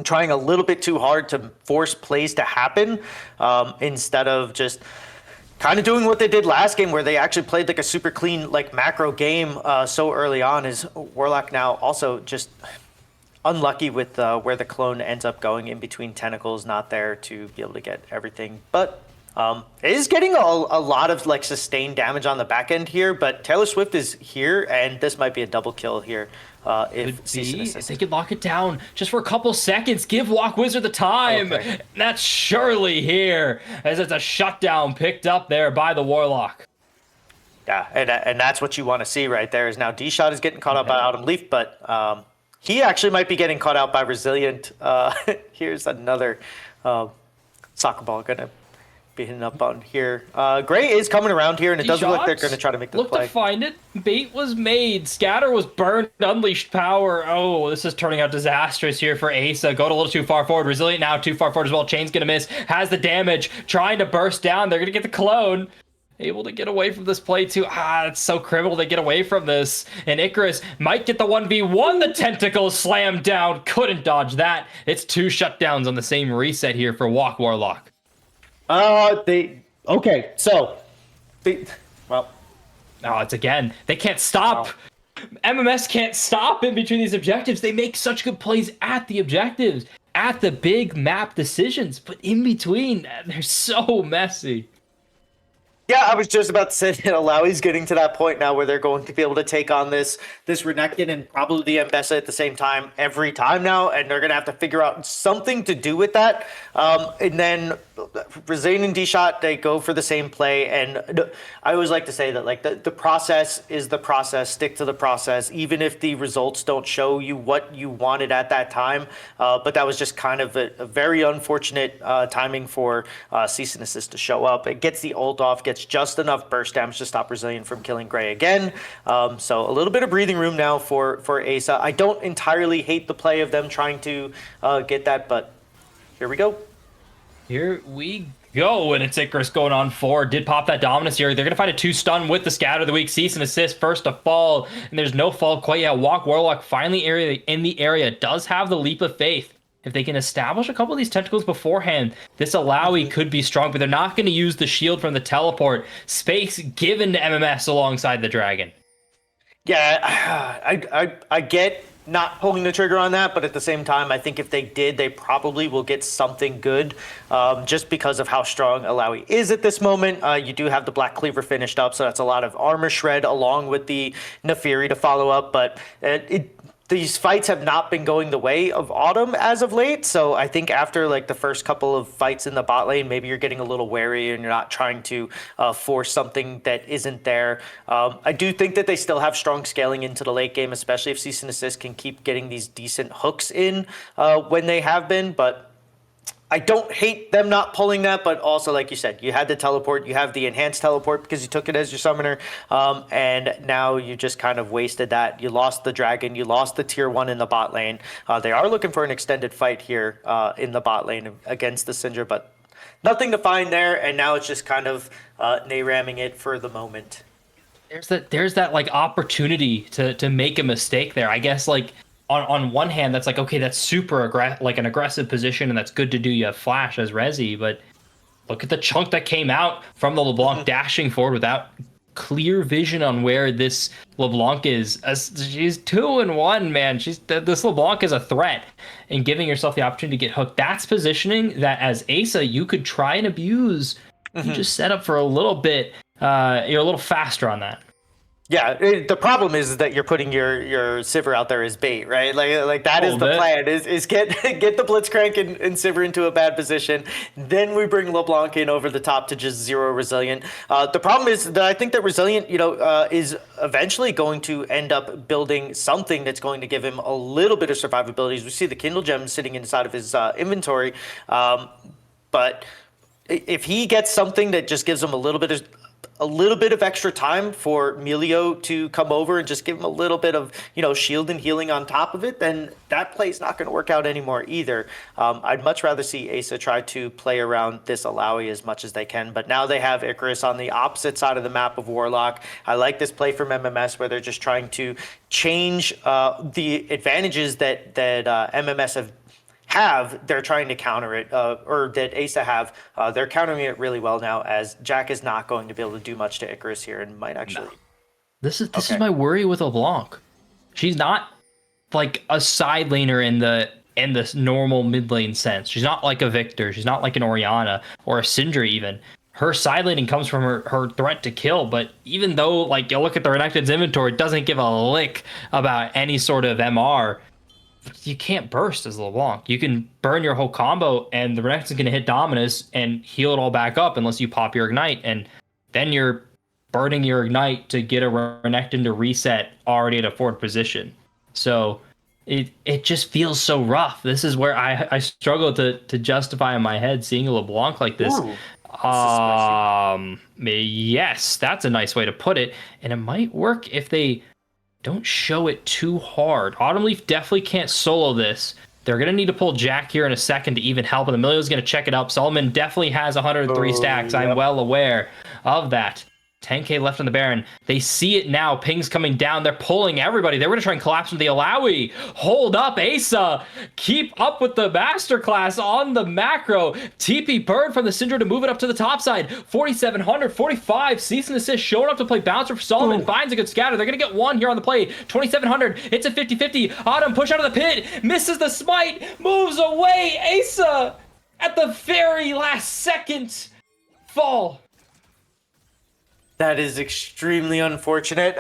trying a little bit too hard to force plays to happen instead of just kind of doing what they did last game, where they actually played like a super clean like macro game so early on. Is Warlock now also just unlucky with where the clone ends up going in between tentacles, not there to be able to get everything, but it is getting a lot of like sustained damage on the back end here. But Taylor Swift is here, and this might be a double kill here if they could lock it down just for a couple seconds. Give Walk Wizard the time. Okay. That's surely here, as it's a shutdown picked up there by the Warlock. Yeah, and that's what you want to see right there. Is now D-Shot is getting caught out by Autumn Leaf, but he actually might be getting caught out by Resilient. Here's another soccer ball gonna be hitting up on here. Gray is coming around here, and it does look like they're going to try to make the play. Look to find it. Bait was made. Scatter was burned. Unleashed power. Oh, this is turning out disastrous here for Asce. Going a little too far forward. Resilient now too far forward as well. Chain's going to miss. Has the damage. Trying to burst down. They're going to get the clone. Able to get away from this play too. It's so criminal to get away from this. And Icarus might get the 1v1. The tentacles slammed down. Couldn't dodge that. It's two shutdowns on the same reset here for Warlock. It's again. They can't stop. Wow. MMS can't stop in between these objectives. They make such good plays at the objectives, at the big map decisions, but in between, they're so messy. Yeah, I was just about to say that Alawi's getting to that point now where they're going to be able to take on this Renekton and probably the Mbessa at the same time every time now, and they're going to have to figure out something to do with that. And then Resilient and D-Shot, they go for the same play, and I always like to say that like the process is the process. Stick to the process, even if the results don't show you what you wanted at that time. But that was just kind of a very unfortunate timing for Cease and Assist to show up. It gets the ult off, gets just enough burst damage to stop Resilient from killing Gray again. So a little bit of breathing room now for Asce. I don't entirely hate the play of them trying to get that, but here we go. Here we go, and it's Icarus going on 4. Did pop that dominance here. They're going to find a 2-stun with the Scatter of the Week. Cease and Assist first to fall, and there's no fall quite yet. Warlock finally in the area. Does have the Leap of Faith. If they can establish a couple of these tentacles beforehand, this Alawi could be strong, but they're not going to use the shield from the teleport. Space given to MMS alongside the dragon. Yeah, I get not pulling the trigger on that, but at the same time, I think if they did, they probably will get something good just because of how strong Alawi is at this moment. You do have the Black Cleaver finished up, so that's a lot of armor shred along with the Nefiri to follow up, but these fights have not been going the way of Autumn as of late, so I think after like the first couple of fights in the bot lane, maybe you're getting a little wary and you're not trying to force something that isn't there. I do think that they still have strong scaling into the late game, especially if Cease and Assist can keep getting these decent hooks in when they have been, but I don't hate them not pulling that, but also, like you said, you had the teleport, you have the enhanced teleport because you took it as your summoner, and now you just kind of wasted that. You lost the dragon, you lost the tier 1 in the bot lane. They are looking for an extended fight here in the bot lane against the Syndra, but nothing to find there, and now it's just kind of nay-ramming it for the moment. There's that like opportunity to make a mistake there. I guess like on one hand, that's like, okay, that's super an aggressive position, and that's good to do. You have Flash as Resi, but look at the chunk that came out from the LeBlanc dashing forward without clear vision on where this LeBlanc is. She's 2-1, man. This LeBlanc is a threat, and giving yourself the opportunity to get hooked. That's positioning that as Asce you could try and abuse. You just set up for a little bit. You're a little faster on that. Yeah, the problem is that you're putting your Sivir out there as bait, right? Like that is the plan. Is get get the Blitzcrank and Sivir into a bad position. Then we bring LeBlanc in over the top to just zero Resilient. The problem is that I think that Resilient, is eventually going to end up building something that's going to give him a little bit of survivability. As we see the Kindle Gem sitting inside of his inventory, but if he gets something that just gives him a little bit of extra time for Melio to come over and just give him a little bit of, shield and healing on top of it, then that play's not going to work out anymore either. I'd much rather see Asce try to play around this Alawi as much as they can, but now they have Icarus on the opposite side of the map of Warlock. I like this play from MMS where they're just trying to change the advantages that MMS they're trying to counter it, or that Asce have. They're countering it really well now, as Jack is not going to be able to do much to Icarus here, and might actually. No. This is my worry with LeBlanc. She's not like a side laner in the normal mid lane sense. She's not like a Victor. She's not like an Orianna or a Syndra even. Her side laning comes from her threat to kill, but even though like you look at the Renekton's inventory, it doesn't give a lick about any sort of MR. You can't burst as LeBlanc. You can burn your whole combo, and the Renekton's going to hit Dominus and heal it all back up unless you pop your Ignite, and then you're burning your Ignite to get a Renekton to reset already at a forward position. So it just feels so rough. This is where I struggle to justify in my head seeing a LeBlanc like this. Ooh, yes, that's a nice way to put it, and it might work if they don't show it too hard. Autumn Leaf definitely can't solo this. They're going to need to pull Jack here in a second to even help, and Emilio's going to check it up. Solomon definitely has 103 stacks. Yep. I'm well aware of that. 10k left on the Baron. They see it now. Ping's coming down. They're pulling everybody. They were going to try and collapse with the Alawi. Hold up, Asce. Keep up with the masterclass on the macro. TP Bird from the Syndra to move it up to the top side. 4,700, 45. Cease and assist showing up to play bouncer for Solomon. Finds a good scatter. They're going to get one here on the play. 2,700. It's a 50-50. Autumn push out of the pit. Misses the smite. Moves away. Asce at the very last second. Fall. That is extremely unfortunate.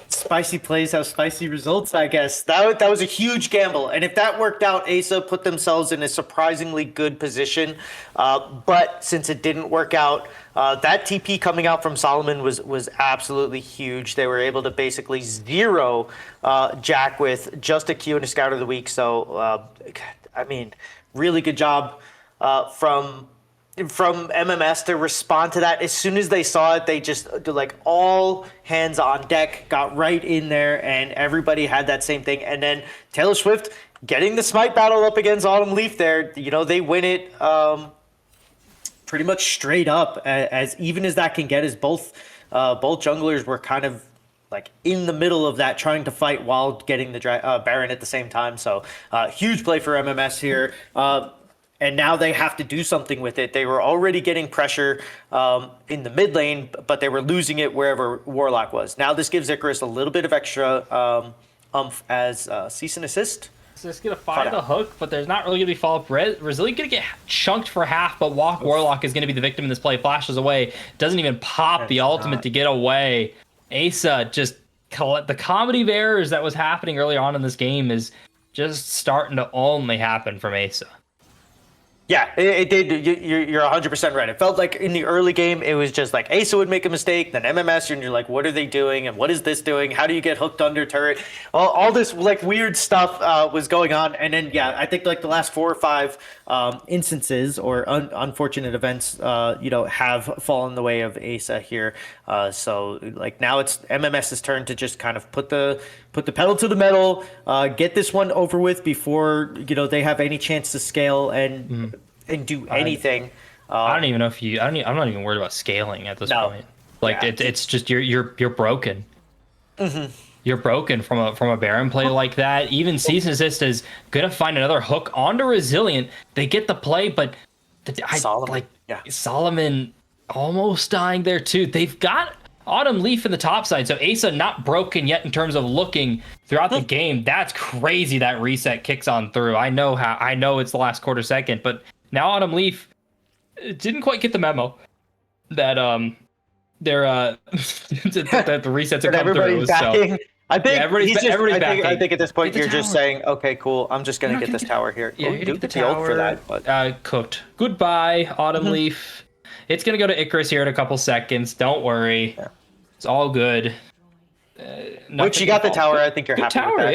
Spicy plays have spicy results, I guess. That was a huge gamble. And if that worked out, Asce put themselves in a surprisingly good position. But since it didn't work out, that TP coming out from Solomon was absolutely huge. They were able to basically zero Jack with just a Q and a Scout of the Week. So, really good job from MMS to respond to that. As soon as they saw it, they just like all hands on deck, got right in there, and everybody had that same thing. And then Taylor Swift getting the smite battle up against Autumn Leaf there, they win it pretty much straight up, as even as that can get, as both junglers were kind of like in the middle of that, trying to fight while getting the Baron at the same time. So huge play for MMS here. And now they have to do something with it. They were already getting pressure in the mid lane, but they were losing it wherever Warlock was. Now this gives Icarus a little bit of extra umph as cease and assist. So it's going to find the hook, but there's not really going to be follow-up. Resilient going to get chunked for half, but Warlock is going to be the victim in this play. Flashes away. Doesn't even pop the ultimate to get away. Asce just... The comedy of errors that was happening early on in this game is just starting to only happen from Asce. Yeah, it did. You're 100% right. It felt like in the early game, it was just like Asce would make a mistake, then MMS, and you're like, what are they doing? And what is this doing? How do you get hooked under turret? All this like weird stuff was going on. And then, yeah, I think like the last 4 or 5 instances or unfortunate events, have fallen the way of Asce here. So like now it's MMS's turn to just kind of put the pedal to the metal, get this one over with before they have any chance to scale and do anything. I don't even know if I'm not even worried about scaling at this point. Like it's just you're broken. Mm-hmm. You're broken from a Baron play like that. Even Season Assist is gonna find another hook onto Resilient. They get the play, but Solomon almost dying there too. They've got Autumn Leaf in the top side, so Asce not broken yet in terms of looking throughout the game. That's crazy that reset kicks on through. I know it's the last quarter second, but now Autumn Leaf didn't quite get the memo that their the resets have But come through. everybody's backing. So I think everybody's backing. I think at this point Get the you're just tower. saying, okay, cool. I'm just gonna get this tower here. Yeah, Oh, you're do gonna get the ult tower for that, but cooked. Goodbye, Autumn Leaf. It's gonna go to Icarus here in a couple seconds. Don't worry, it's all good. Which you got the tower. I think you're Good happy tower, with that.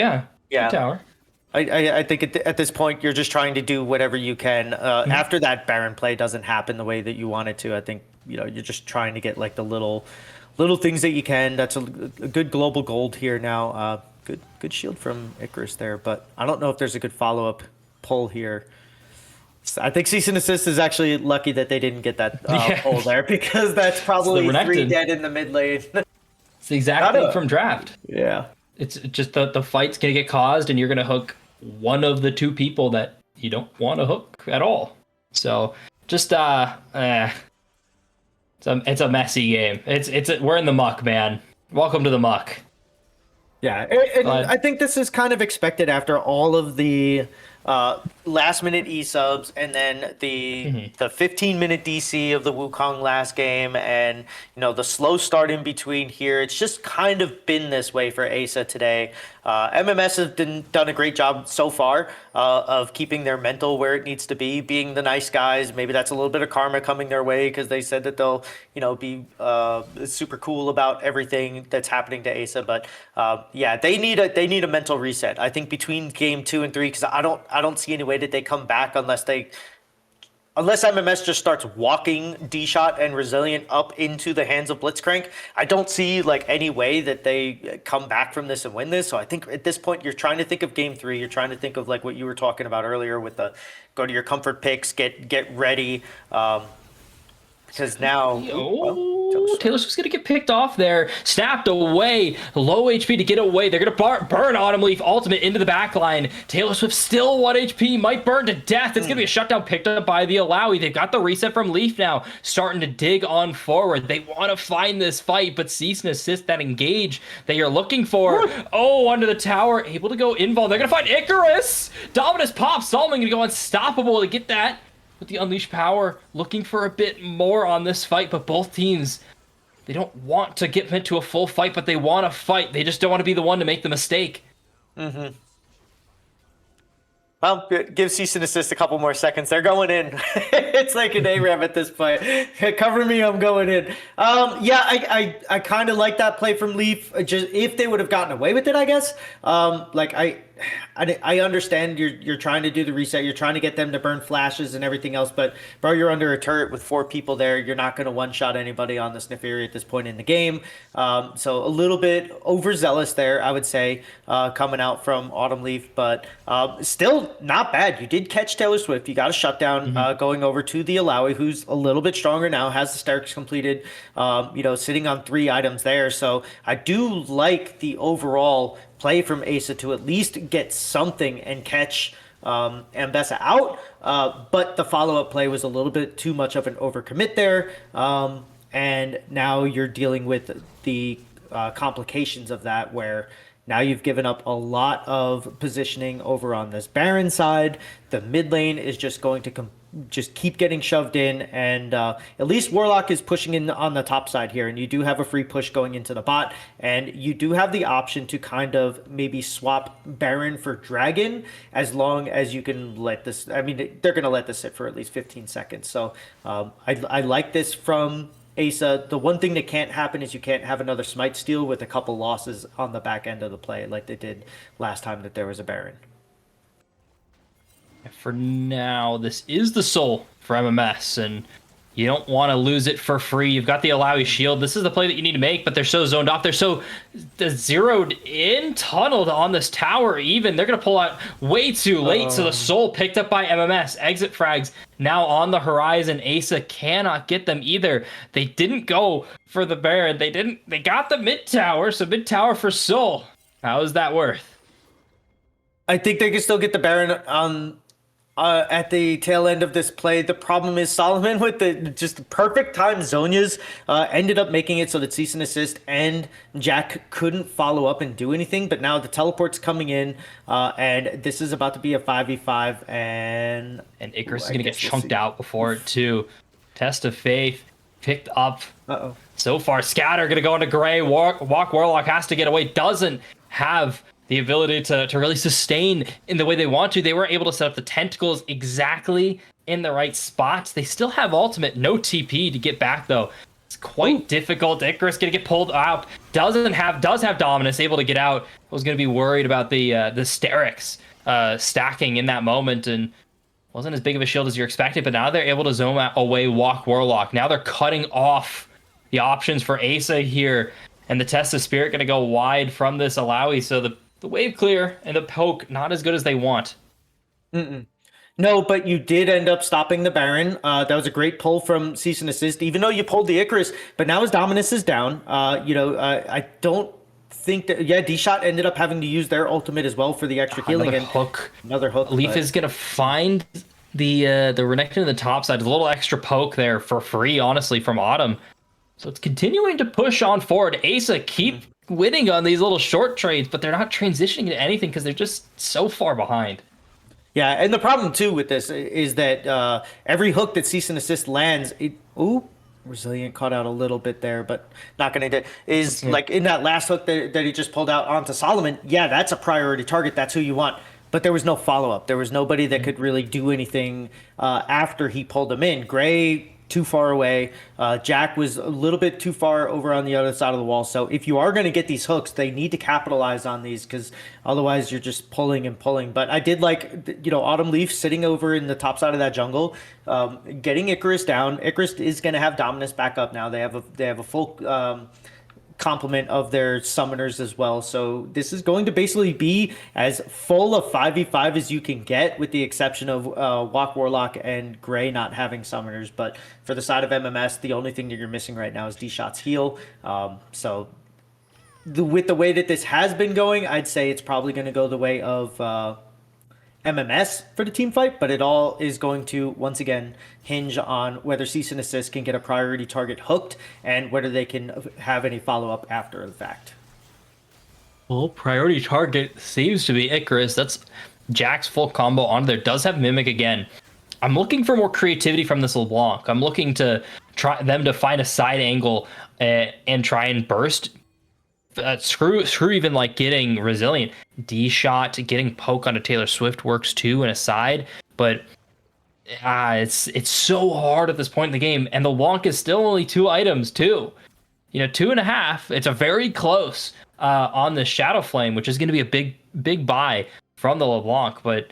yeah. Good tower. I think at this point you're just trying to do whatever you can. After that Baron play doesn't happen the way that you want it to, I think you're just trying to get like the little things that you can. That's a good global gold here now. Good shield from Icarus there, but I don't know if there's a good follow-up pull here. I think Cease and Assist is actually lucky that they didn't get that pull there, because that's probably 3 dead in the mid lane. It's the exact thing from draft. Yeah. It's just the fight's gonna get caused, and you're gonna hook one of the 2 people that you don't want to hook at all. So just it's a messy game. We're in the muck, man. Welcome to the muck. Yeah, and I think this is kind of expected after all of the last minute E-subs and then the 15-minute DC of the Wukong last game, and the slow start in between here. It's just kind of been this way for Asce today. MMS has done a great job so far of keeping their mental where it needs to be, being the nice guys. Maybe that's a little bit of karma coming their way, because they said that they'll be super cool about everything that's happening to Asce. But yeah, they need a mental reset. I think between game 2 and 3, because I don't see any way that they come back unless MMS just starts walking D-Shot and Resilient up into the hands of Blitzcrank. I don't see any way that they come back from this and win this. So I think at this point you're trying to think of game 3. You're trying to think of what you were talking about earlier with the go to your comfort picks, get ready. Because now Taylor Swift's gonna get picked off there, snapped away, low HP to get away. They're gonna burn Autumn Leaf ultimate into the back line. Taylor Swift still 1 HP, might burn to death. It's gonna be a shutdown picked up by the Alawi. They've got the reset from Leaf now, starting to dig on forward. They want to find this fight, but Cease and Assist, that engage that you're looking for. Oh, under the tower, able to go invul. They're gonna find Icarus. Dominus pops. Solomon gonna go unstoppable to get that. With the Unleashed Power, looking for a bit more on this fight, but both teams, they don't want to get into a full fight, but they want to fight. They just don't want to be the one to make the mistake. Well, give Cease and Assist a couple more seconds. They're going in. It's like an ARAM at this point. Cover me, I'm going in. Yeah, I kind of like that play from Leaf. Just if they would have gotten away with it, I guess. I understand you're trying to do the reset. You're trying to get them to burn flashes and everything else. But, bro, you're under a turret with 4 people there. You're not going to one-shot anybody on the Snifiri at this point in the game. So a little bit overzealous there, I would say, coming out from Autumn Leaf. But still not bad. You did catch Taylor Swift. You got a shutdown going over to the Alawi, who's a little bit stronger now, has the Starks completed, sitting on 3 items there. So I do like the overall play from Asce to at least get something and catch Ambessa out, but the follow-up play was a little bit too much of an overcommit there, and now you're dealing with the complications of that, where now you've given up a lot of positioning over on this Baron side. The mid lane is just going to just keep getting shoved in, and at least Warlock is pushing in on the top side here, and you do have a free push going into the bot, and you do have the option to kind of maybe swap Baron for Dragon, as long as you can let this, I mean, they're going to let this sit for at least 15 seconds. So I like this from Asce. The one thing that can't happen is you can't have another Smite steal with a couple losses on the back end of the play like they did last time that there was a Baron. For now, this is the soul for MMS, and you don't want to lose it for free. You've got the Alawi shield. This is the play that you need to make, but they're so zoned off. They're so zeroed in, tunneled on this tower even. They're going to pull out way too late, so the soul picked up by MMS. Exit frags now on the horizon. Asce cannot get them either. They didn't go for the Baron. They got the mid tower, so mid tower for soul. How is that worth? I think they can still get the Baron on at the tail end of this play. The problem is Solomon with the just perfect time Zonias ended up making it so that Cease and Assist and Jack couldn't follow up and do anything. But now the teleport's coming in, and this is about to be a 5v5, and Icarus is going to get chunked out before it too. Test of Faith picked up. Uh-oh. So far, Scatter gonna go into Gray. Walk Warlock has to get away. Doesn't have the ability to really sustain in the way they want to. They weren't able to set up the tentacles exactly in the right spots. They still have ultimate, no TP to get back though. It's quite difficult. Icarus gonna get pulled out. Does have Dominus, able to get out. Was gonna be worried about the Sterix stacking in that moment, and wasn't as big of a shield as you're expecting. But now they're able to zone away Walk Warlock. Now they're cutting off the options for Asce here, and the Test of Spirit gonna go wide from this Alawi. So the wave clear and the poke not as good as they want. No, but you did end up stopping the Baron. That was a great pull from Cease and Assist, even though you pulled the Icarus. But now his Dominus is down. I don't think that... Yeah, D-Shot ended up having to use their ultimate as well for the extra healing. Another hook. Leaf is going to find the Renekton in the top side. There's a little extra poke there for free, honestly, from Autumn. So it's continuing to push on forward. Asce keep winning on these little short trades, but they're not transitioning to anything because they're just so far behind. Yeah, and the problem too with this is that every hook that Cease and Assist lands, Resilient caught out a little bit there, but not going to. Is like in that last hook that he just pulled out onto Solomon. Yeah, that's a priority target. That's who you want. But there was no follow up. There was nobody that could really do anything after he pulled him in. Gray too far away. Jack was a little bit too far over on the other side of the wall. So if you are going to get these hooks, they need to capitalize on these, because otherwise you're just pulling and pulling. But I did like, Autumn Leaf sitting over in the top side of that jungle, getting Icarus down. Icarus is going to have Dominus back up now. They have a full complement of their summoners as well. So this is going to basically be as full of 5v5 as you can get, with the exception of Walk Warlock and Gray not having summoners. But for the side of MMS, the only thing that you're missing right now is D-Shot's heal. So with the way that this has been going, I'd say it's probably going to go the way of MMS for the team fight, but it all is going to, once again, hinge on whether Cease and Assist can get a priority target hooked and whether they can have any follow-up after the fact. Well, priority target seems to be Icarus. That's Jack's full combo on there. Does have Mimic again. I'm looking for more creativity from this LeBlanc. I'm looking to try them to find a side angle and try and burst. Screw even like getting Resilient. D-Shot, getting poke onto Taylor Swift works too, and a side, but it's so hard at this point in the game, and the LeBlanc is still only 2 items too. 2.5. It's a very close on the Shadow Flame, which is going to be a big buy from the LeBlanc, but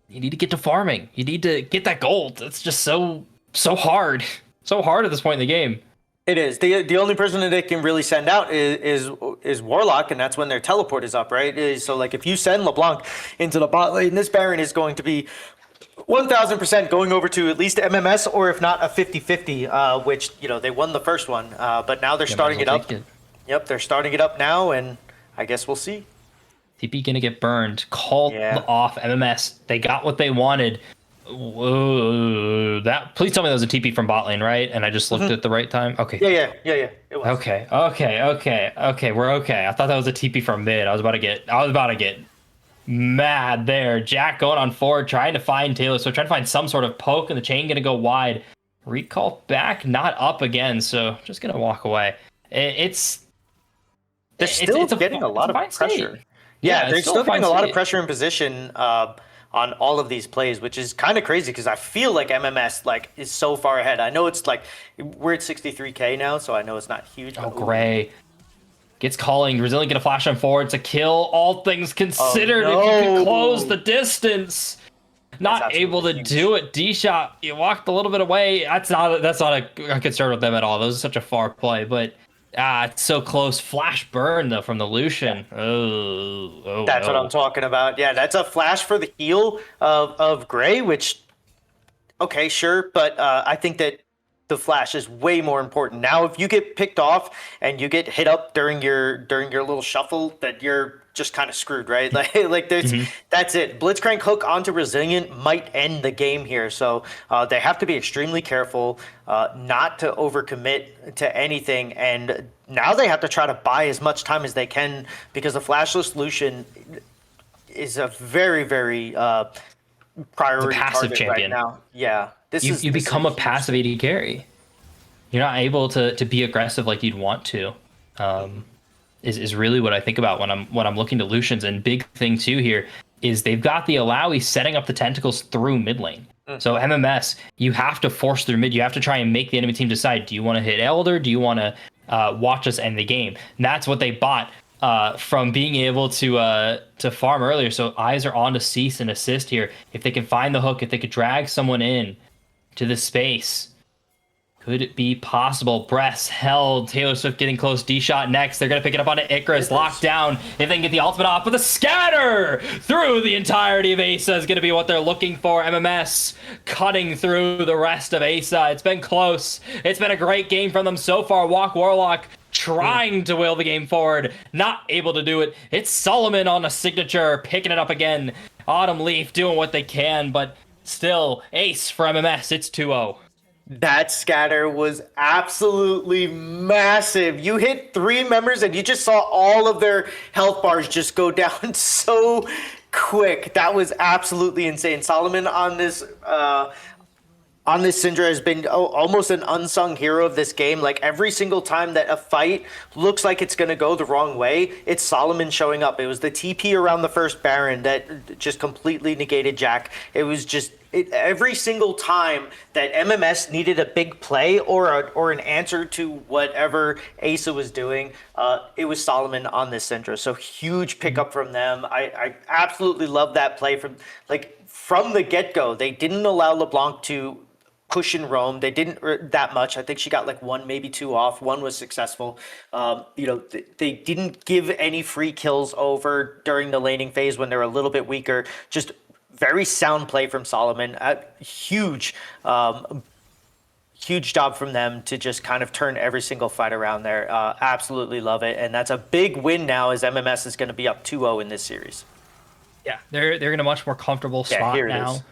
you need to get to farming. You need to get that gold. It's just so hard. So hard at this point in the game. It is. The only person that they can really send out is Warlock, and that's when their teleport is up, right? So like if you send LeBlanc into the bot lane, this Baron is going to be 1,000% going over to at least MMS, or if not a 50-50, which they won the first one, but now they're starting it up. Yep, they're starting it up now, and I guess we'll see. TP gonna get burned. Called off MMS. They got what they wanted. Whoa, please tell me that was a TP from bot lane, right? And I just looked at the right time. Okay. Yeah. It was. Okay. We're okay. I thought that was a TP from mid. I was about to get mad there. Jack going on forward, trying to find Taylor, so trying to find some sort of poke, and the chain gonna go wide. Recall back, not up again. So just gonna walk away. They're still getting a lot of pressure. Yeah, they're still getting a lot of pressure in position on all of these plays, which is kind of crazy because I feel like MMS is so far ahead. I know it's we're at 63k now, so I know it's not huge. Oh, Gray gets calling. Resilient gonna flash on forward. It's a kill, all things considered. Oh, no. If you could close the distance. Not able to do it. D-Shot, you walked a little bit away. That's not a concern with them at all. That was such a far play, but it's so close. Flash burn though from the Lucian. Oh, that's what I'm talking about. Yeah, that's a flash for the heal of Gray, which, okay, sure, but I think that the flash is way more important. Now, if you get picked off and you get hit up during your little shuffle, that you're just kind of screwed, right? That's it. Blitzcrank hook onto Resilient might end the game here. So they have to be extremely careful not to overcommit to anything. And now they have to try to buy as much time as they can, because the flashless Lucian is a very, very priority passive target champion right now. Yeah. You become a passive AD carry. you're not able to be aggressive like you'd want to. Is really what I think about when I'm looking to Lucians. And big thing too here is they've got the Alawi setting up the tentacles through mid lane. So MMS, you have to force through mid. You have to try and make the enemy team decide: do you want to hit Elder? Do you want to watch us end the game? And that's what they bought from being able to farm earlier. So eyes are on to cease and assist here. If they can find the hook, if they could drag someone in to the space. Could it be possible? Breaths held. Taylor Swift getting close. D-shot next. They're going to pick it up onto Icarus. Locked down. If they can get the ultimate off. But the scatter through the entirety of Asa is going to be what they're looking for. MMS cutting through the rest of Asa. It's been close. It's been a great game from them so far. Walk Warlock trying to will the game forward. Not able to do it. It's Solomon on a signature. Picking it up again. Autumn Leaf doing what they can. But still, ace for MMS. It's 2-0. That scatter was absolutely massive. You hit 3 members and you just saw all of their health bars just go down so quick. That was absolutely insane. Solomon on this Syndra has been almost an unsung hero of this game. Like every single time that a fight looks like it's going to go the wrong way, it's Solomon showing up. It was the TP around the first Baron that just completely negated Jack. It was just every single time that MMS needed a big play or an answer to whatever Asa was doing, it was Solomon on this Syndra. So huge pickup from them. I absolutely love that play from the get-go. They didn't allow LeBlanc to push and roam. They didn't that much. I think she got like 1, maybe 2 off. 1 was successful. They didn't give any free kills over during the laning phase when they're a little bit weaker. Just very sound play from Solomon. Huge job from them to just kind of turn every single fight around there. Absolutely love it. And that's a big win now as MMS is going to be up 2-0 in this series. Yeah, they're in a much more comfortable spot now.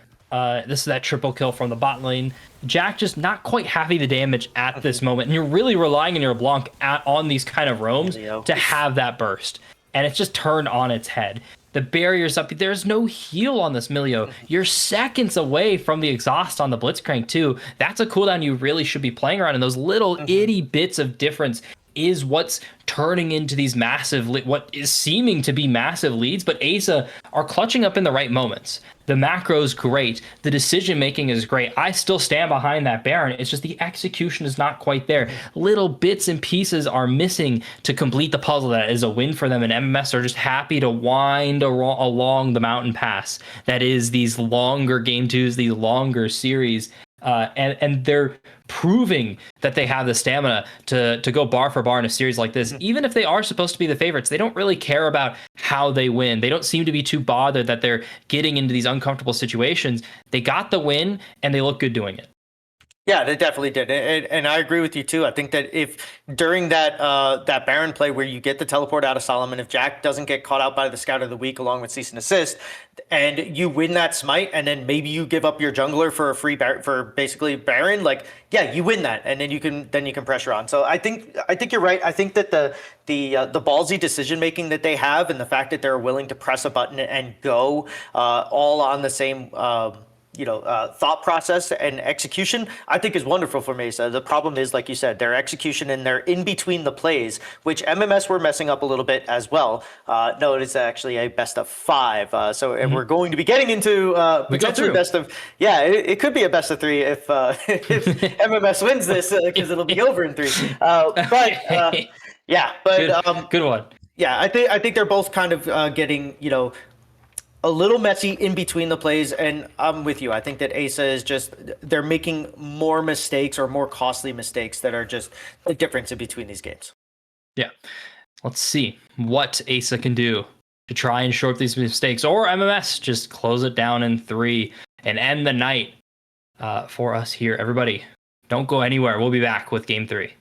This is that triple kill from the bot lane. Jack just not quite having the damage at this moment. And you're really relying on your Blanc on these kind of roams to have that burst. And it's just turned on its head. The barrier's up. There's no heal on this Milio. You're seconds away from the exhaust on the Blitzcrank too. That's a cooldown you really should be playing around. And those little itty bits of difference is what's turning into these massive, what is seeming to be massive leads, but Asa are clutching up in the right moments. The macro's great. The decision-making is great. I still stand behind that Baron. It's just the execution is not quite there. Little bits and pieces are missing to complete the puzzle that is a win for them, and MMS are just happy to wind along the mountain pass. That is these longer game twos, these longer series. And they're proving that they have the stamina to go bar for bar in a series like this. Even if they are supposed to be the favorites, they don't really care about how they win. They don't seem to be too bothered that they're getting into these uncomfortable situations. They got the win, and they look good doing it. Yeah, they definitely did, and I agree with you too. I think that if during that Baron play where you get the teleport out of Solomon, if Jack doesn't get caught out by the Scout of the Week along with cease and assist, and you win that smite, and then maybe you give up your jungler for a free for basically Baron, like yeah, you win that, and then you can pressure on. So I think you're right. I think that the ballsy decision making that they have, and the fact that they're willing to press a button and go all on the same. Thought process and execution, I think is wonderful for Mesa. The problem is, like you said, their execution and their in between the plays, which MMS were messing up a little bit as well. No, it is actually a best of 5. So and we're going to be getting into potentially best of. Yeah, it could be a best of 3 if MMS wins this because it'll be over in 3. Good one. Yeah, I think they're both kind of getting a little messy in between the plays, and I'm with you. I think that Asa is just, they're making more mistakes or more costly mistakes that are just the difference in between these games. Yeah. Let's see what Asa can do to try and short these mistakes, or MMS just close it down in 3 and end the night for us here. Everybody, don't go anywhere. We'll be back with Game 3.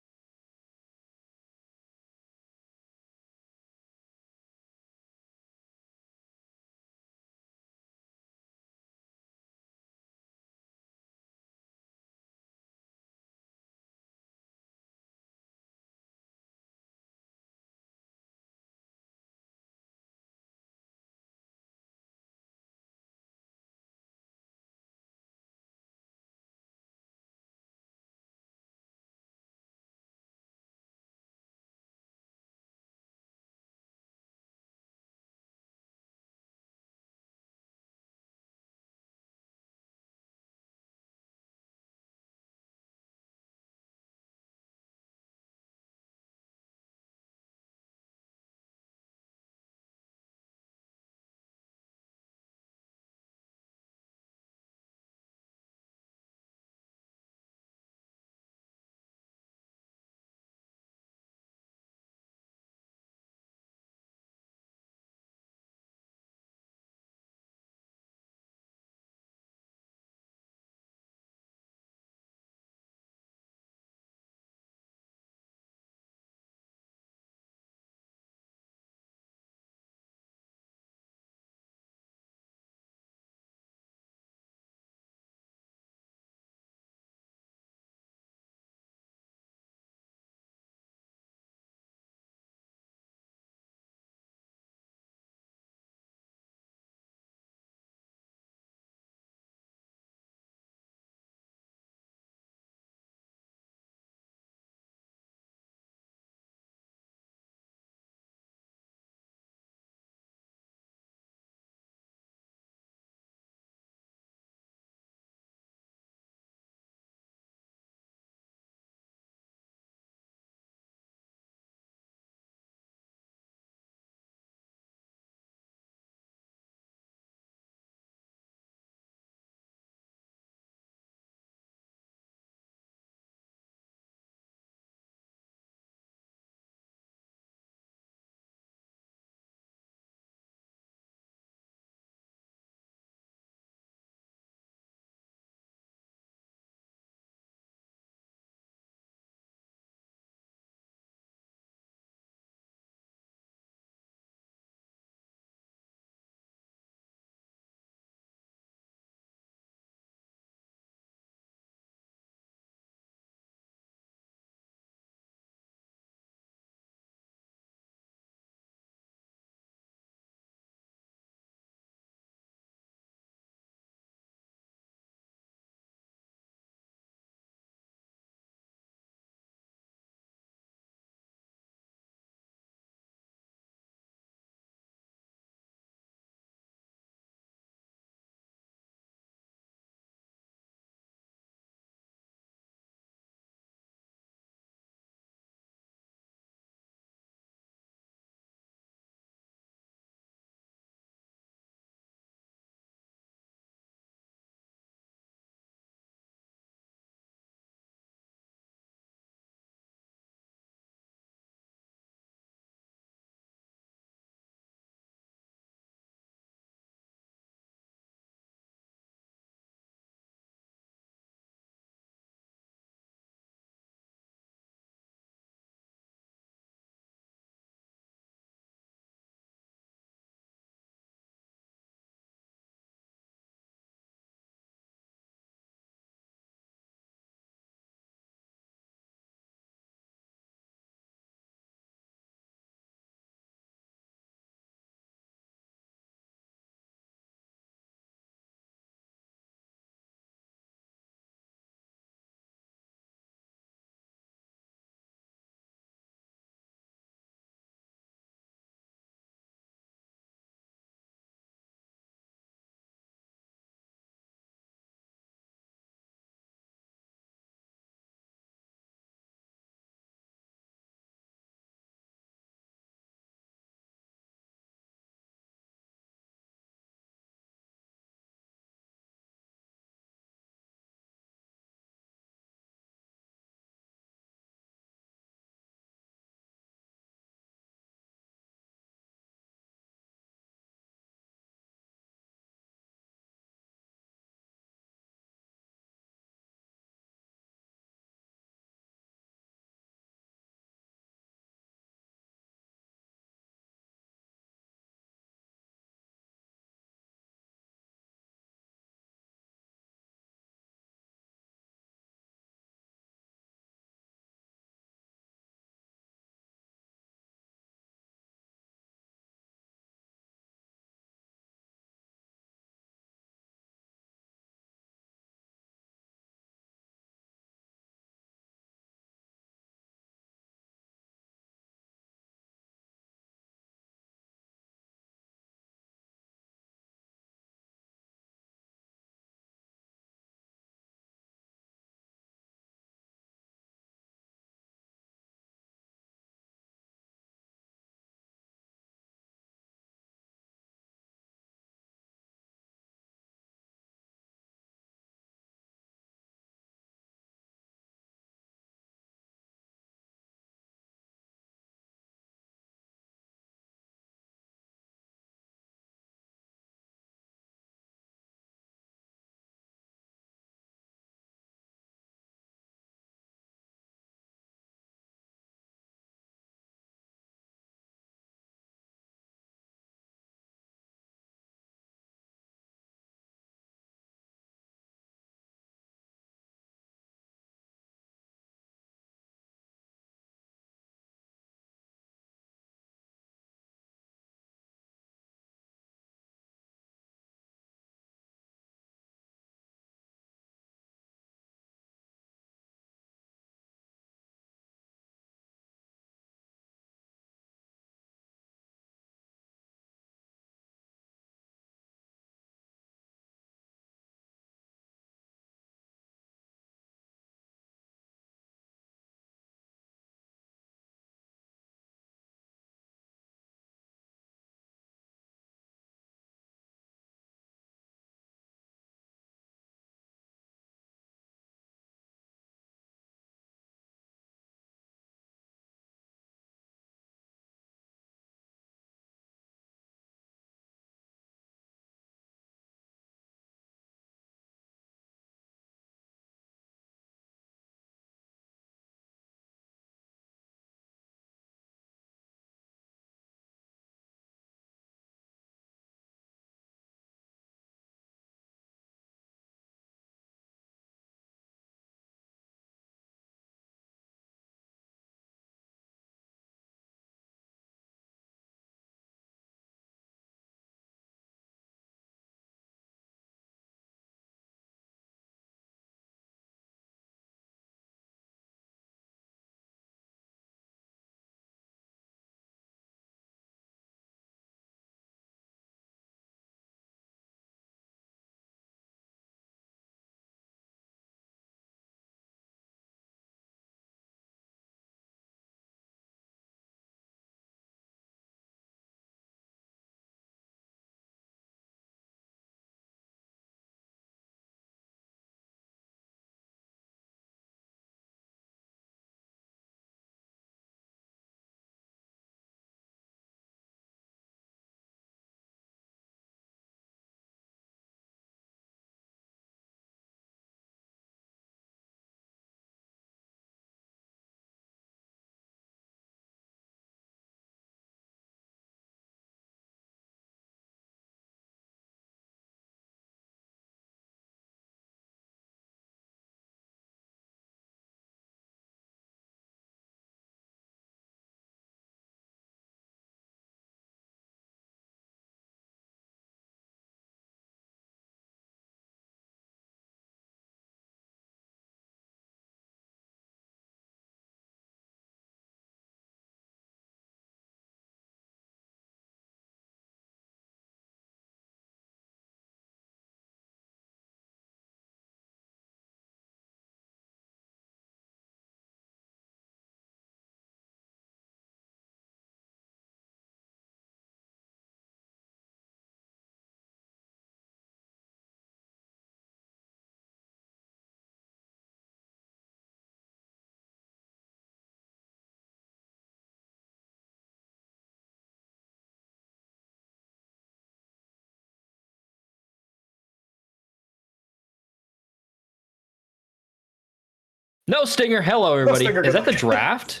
No Stinger. Hello, everybody. Stinger, Is that the draft?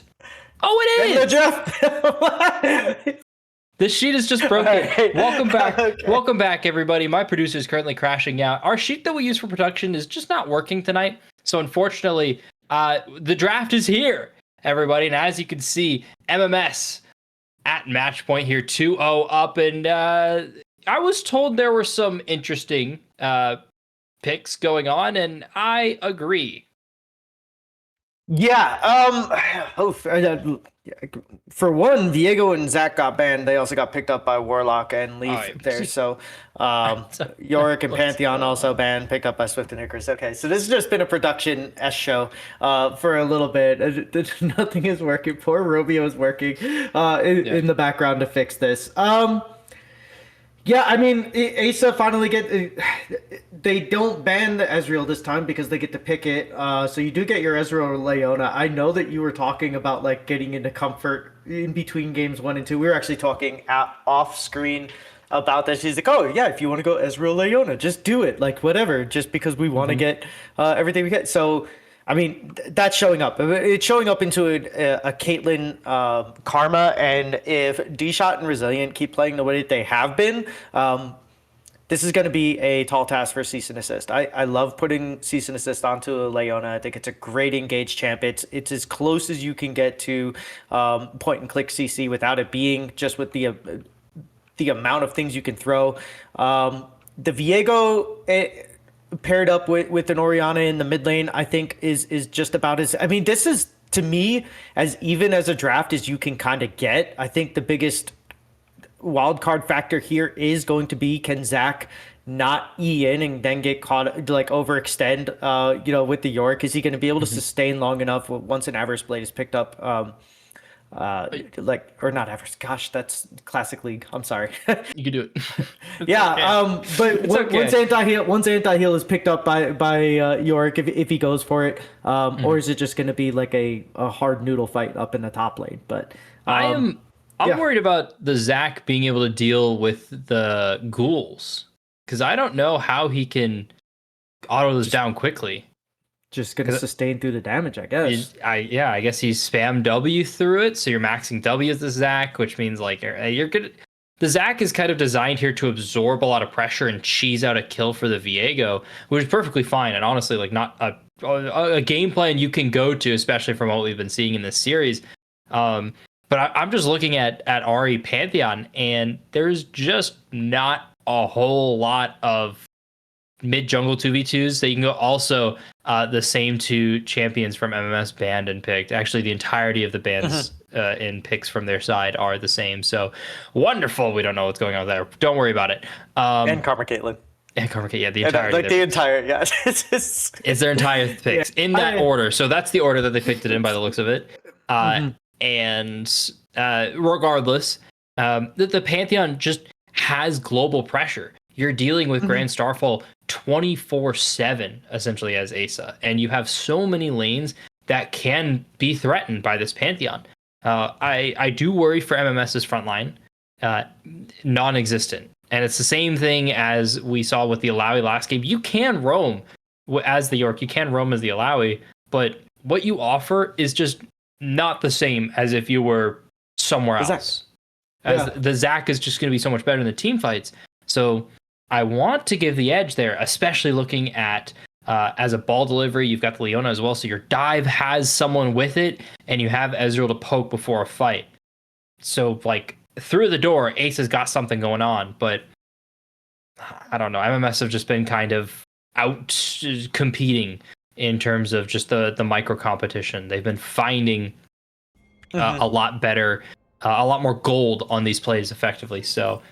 Oh, it is. The draft. This sheet is just broken. Alright. Welcome back. Okay. Welcome back, everybody. My producer is currently crashing out. Our sheet that we use for production is just not working tonight. So unfortunately, the draft is here, everybody. And as you can see, MMS at match point here, 2-0 up. And I was told there were some interesting picks going on, and I agree. Yeah. For one, Viego and Zach got banned. They also got picked up by Warlock and Leaf there. So Yorick and Pantheon also banned, picked up by Swift and Icarus. Okay, so this has just been a production S show for a little bit. Nothing is working. Poor Romeo is working in the background to fix this. Yeah, I mean, Asce finally they don't ban the Ezreal this time because they get to pick it. So you do get your Ezreal or Leona. I know that you were talking about like getting into comfort in between games 1 and 2. We were actually talking off screen about this. He's like, oh yeah, if you want to go Ezreal Leona, just do it. Like whatever, just because we want to get everything we get. So I mean, that's showing up. It's showing up into a Caitlyn karma, and if D-Shot and Resilient keep playing the way that they have been, this is going to be a tall task for Cease and Assist. I love putting Cease and Assist onto a Leona. I think it's a great engaged champ. It's as close as you can get to point and click CC without it being just with the amount of things you can throw. The Viego paired up with an Orianna in the mid lane, I think is just about as, I mean, this is to me as even as a draft as you can kind of get. I think the biggest wild card factor here is going to be, can Zach not E in and then get caught, like overextend, with the Yorick? Is he going to be able to sustain long enough once an Avarice Blade is picked up? Or not Avarice. Gosh, that's classic League. I'm sorry. You can do it. Yeah. But once anti-heal is picked up by Yorick, if he goes for it, or is it just going to be like a hard noodle fight up in the top lane? But I'm worried about the Zach being able to deal with the ghouls, because I don't know how he can auto this down quickly. Just gonna sustain through the damage, I guess. I guess he's spam W through it, so you're maxing W as the Zach, which means like you're good. The Zach is kind of designed here to absorb a lot of pressure and cheese out a kill for the Viego, which is perfectly fine, and honestly, like not a game plan you can go to, especially from what we've been seeing in this series. But I'm just looking at Ahri Pantheon, and there's just not a whole lot of mid jungle 2v2s that you can go. Also, the same two champions from MMS banned and picked. Actually, the entirety of the bans in picks from their side are the same. So wonderful. We don't know what's going on there. Don't worry about it. And Karma Caitlyn. And Karma Caitlyn, yeah, the entire. Like the entire, yeah. It's their entire picks in that order. So that's the order that they picked it in by the looks of it. And regardless, the Pantheon just has global pressure. You're dealing with Grand Starfall 24/7 essentially as Asce, and you have so many lanes that can be threatened by this Pantheon. I do worry for MMS's front line, non-existent, and it's the same thing as we saw with the Alawi last game. You can roam as the York, you can roam as the Alawi, but what you offer is just not the same as if you were somewhere else. The Zach is just going to be so much better in the team fights. So I want to give the edge there, especially looking at as a ball delivery, you've got the Leona as well. So your dive has someone with it, and you have Ezreal to poke before a fight. So like through the door, Ace has got something going on, but I don't know. MMS have just been kind of out competing in terms of just the micro competition. They've been finding a lot better, a lot more gold on these plays effectively. So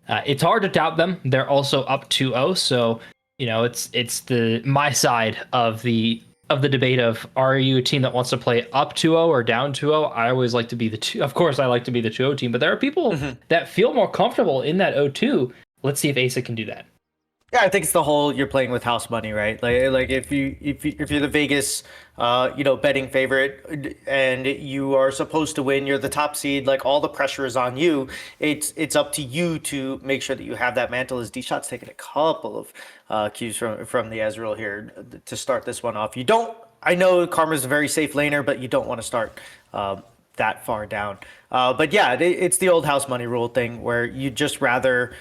it's hard to doubt them. They're also up 2-0, so it's my side of the debate of, are you a team that wants to play up 2-0 or down 2-0? I always like to be of course I like to be the 2-0 team, but there are people that feel more comfortable in that 0-2. Let's see if Asce can do that. Yeah, I think it's the whole, you're playing with house money, right? Like if you're the Vegas betting favorite and you are supposed to win, you're the top seed, like all the pressure is on you. It's up to you to make sure that you have that mantle. As D-Shot's taking a couple of cues from the Ezreal here to start this one off. You don't I know Karma's a very safe laner, but you don't want to start that far down. But yeah, it's the old house money rule thing where you just rather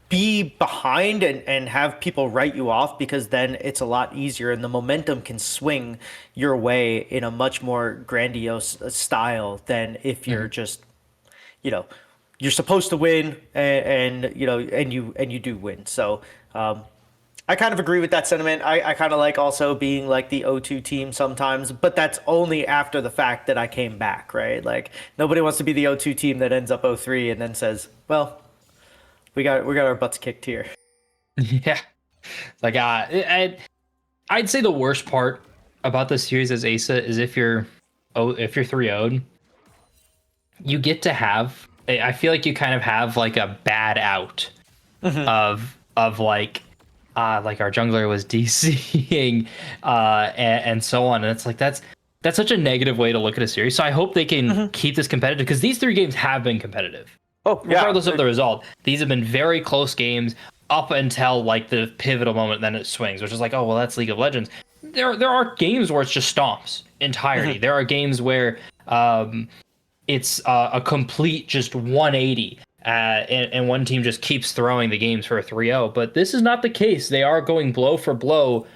be behind and have people write you off, because then it's a lot easier and the momentum can swing your way in a much more grandiose style than if you're just, you're supposed to win and you do win. So I kind of agree with that sentiment. I kind of like also being like the O2 team sometimes, but that's only after the fact that I came back, right? Like nobody wants to be the O2 team that ends up 0-3 and then says, well, we got our butts kicked here. Yeah. Like I'd say the worst part about this series as Asce is if you're 3-0'd, you get to have, I feel like you kind of have like a bad out of like our jungler was DCing and so on, and it's like that's such a negative way to look at a series. So I hope they can keep this competitive, because these 3 games have been competitive. Oh, yeah. Regardless of the result, these have been very close games up until like the pivotal moment. Then it swings, which is like, oh well, that's League of Legends. There are games where it's just stomps entirety. There are games where it's a complete just 180. And one team just keeps throwing the games for a 3-0. But this is not the case. They are going blow for blow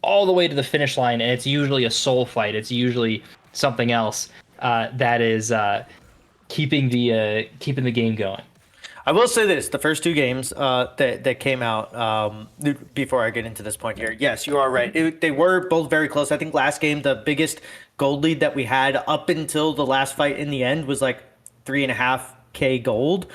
all the way to the finish line, and it's usually a soul fight. It's usually something else that is keeping the game going. I will say this: the first 2 games that came out before I get into this point here, yes, you are right. They were both very close. I think last game, the biggest gold lead that we had up until the last fight in the end was like 3.5K gold.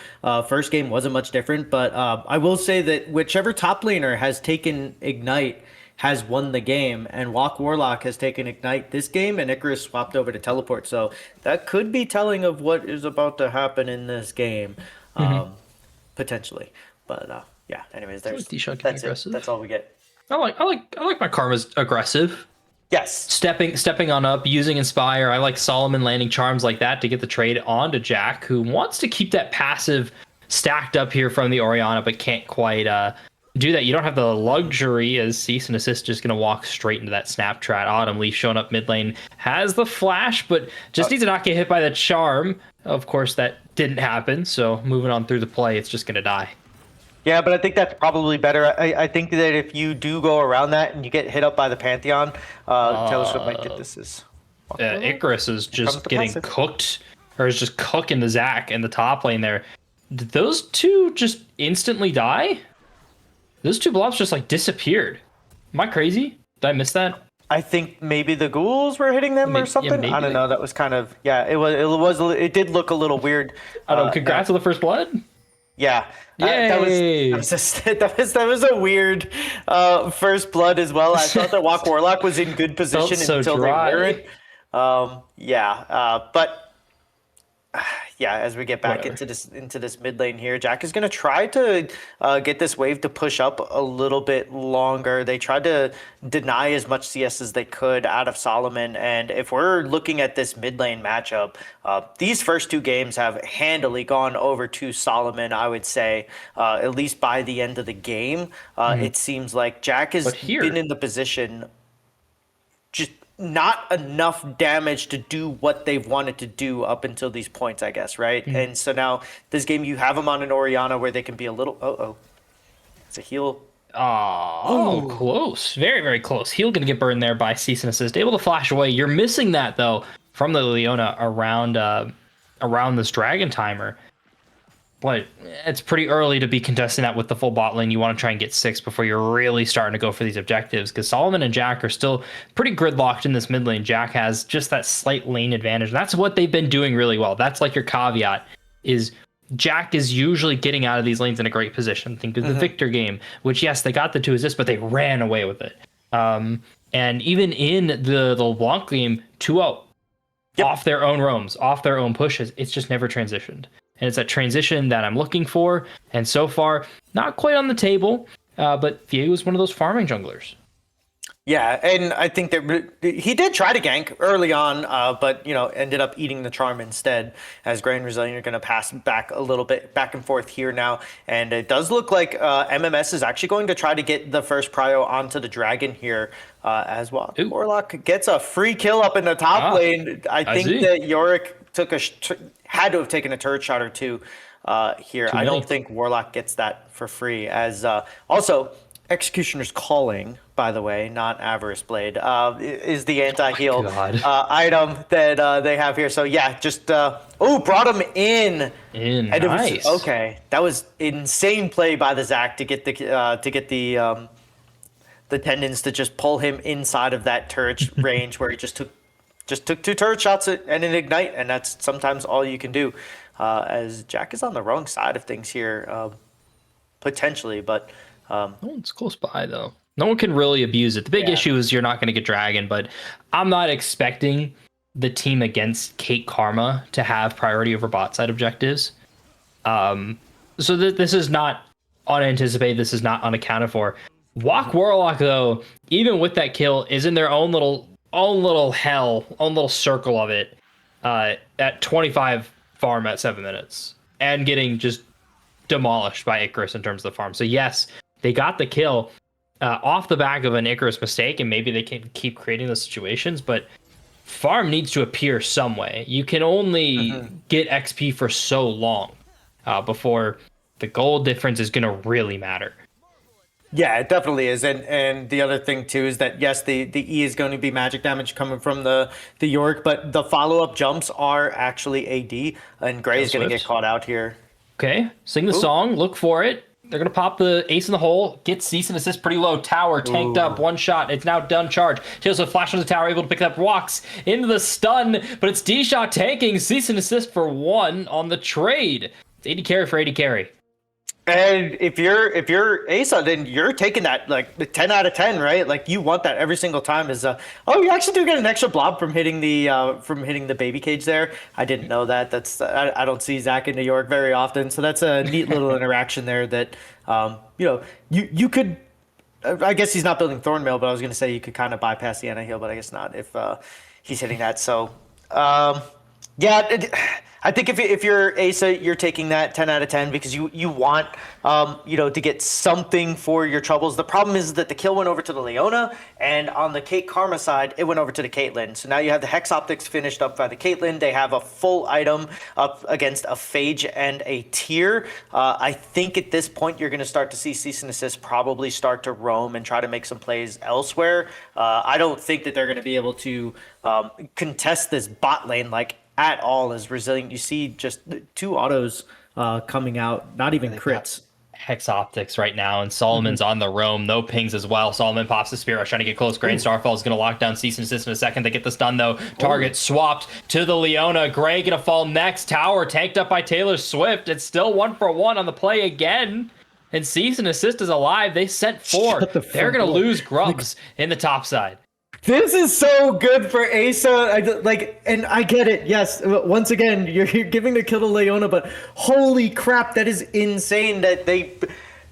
First game wasn't much different, but I will say that whichever top laner has taken Ignite has won the game, and Walk Warlock has taken Ignite this game, and Icarus swapped over to Teleport. So that could be telling of what is about to happen in this game, potentially. But yeah, anyways, that's it. That's all we get. I like my Karma's aggressive. Yes. Stepping on up, using Inspire. I like Solomon landing charms like that to get the trade onto Jack, who wants to keep that passive stacked up here from the Orianna, but can't quite do that. You don't have the luxury, as Cease and Assist just going to walk straight into that snap trap. Autumn Leaf showing up mid lane, has the flash, but just needs to not get hit by the charm. Of course, that didn't happen, so moving on through the play, it's just going to die. Yeah, but I think that's probably better. I think that if you do go around that and you get hit up by the Pantheon, Taylor Swift might get this as... Icarus is just getting cooked, or is just cooking the Zac in the top lane there. Did those 2 just instantly die? Those 2 blobs just like disappeared. Am I crazy? Did I miss that? I think maybe the ghouls were hitting them or something. I don't know. That was kind of it did look a little weird. I don't know. Congrats on the first blood. Yeah. Yay. That was a weird first blood as well. I thought that Walk Warlock was in good position until they weren't. But as we get back into this mid lane here, Jack is going to try to get this wave to push up a little bit longer. They tried to deny as much CS as they could out of Solomon, and if we're looking at this mid lane matchup, these first 2 games have handily gone over to Solomon, I would say, at least by the end of the game. It seems like Jack has been in the position just not enough damage to do what they've wanted to do up until these points, I guess, right? And so now this game, you have them on an Orianna where they can be a little... It's a heal. Close. Very, very close. Heal going to get burned there by Cease and Assist. Able to flash away. You're missing that, though, from the Leona around this Dragon Timer. But it's pretty early to be contesting that with the full bot lane. You want to try and get 6 before you're really starting to go for these objectives, because Solomon and Jack are still pretty gridlocked in this mid lane. Jack has just that slight lane advantage. That's what they've been doing really well. That's like your caveat, is Jack is usually getting out of these lanes in a great position. Think of the Victor game, which, yes, they got the 2 assists, but they ran away with it. And even in the LeBlanc game, 2-0, off their own roams, off their own pushes, it's just never transitioned. And it's that transition that I'm looking for. And so far, not quite on the table, but Viego is one of those farming junglers. Yeah, and I think that he did try to gank early on, but ended up eating the charm instead. As Gray and Resilient are going to pass back a little bit back and forth here now, and it does look like MMS is actually going to try to get the first prio onto the dragon here as well. Ooh. Warlock gets a free kill up in the top lane. I think that Yorick had to have taken a turret shot or two here. I don't think Warlock gets that for free. As also. Executioner's Calling, by the way, not Avarice Blade, is the anti-heal item that they have here. So yeah, just brought him in. Nice. Okay, that was insane play by the Zac to get the tendons to just pull him inside of that turret range where he just took 2 turret shots and an ignite, and that's sometimes all you can do. As Jack is on the wrong side of things here, potentially, but. No one's close by, though. No one can really abuse it. The big issue is you're not going to get Dragon, but I'm not expecting the team against Kate Karma to have priority over bot side objectives. So this is not unanticipated. This is not unaccounted for. Walk Warlock, though, even with that kill, is in their own little hell, own little circle of it at 25 farm at 7 minutes and getting just demolished by Icarus in terms of the farm. So yes, they got the kill off the back of an Icarus mistake, and maybe they can keep creating those situations, but farm needs to appear some way. You can only get XP for so long before the gold difference is going to really matter. Yeah, it definitely is. And the other thing, too, is that, yes, the E is going to be magic damage coming from the Yorick, but the follow-up jumps are actually AD, and Gray is going to get caught out here. Okay, sing the song, look for it. They're going to pop the ace in the hole, get cease and assist pretty low. Tower tanked up, 1 shot. It's now done charge. Tails with flash on the tower, able to pick it up, walks into the stun, but it's D-Shot tanking. Cease and assist for 1 on the trade. It's 80 carry for 80 carry. And if you're Asa, then you're taking that like the 10 out of 10, right? Like you want that every single time. Is you actually do get an extra blob from hitting the baby cage there. I didn't know that. I don't see Zac in New York very often, so that's a neat little interaction there. That you could. I guess he's not building Thornmail, but I was going to say you could kind of bypass the anti-heal, but I guess not if he's hitting that. So I think if you're Asa, you're taking that 10 out of 10 because you want to get something for your troubles. The problem is that the kill went over to the Leona, and on the Kate Karma side, it went over to the Caitlyn. So now you have the Hex Optics finished up by the Caitlyn. They have a full item up against a Phage and a Tear. I think at this point you're going to start to see Cease and Assist probably start to roam and try to make some plays elsewhere. I don't think that they're going to be able to contest this bot lane at all as Resilient. You see just 2 autos coming out, not even crits. Hex Optics right now, and Solomon's on the roam. No pings as well. Solomon pops the Spear Rush, trying to get close. Gray and Starfall is going to lock down Cease and Assist in a second. They get the stun, though. Target swapped to the Leona. Gray going to fall next. Tower tanked up by Taylor Swift. It's still 1 for 1 on the play again. And Cease and Assist is alive. They sent 4. They're going to lose Grubs in the top side. This is so good for Asa. And I get it. Yes, once again, you're giving the kill to Leona, but holy crap, that is insane that they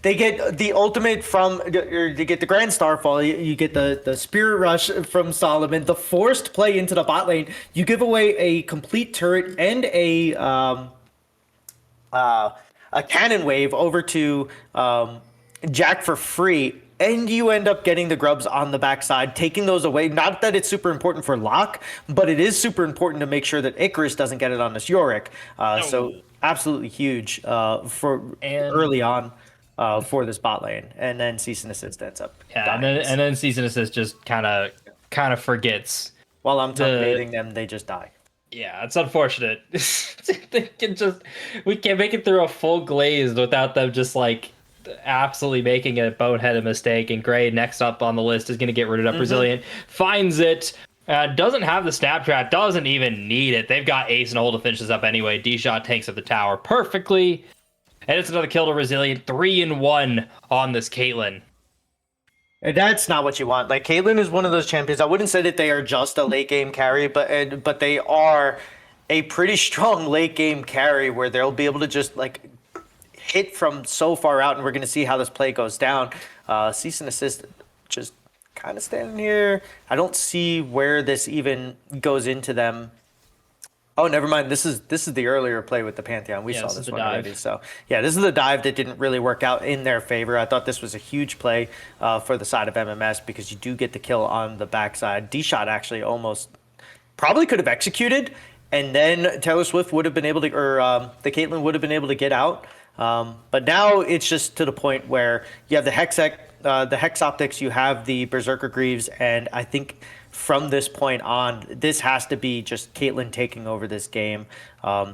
get the ultimate from, or they get the Grand Starfall. You get the Spirit Rush from Solomon, the forced play into the bot lane. You give away a complete turret and a cannon wave over to Jack for free. And you end up getting the Grubs on the backside, taking those away. Not that it's super important for Locke, but it is super important to make sure that Icarus doesn't get it on this Yorick. So absolutely huge early on for this bot lane. And then Cease and Assist ends up dying. And then Cease and Assist just kind of forgets. While I'm baiting them, they just die. Yeah, it's unfortunate. We can't make it through a full glaze without them just absolutely making a boneheaded mistake. And Gray, next up on the list, is going to get rid of Resilient. Finds it. Doesn't have the Snapchat. Doesn't even need it. They've got Ace and a hole to finish this up anyway. D-Shot tanks up the tower perfectly. And it's another kill to Resilient. 3-1 on this Caitlyn. And that's not what you want. Caitlyn is one of those champions. I wouldn't say that they are just a late game carry, but they are a pretty strong late game carry where they'll be able to just hit from so far out, and we're going to see how this play goes down. Cease and Assist just kind of standing here. I don't see where this even goes into them. Oh, never mind. This is the earlier play with the Pantheon. We saw this one already. So yeah, this is the dive that didn't really work out in their favor. I thought this was a huge play for the side of MMS because you do get the kill on the backside. D-Shot actually almost probably could have executed, and then Taylor Swift would have been able to, or the Caitlyn would have been able to get out. But now it's just to the point where you have the Hex Optics, you have the Berserker Greaves, and I think from this point on, this has to be just Caitlyn taking over this game.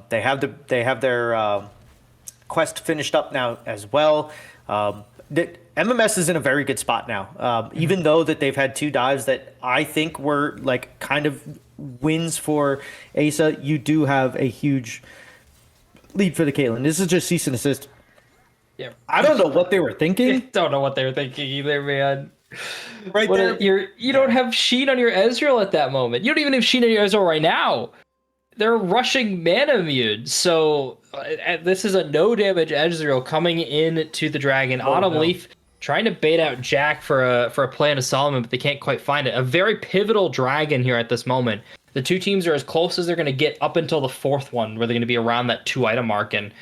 They have their quest finished up now as well. MMS is in a very good spot now, even though that they've had 2 dives that I think were like kind of wins for Asce. You do have a huge lead for the Caitlyn. This is just cease and assist. Yeah, I don't know what they were thinking. Don't know what they were thinking either, man. Right there, you don't have Sheen on your Ezreal at that moment. You don't even have Sheen on your Ezreal right now. They're rushing mana immune, so this is a no damage Ezreal coming in to the dragon. Autumn Leaf trying to bait out Jack for a play on a Solomon, but they can't quite find it. A very pivotal dragon here at this moment. The 2 teams are as close as they're going to get up until the 4th one, where they're going to be around that 2-item mark, and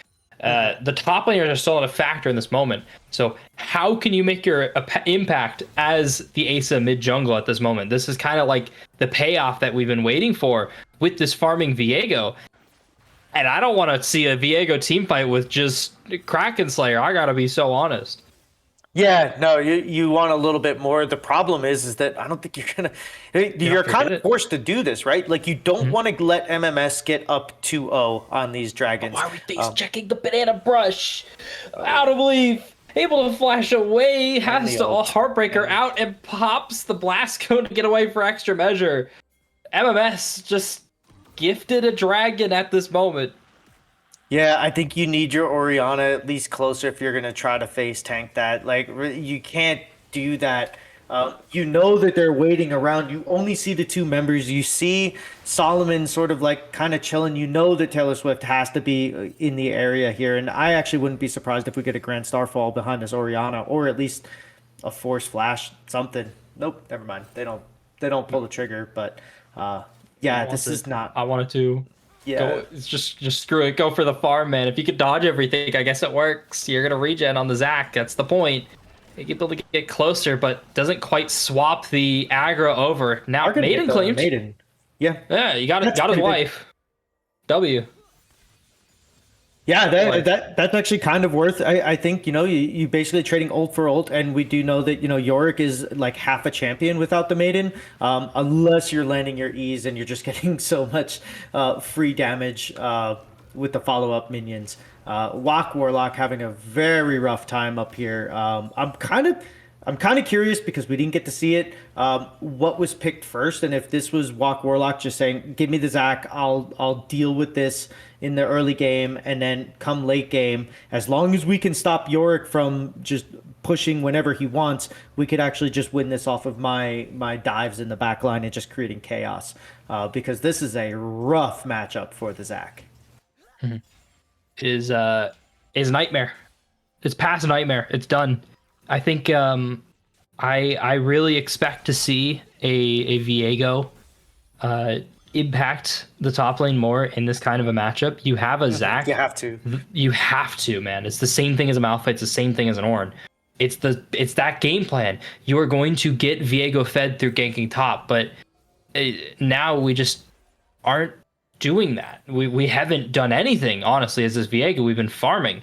the top laners are still not a factor in this moment. So how can you make your impact as the Asce mid jungle at this moment? This is kind of like the payoff that we've been waiting for with this farming Viego. And I don't want to see a Viego team fight with just Kraken Slayer. I gotta be so honest. Yeah, no, you want a little bit more. The problem is that I don't think you're kind of forced to do this, right? Like you don't want to let MMS get up 2-0 on these dragons. Why are we face checking the banana brush? Out of Leaf, able to flash away, has to Heartbreaker out and pops the blast cone to get away for extra measure. MMS just gifted a dragon at this moment. Yeah, I think you need your Orianna at least closer if you're going to try to face tank that. Like, you can't do that. You know that they're waiting around. You only see the 2 members. You see Solomon sort of like kind of chilling. You know that Taylor Swift has to be in the area here. And I actually wouldn't be surprised if we get a Grand Starfall behind this Orianna, or at least a Force Flash, something. Nope, never mind. They don't pull the trigger. But yeah, this is not. I wanted to. Yeah, just screw it. Go for the farm, man. If you could dodge everything, I guess it works. You're gonna regen on the Zac. That's the point. You get able to get closer, but doesn't quite swap the aggro over. Now Maiden claimed. Maiden. Yeah. Yeah, you got his wife. W. Yeah, that's actually kind of worth. I think you basically trading ult for ult, and we do know that Yorick is like half a champion without the Maiden, unless you're landing your E's and you're just getting so much free damage with the follow up minions. Warlock having a very rough time up here. I'm kind of curious because we didn't get to see it. What was picked first, and if this was Warlock just saying, "Give me the Zac, I'll deal with this in the early game, and then come late game, as long as we can stop Yorick from just pushing whenever he wants, we could actually just win this off of my dives in the back line and just creating chaos." Because this is a rough matchup for the Zac. Is nightmare. It's past nightmare. It's done. I think I really expect to see a Viego impact the top lane more in this kind of a matchup. You have a Zac. You have to. You have to, man. It's the same thing as a Malphite. It's the same thing as an Ornn. It's that game plan. You are going to get Viego fed through ganking top, but now we just aren't doing that. We haven't done anything, honestly, as this Viego. We've been farming,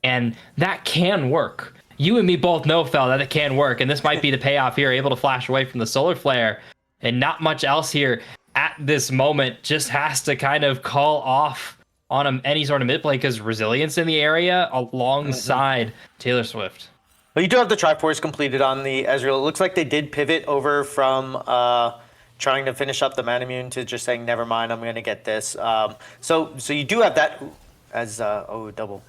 and that can work. You and me both know, Fel, that it can work, and this might be the payoff here. Able to flash away from the solar flare, and not much else here at this moment. Just has to kind of call off on any sort of mid play because resilience in the area alongside Taylor Swift. But you do have the Triforce completed on the Ezreal. It looks like they did pivot over from trying to finish up the Manamune to just saying, never mind, I'm going to get this. So you do have that as double.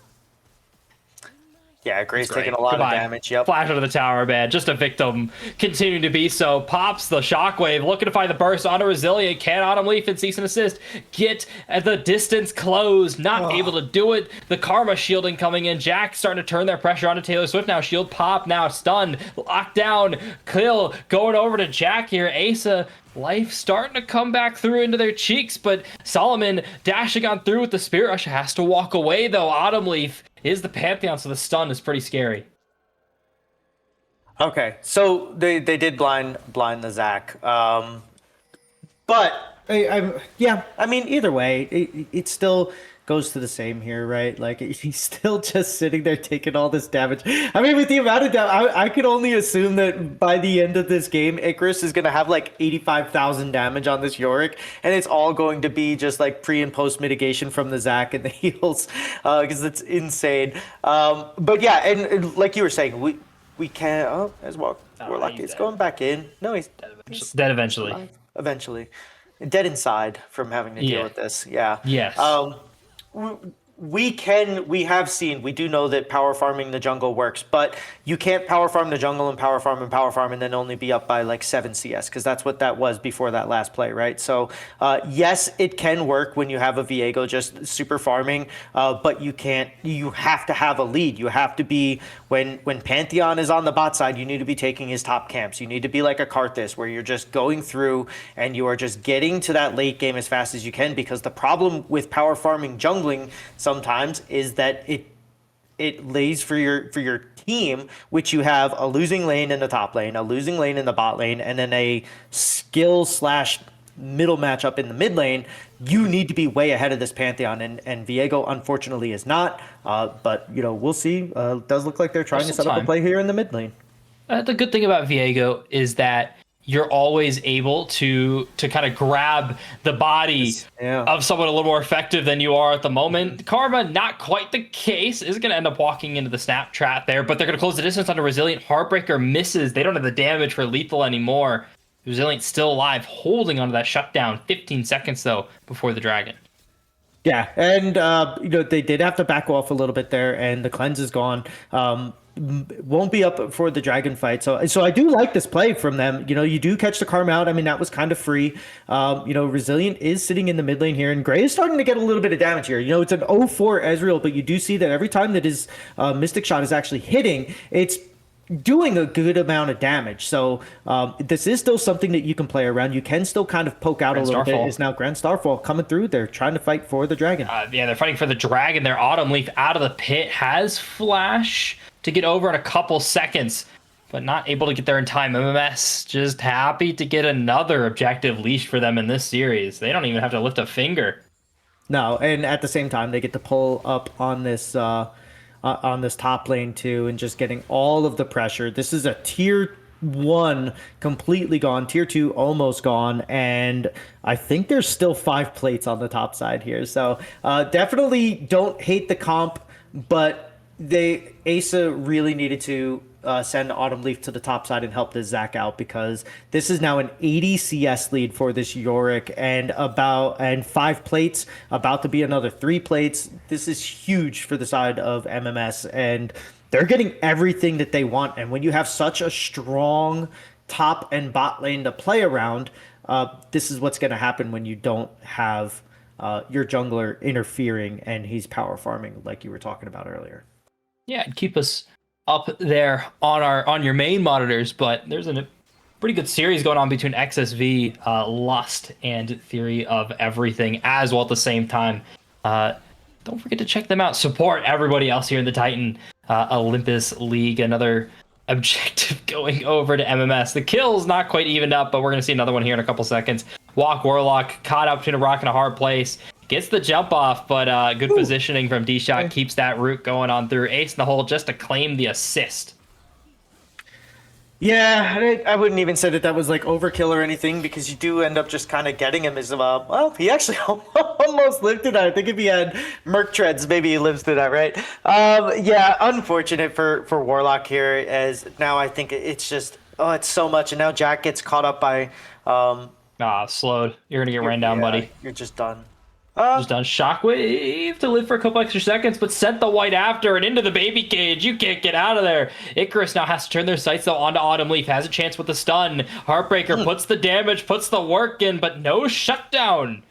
Yeah, Gray's Great. taking a lot Goodbye. of damage. Yep. Flash under the tower, man. Just a victim. Continuing to be so. Pops the shockwave. Looking to find the burst onto Resilient. Can Autumn Leaf and Cease and Assist get at the distance closed? Not able to do it. The Karma shielding coming in. Jack starting to turn their pressure onto Taylor Swift now. Shield pop now. Stunned. Locked down. Kill going over to Jack here. Asce. Life starting to come back through into their cheeks, but Solomon dashing on through with the Spirit Rush has to walk away though. Autumn Leaf is the Pantheon, so the stun is pretty scary. Okay, so they did blind the Zac, but I mean either way, it still goes to the same here, right? Like he's still just sitting there taking all this damage. I mean, with the amount of damage, I could only assume that by the end of this game, Icarus is gonna have like 85,000 damage on this Yorick, and it's all going to be just like pre and post mitigation from the Zac and the heals, because it's insane. But yeah, and like you were saying, we can't. Oh, as well. Warlock is going back in. No, he's dead eventually. Alive. Eventually, dead inside from having to deal with this. Yeah. Yes. We have seen, we do know that power farming the jungle works, but you can't power farm the jungle and power farm and then only be up by like 7 CS, because that's what that was before that last play, right? So yes, it can work when you have a Viego just super farming, but you have to have a lead. You have to be, when Pantheon is on the bot side, you need to be taking his top camps. You need to be like a Karthus, where you're just going through and you are just getting to that late game as fast as you can, because the problem with power farming jungling sometimes is that it lays for your team, which you have a losing lane in the top lane, a losing lane in the bot lane, and then a skill / middle matchup in the mid lane. You need to be way ahead of this Pantheon, and Viego unfortunately is not. But we'll see. It does look like they're trying to set up a play here in the mid lane. The good thing about Viego is that you're always able to kind of grab the body of someone a little more effective than you are at the moment. Karma, not quite the case, is going to end up walking into the snap trap there, but they're going to close the distance on a Resilient. Heartbreaker misses. They don't have the damage for lethal anymore. Resilient still alive, holding onto that shutdown. 15 seconds, though, before the dragon. Yeah, and they did have to back off a little bit there, and the cleanse is gone. Won't be up for the dragon fight, so I do like this play from them. You do catch the Karma out. I mean, that was kind of free. Resilient is sitting in the mid lane here, and Gray is starting to get a little bit of damage here. It's an 0-4 Ezreal, but you do see that every time that his Mystic Shot is actually hitting, it's doing a good amount of damage. So this is still something that you can play around. You can still kind of poke out a little bit. Is now Grand Starfall coming through. They're trying to fight for the dragon. They're fighting for the dragon. Their Autumn Leaf out of the pit has flash to get over in a couple seconds, but not able to get there in time. MMS just happy to get another objective leash for them in this series. They don't even have to lift a finger. No, and at the same time, they get to pull up on this top lane too, and just getting all of the pressure. This is a tier 1 completely gone, tier 2 almost gone, and I think there's still 5 plates on the top side here. So definitely don't hate the comp, but Asce really needed to send Autumn Leaf to the top side and help the Zac out, because this is now an 80 CS lead for this Yorick, and 5 plates, about to be another 3 plates. This is huge for the side of MMS, and they're getting everything that they want. And when you have such a strong top and bot lane to play around, this is what's going to happen when you don't have your jungler interfering and he's power farming like you were talking about earlier. Yeah, it'd keep us up there on your main monitors, but there's a pretty good series going on between XSV, Lust, and Theory of Everything as well at the same time. Don't forget to check them out. Support everybody else here in the Titan Olympus League. Another objective going over to MMS. The kill's not quite evened up, but we're going to see another one here in a couple seconds. Walk Warlock caught up between a rock and a hard place. Gets the jump off, but good positioning from D-Shot keeps that route going on through. Ace in the hole just to claim the assist. Yeah, I wouldn't even say that was like overkill or anything, because you do end up just kind of getting him as well, he actually almost lived to that. I think if he had Merc Treads, maybe he lives to that, right? Yeah, unfortunate for Warlock here, as now I think it's just, it's so much, and now Jack gets caught up by... slowed. You're going to get ran down, buddy. You're just done. Just on Shockwave to live for a couple extra seconds, but sent the white after and into the baby cage. You can't get out of there. Icarus now has to turn their sights though onto Autumn Leaf. Has a chance with the stun. Heartbreaker puts the damage, puts the work in, but no shutdown.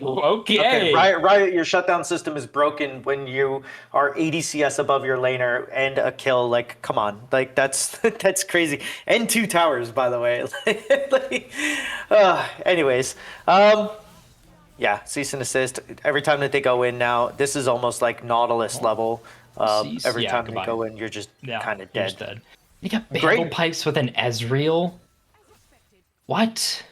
Okay. Riot, your shutdown system is broken when you are 80 CS above your laner and a kill. Like, come on. Like, that's that's crazy. And 2 towers, by the way. Anyways. Yeah, cease and assist. Every time that they go in now, this is almost like Nautilus level. Every time they go in, you're just kind of dead. You got Bandle Pipes with an Ezreal? What?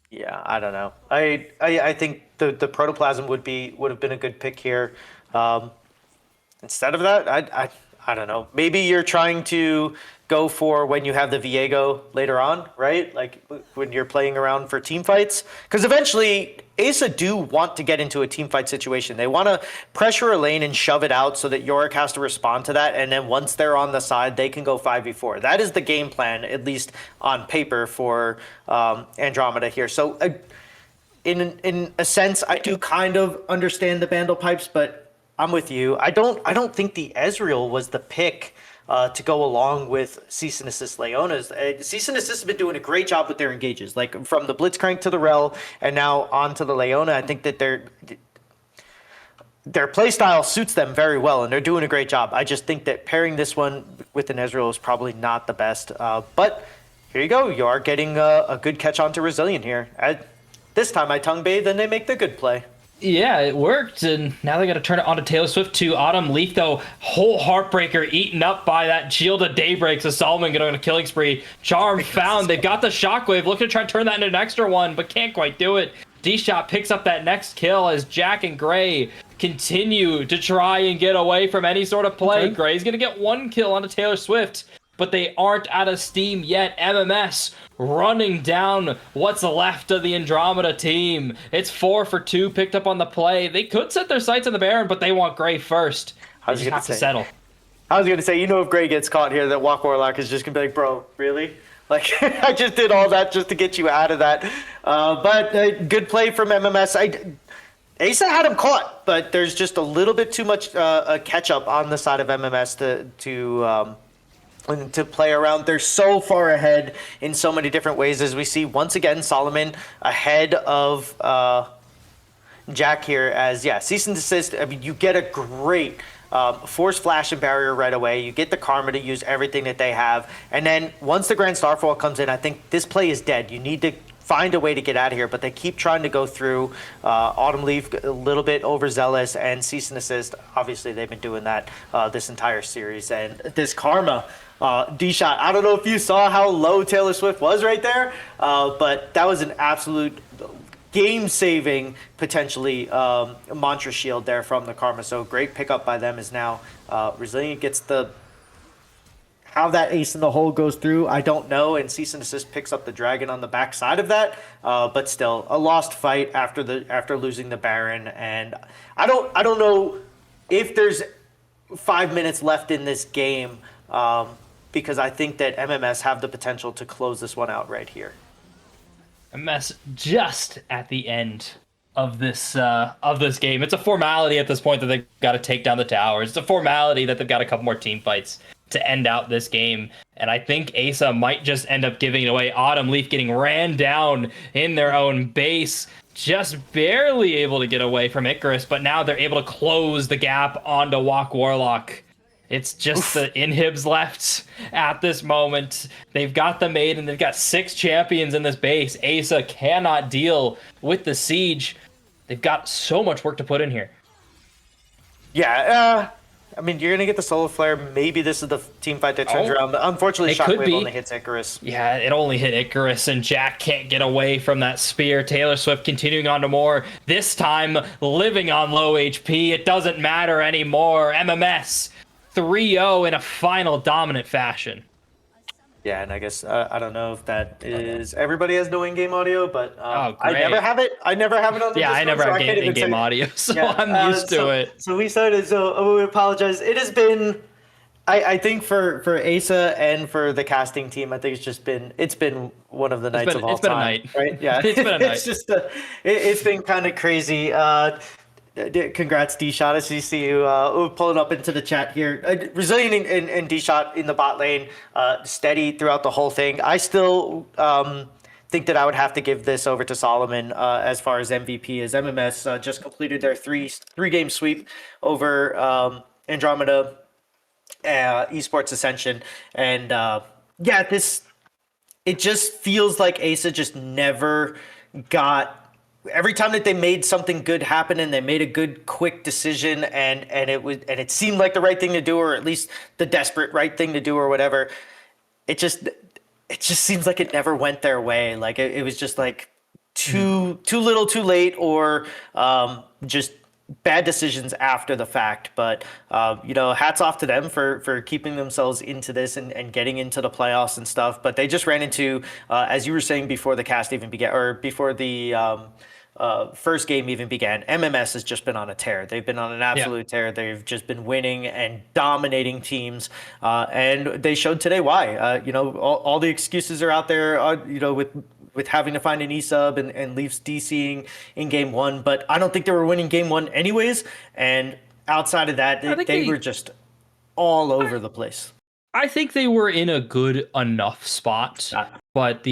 Yeah, I don't know. I think the Protoplasm would have been a good pick here. Instead of that, I don't know. Maybe you're trying to go for when you have the Viego later on, right? Like when you're playing around for team fights. Because eventually, Asce do want to get into a team fight situation. They want to pressure a lane and shove it out so that Yorick has to respond to that. And then once they're on the side, they can go 5v4. That is the game plan, at least on paper, for Andromeda here. So in a sense, I do kind of understand the Bandle Pipes, but I'm with you. I don't think the Ezreal was the pick to go along with Cease and Assist Leona's. Cease and Assist has been doing a great job with their engages, like from the Blitzcrank to the Rel, and now on to the Leona. I think that their playstyle suits them very well, and they're doing a great job. I just think that pairing this one with an Ezreal is probably not the best. But here you go. You are getting a good catch onto Resilient here. This time I tongue bathe, and they make the good play. Yeah, it worked, and now they got to turn it onto Taylor Swift to Autumn Leaf, though. Whole Heartbreaker eaten up by that Shield of Daybreak, so Solomon going on a killing spree. Charm found. They've got the Shockwave, looking to try and turn that into an extra one, but can't quite do it. D-Shot picks up that next kill as Jack and Gray continue to try and get away from any sort of play. Okay. Gray's going to get 1 kill onto Taylor Swift, but they aren't out of steam yet. MMS running down what's left of the Andromeda team. It's 4 for 2 picked up on the play. They could set their sights on the Baron, but they want Gray first. They just have to settle. I was going to say, if Gray gets caught here, that Walk Warlock is just going to be like, bro, really? Like, I just did all that just to get you out of that. But good play from MMS. Asce had him caught, but there's just a little bit too much catch-up on the side of MMS to play around. They're so far ahead in so many different ways, as we see once again Solomon ahead of Jack here. As cease and desist. I mean, you get a great force flash and barrier right away. You get the karma to use everything that they have, and then once the Grand Starfall comes in, I think this play is dead. You need to find a way to get out of here, but they keep trying to go through. Autumn Leaf a little bit overzealous, and cease and assist. Obviously, they've been doing that this entire series, and this karma. D-Shot, I don't know if you saw how low Taylor Swift was right there, but that was an absolute game-saving, potentially, Mantra Shield there from the Karma. So great pickup by them. Is now Resilient gets the... How that ace in the hole goes through, I don't know, and Cease and Assist picks up the Dragon on the backside of that, but still, a lost fight after losing the Baron, and I don't know if there's 5 minutes left in this game, because I think that MMS have the potential to close this one out right here. MMS just at the end of this game. It's a formality at this point that they've got to take down the towers. It's a formality that they've got a couple more team fights to end out this game. And I think Asce might just end up giving it away. Autumn Leaf getting ran down in their own base. Just barely able to get away from Icarus, but now they're able to close the gap onto Walk Warlock. It's just the inhibs left at this moment. They've got the maiden. They've got 6 champions in this base. Asce cannot deal with the siege. They've got so much work to put in here. Yeah, I mean, you're going to get the Solar Flare. Maybe this is the team fight that turns around. But unfortunately, Shockwave only hits Icarus. Yeah, it only hit Icarus, and Jack can't get away from that spear. Taylor Swift continuing on to more. This time, living on low HP. It doesn't matter anymore. MMS 3-0 in a final dominant fashion. Yeah, and I guess I don't know if that is everybody has no in-game audio, but I never have it. I never have it on the Discord, I never have in-game audio, so I'm used to it. So we started. So we apologize. It has been I think for Asce and for the casting team, I think it's been one of the nights of all time. It's been a night, right? Yeah, it's been a night. It's just it's been kind of crazy. Congrats, D-Shot. I see you pulling up into the chat here. Resilient and D-Shot in the bot lane, steady throughout the whole thing. I still think that I would have to give this over to Solomon as far as MVP, as MMS just completed their three-game sweep over Andromeda, Esports Ascension, and it just feels like Asce just never got. Every time that they made something good happen and they made a good quick decision and it seemed like the right thing to do, or at least the desperate right thing to do, or whatever, it just seems like it never went their way. Like it was just like too little, too late, or just bad decisions after the fact. But hats off to them for keeping themselves into this and getting into the playoffs and stuff. But they just ran into, as you were saying before the cast even began, or before the first game even began, MMS has just been on a tear. They've been on an absolute tear. They've just been winning and dominating teams, and they showed today why. All the excuses are out there, with having to find an E-sub and Leafs DCing in game one, but I don't think they were winning game one anyways. And outside of that, they were just all over the place. I think they were in a good enough spot, but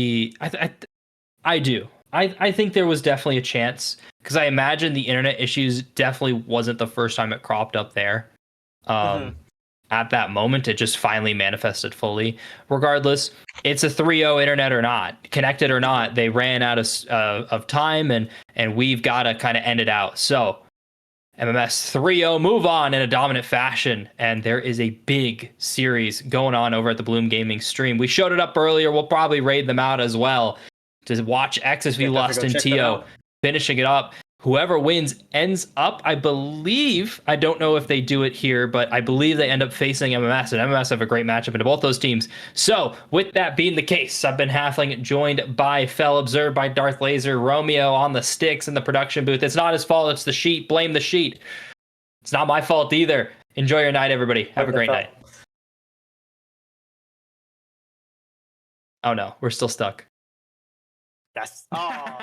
I do. I think there was definitely a chance, because I imagine the internet issues definitely wasn't the first time it cropped up there. At that moment, it just finally manifested fully. Regardless, it's a 3-0 internet or not, connected or not, they ran out of time, and we've got to kind of end it out. So MMS 3-0 move on in a dominant fashion, and there is a big series going on over at the Bloom Gaming stream. We showed it up earlier. We'll probably raid them out as well to watch XSV Lust and TO finishing it up. Whoever wins ends up, I believe, I don't know if they do it here, but I believe they end up facing MMS, and MMS have a great matchup into both those teams. So with that being the case, I've been Halfling, joined by Fell, observed by Darth Laser, Romeo on the sticks in the production booth. It's not his fault, it's the sheet. Blame the sheet. It's not my fault either. Enjoy your night, everybody. Have a great night. Oh no, we're still stuck. Yes. Oh.